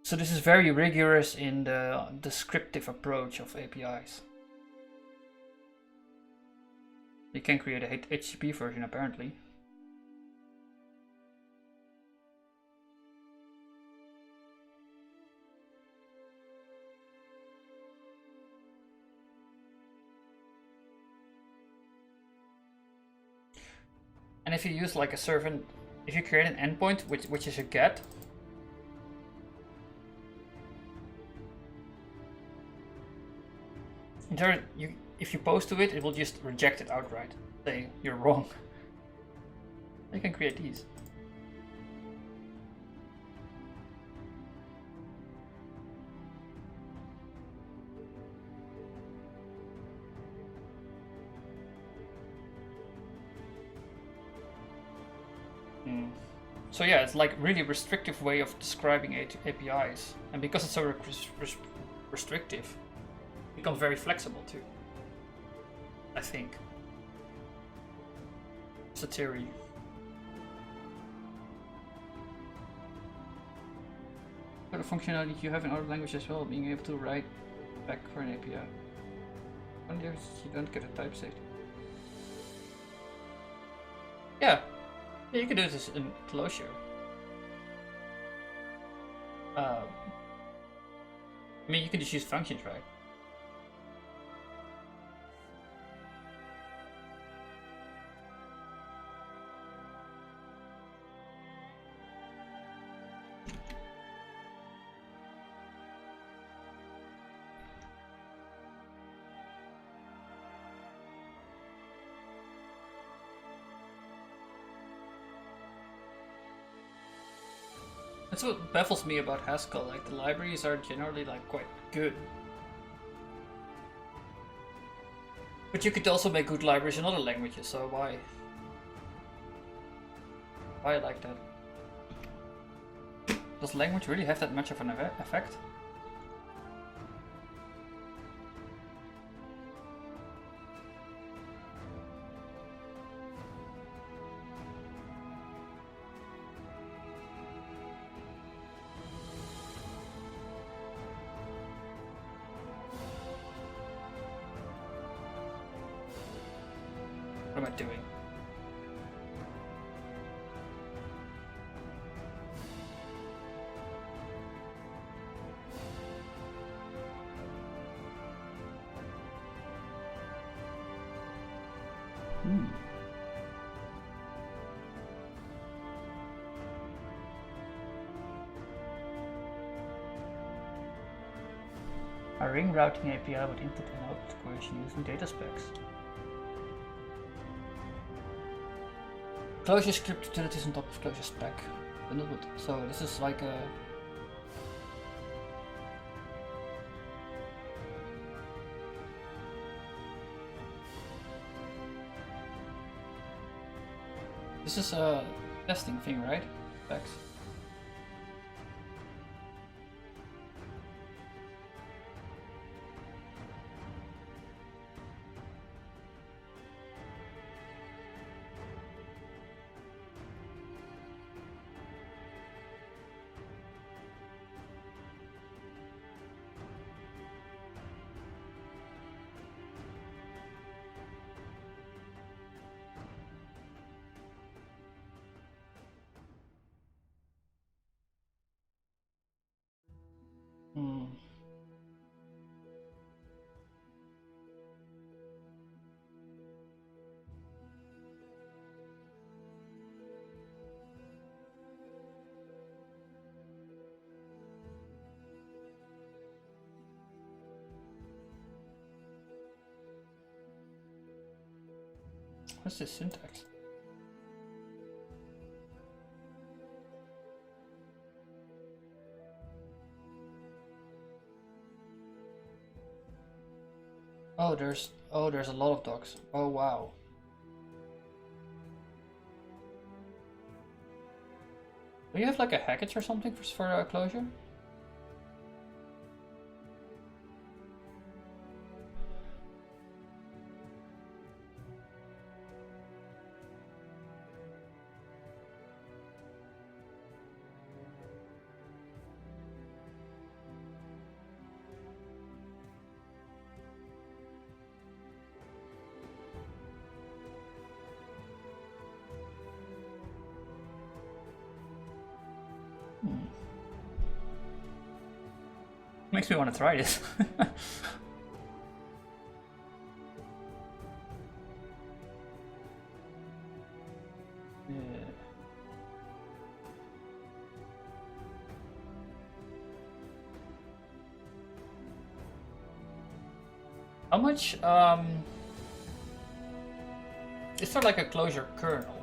So this is very rigorous in the descriptive approach of APIs. You can create a HTTP version apparently. And if you use like a servant, if you create an endpoint, which is a get, if you post to it, it will just reject it outright, say you're wrong. You can create these. So yeah, it's like really restrictive way of describing APIs, and because it's so restrictive, it becomes very flexible too. I think it's a theory. For the functionality you have in other languages as well, being able to write back for an API. Only if you don't get a type safety. Yeah, you can do this in Clojure. I mean, you can just use functions, right? That's what baffles me about Haskell, like the libraries are generally like quite good. But you could also make good libraries in other languages, so why? Why like that? Does language really have that much of an effect? What am I doing? A ring routing API with input and output queries using data specs. Clojure script utilities on top of Clojure spec. So this is like a... This is a testing thing, right? Specs. What's this syntax? Oh, there's a lot of docs. Oh wow. Do you have like a package or something for closure? Makes me want to try this. Yeah. How much is there like a closure kernel?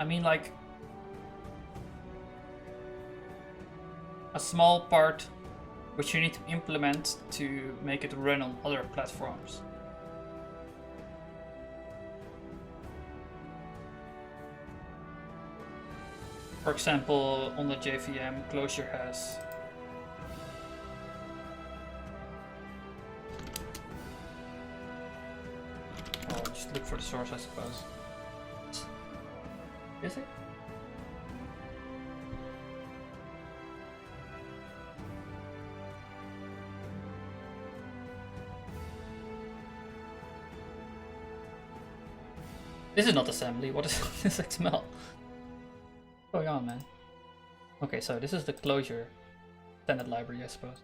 I mean, like a small part which you need to implement to make it run on other platforms. For example, on the JVM, Closure has just look for the source, I suppose. Is it? This is not assembly. What is this XML? What's going on, man? Okay, so this is the Closure standard library, I suppose.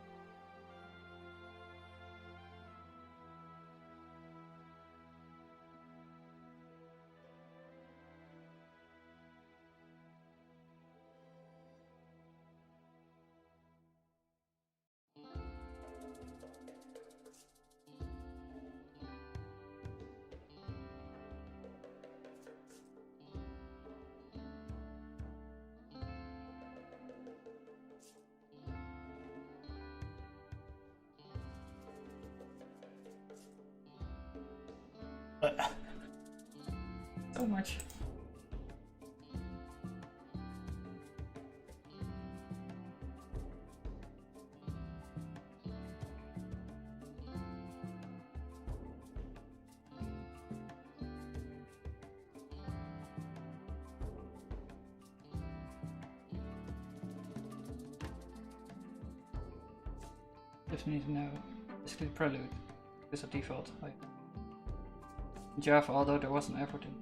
So much. Just need to know. Basically, Prelude is a default. Java, although there was an effort in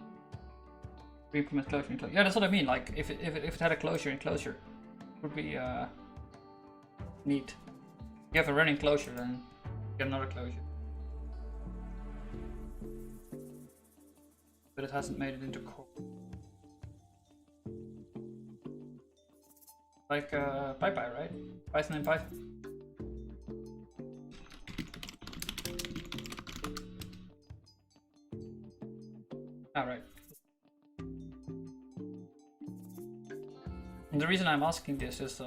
re-implement closure in closure. Yeah, that's what I mean. Like if it had a closure in closure, it would be neat. You have a running closure, then you get another closure. But it hasn't made it into core. Like PyPy, right? Python and Python. Alright. And the reason I'm asking this is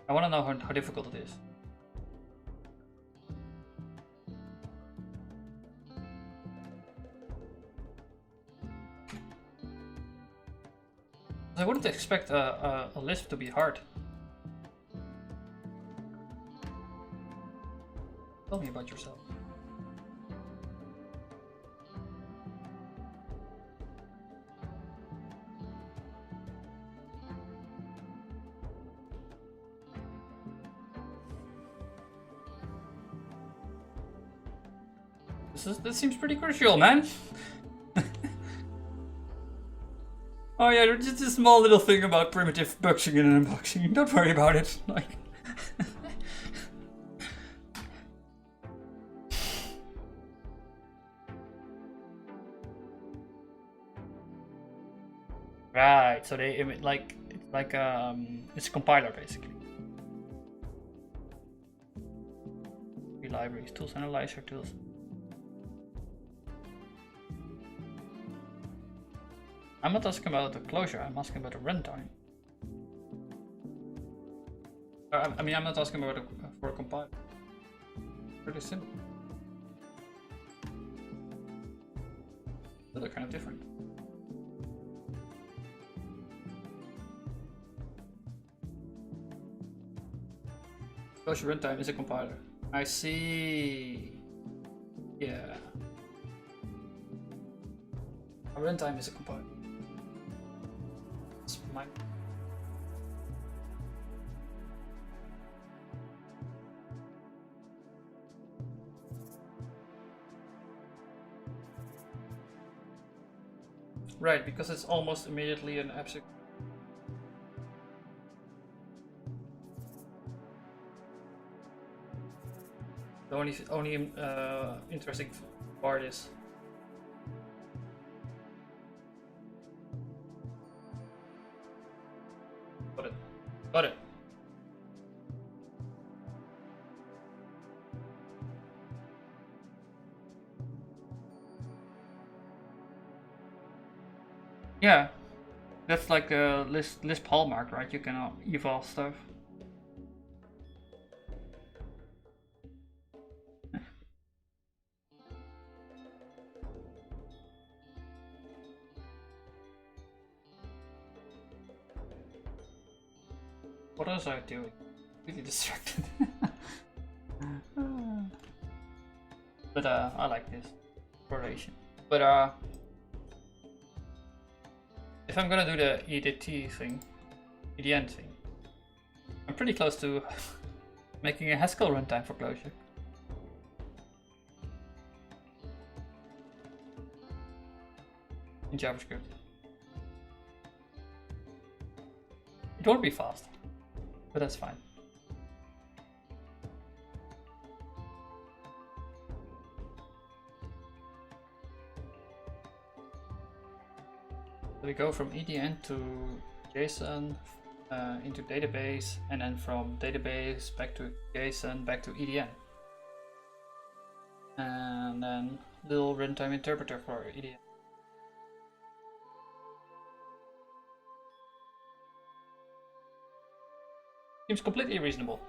I want to know how difficult it is. I wouldn't expect a Lisp to be hard. Tell me about yourself. This seems pretty crucial, man. Oh yeah, just a small little thing about primitive boxing and unboxing. Don't worry about it. Like, right. So they like it's Like it's a compiler basically. Libraries, tools, analyzer tools. I'm not asking about the closure, I'm asking about the runtime. I mean, I'm not asking about for a compiler. Pretty simple. But they're kind of different. Closure runtime is a compiler. I see. Yeah. A runtime is a compiler. It's my. Right, because it's almost immediately an abstract. The only interesting part is got it. Yeah, that's like a Lisp hallmark, right? You can evolve stuff. What was I doing? Really distracted. But I like this correlation. But if I'm gonna do the EDT thing, EDN thing, I'm pretty close to making a Haskell runtime for closure. In JavaScript. It won't be fast, but that's fine. So we go from EDN to JSON into database, and then from database back to JSON back to EDN. And then little runtime interpreter for EDN. Seems completely reasonable.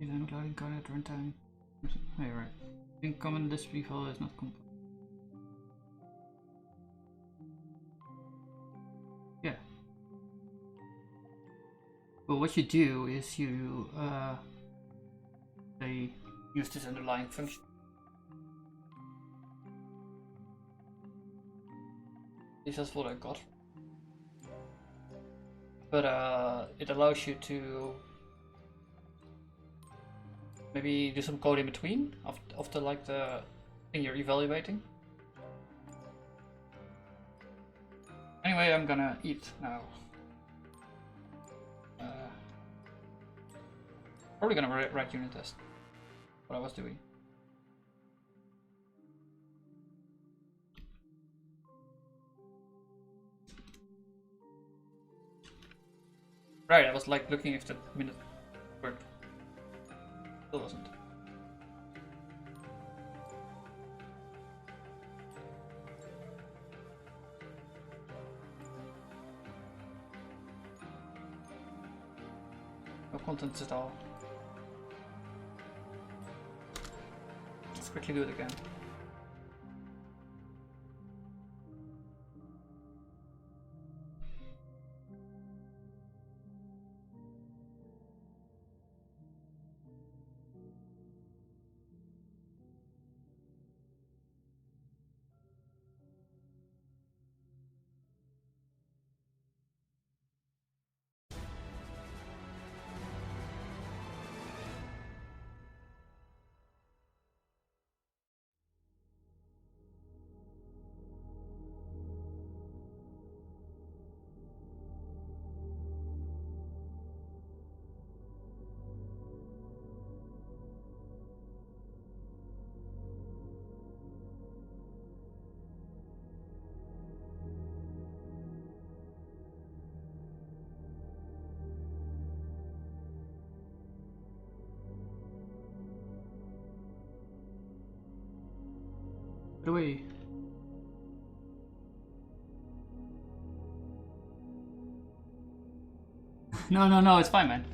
I'm clouding code at runtime. Oh, you're right. Incoming Lisp file is not complete. Yeah. Well, what you do is you they use this underlying function. This is what I got. But it allows you to maybe do some code in between of the like the thing you're evaluating. Anyway, I'm gonna eat now. Probably gonna write unit test. What I was doing. Right, I was like looking if the minute worked. Still wasn't. No contents at all. Let's quickly do it again. By the way. No, it's fine, man.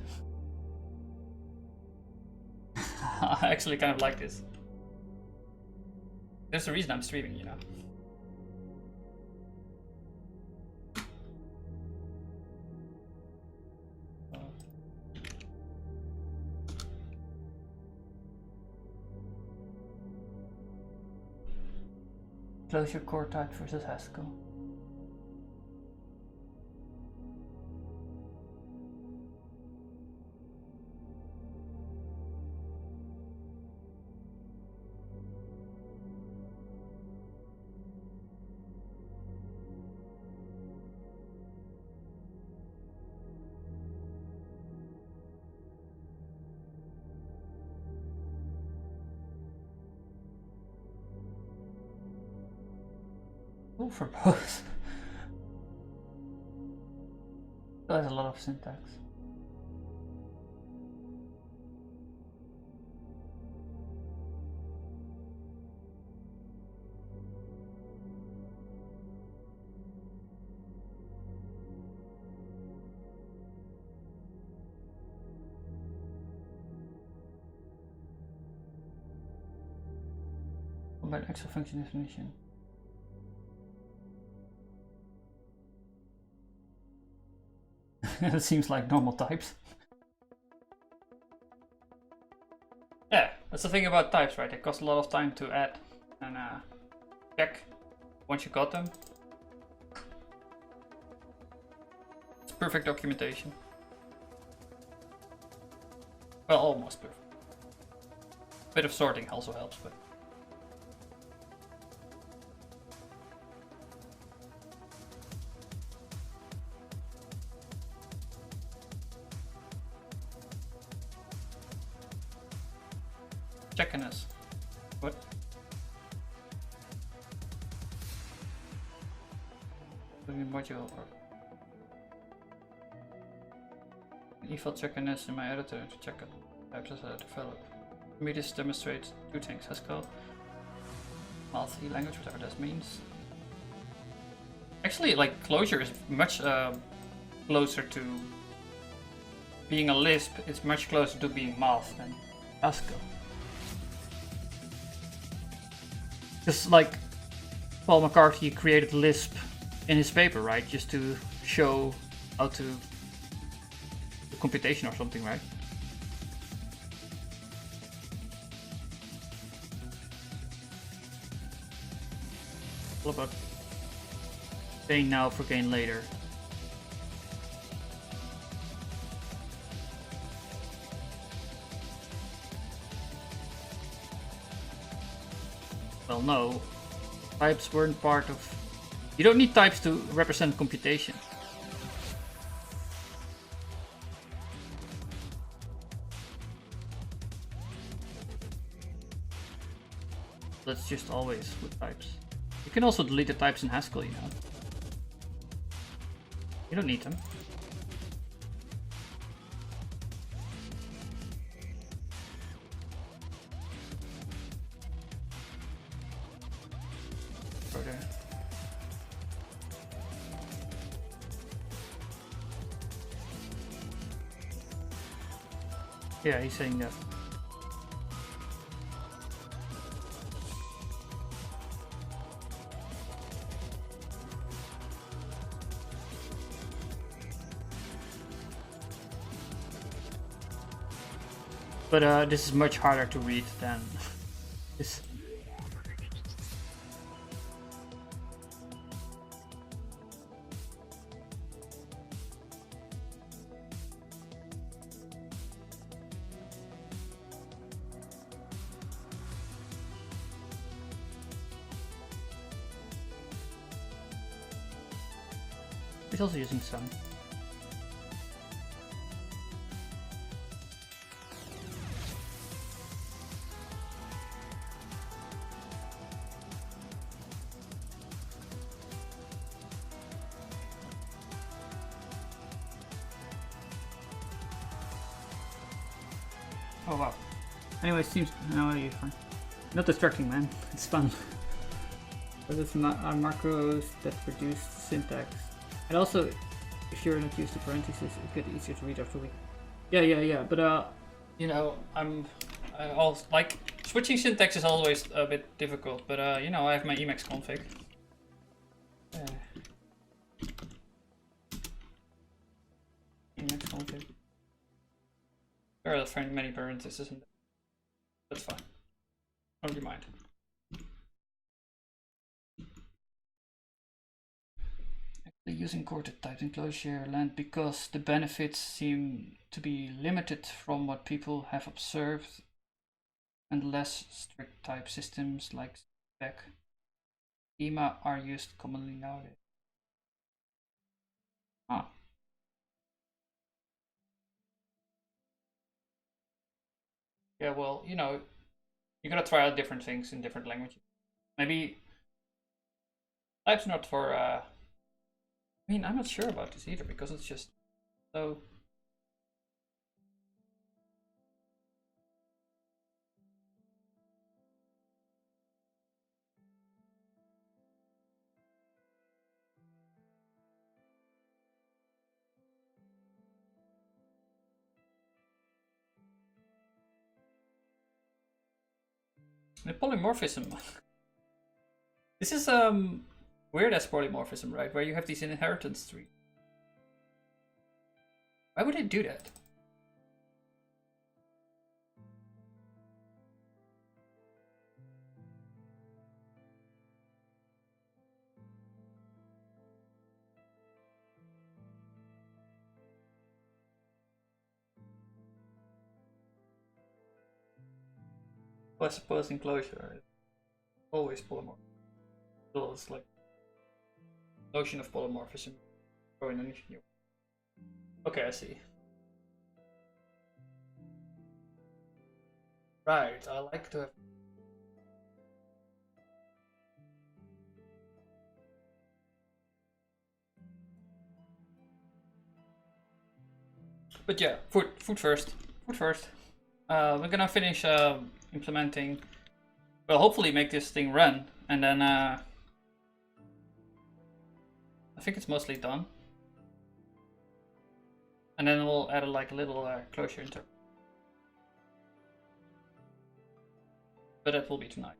I actually kind of like this. There's a reason I'm streaming, you know. Close your core type versus Haskell. Oh, for both. That's a lot of syntax. What about extra function definition? It seems like normal types. Yeah, that's the thing about types, right? They cost a lot of time to add and check once you got them. It's perfect documentation. Well, almost perfect. A bit of sorting also helps, but. Checking us. What? Module or default checkiness in my editor to check it. Types as I develop. For me, this demonstrates two things: Haskell, multi language, whatever that means. Actually, like Clojure is much closer to being a Lisp. It's much closer to being math than Haskell. Just like Paul McCarthy created Lisp in his paper, right? Just to show how to do computation or something, right? All about paying now for gain later. Well, no. Types weren't part of... You don't need types to represent computation. That's just always with types. You can also delete the types in Haskell, you know. You don't need them. Yeah, he's saying that. But this is much harder to read than this. He's also using some. Oh wow. Anyway, it seems... No, you're fine. Not distracting, man. It's fun. So there's macros that produce syntax. And also, if you're not used to parentheses, it gets easier to read after a week. Yeah. But you know, I also like switching syntax is always a bit difficult. But you know, I have my Emacs config. Emacs config. There are many parentheses in there. That's fine. Don't you mind. Using quartet typed enclosure land because the benefits seem to be limited from what people have observed, and less strict type systems like spec schema are used commonly nowadays. Ah. Yeah, well, you know, you gotta try out different things in different languages. Maybe type's not for I mean, I'm not sure about this either because it's just so. The polymorphism. This is weird as polymorphism, right? Where you have these inheritance trees. Why would it do that? Well, I suppose enclosure is always polymorph. So it's like notion of polymorphism growing anything new. Okay, I see. Right, I like to have. But yeah, food first. Food first. We're gonna finish implementing. Well, hopefully make this thing run, and then I think it's mostly done. And then we'll add like a little closure interval. But that will be tonight.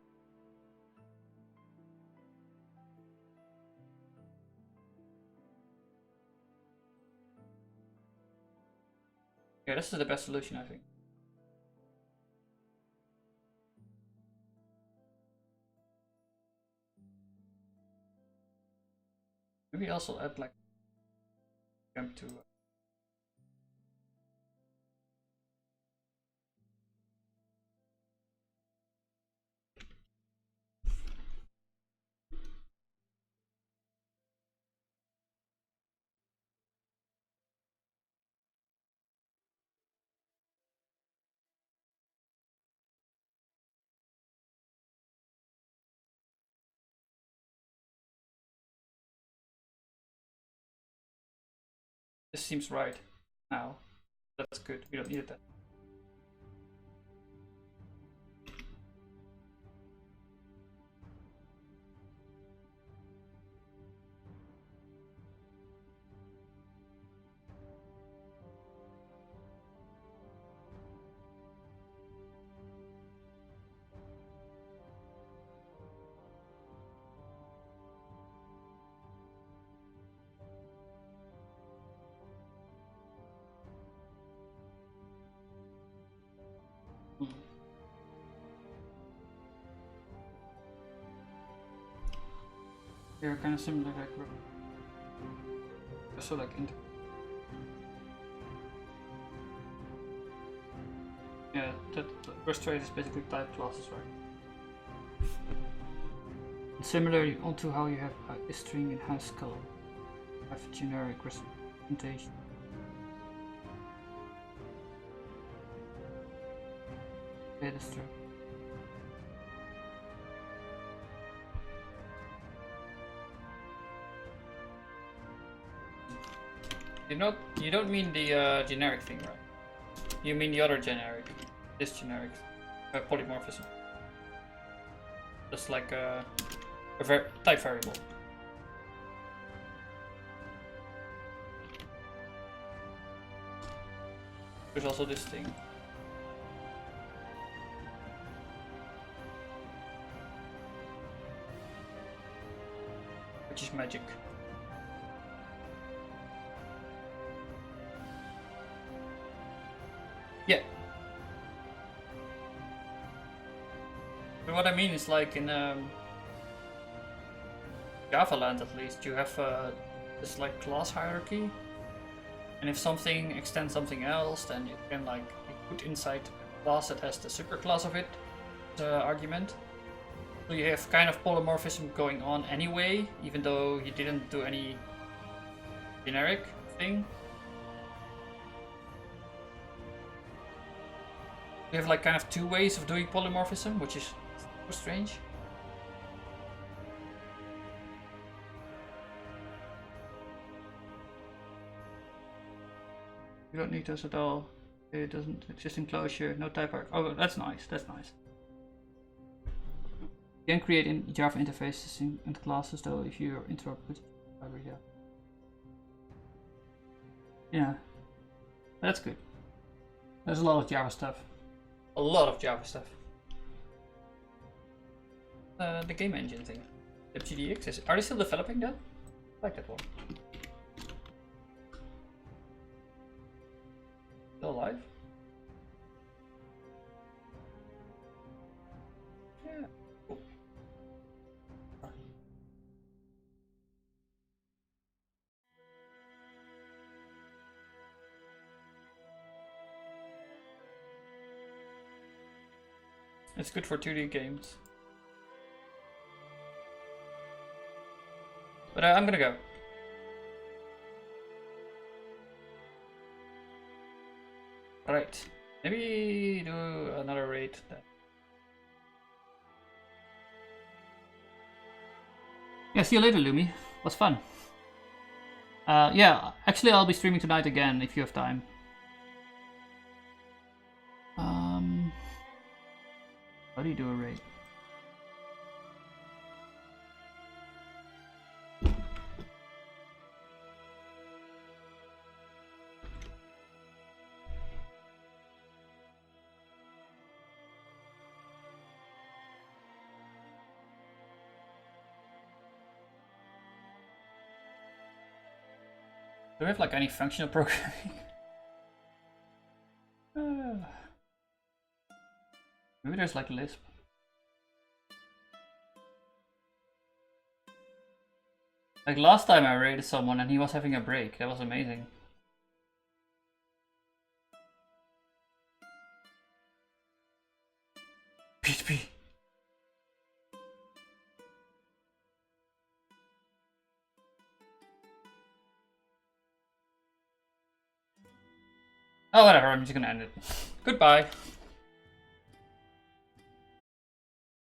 Yeah, this is the best solution, I think. Maybe also add like jump to. This seems right now. That's good. We don't need that. They're kind of similar, like so like yeah, that first trait is basically type classes, right? And similarly, onto how you have a string in Haskell, have generic representation. Yeah, that's true. You don't mean the generic thing, right? You mean the other generic, this generic polymorphism. Just like A type variable. There's also this thing. Which is magic. Yeah. But what I mean is like in Java land at least, you have this like class hierarchy. And if something extends something else, then you can like put inside a class that has the superclass of it argument. So you have kind of polymorphism going on anyway, even though you didn't do any generic thing. We have like kind of two ways of doing polymorphism, which is so strange. You don't need those at all. It doesn't exist in closure. No type arc. Oh, that's nice. That's nice. You can create in Java interfaces and classes though if you're interrupted. Yeah. Yeah. That's good. There's a lot of Java stuff. A lot of Java stuff. The game engine thing. The GDX. Are they still developing that? I like that one. Still alive? Yeah. Cool. It's good for 2D games. But I'm gonna go. Alright, maybe do another raid then. Yeah, see you later, Lumi. Was fun. Yeah, actually I'll be streaming tonight again if you have time. How do you do a raid? Do we have like any functional programming? Maybe there's like Lisp. Like last time I raided someone and he was having a break. That was amazing. PHP. Oh, whatever. I'm just gonna end it. Goodbye.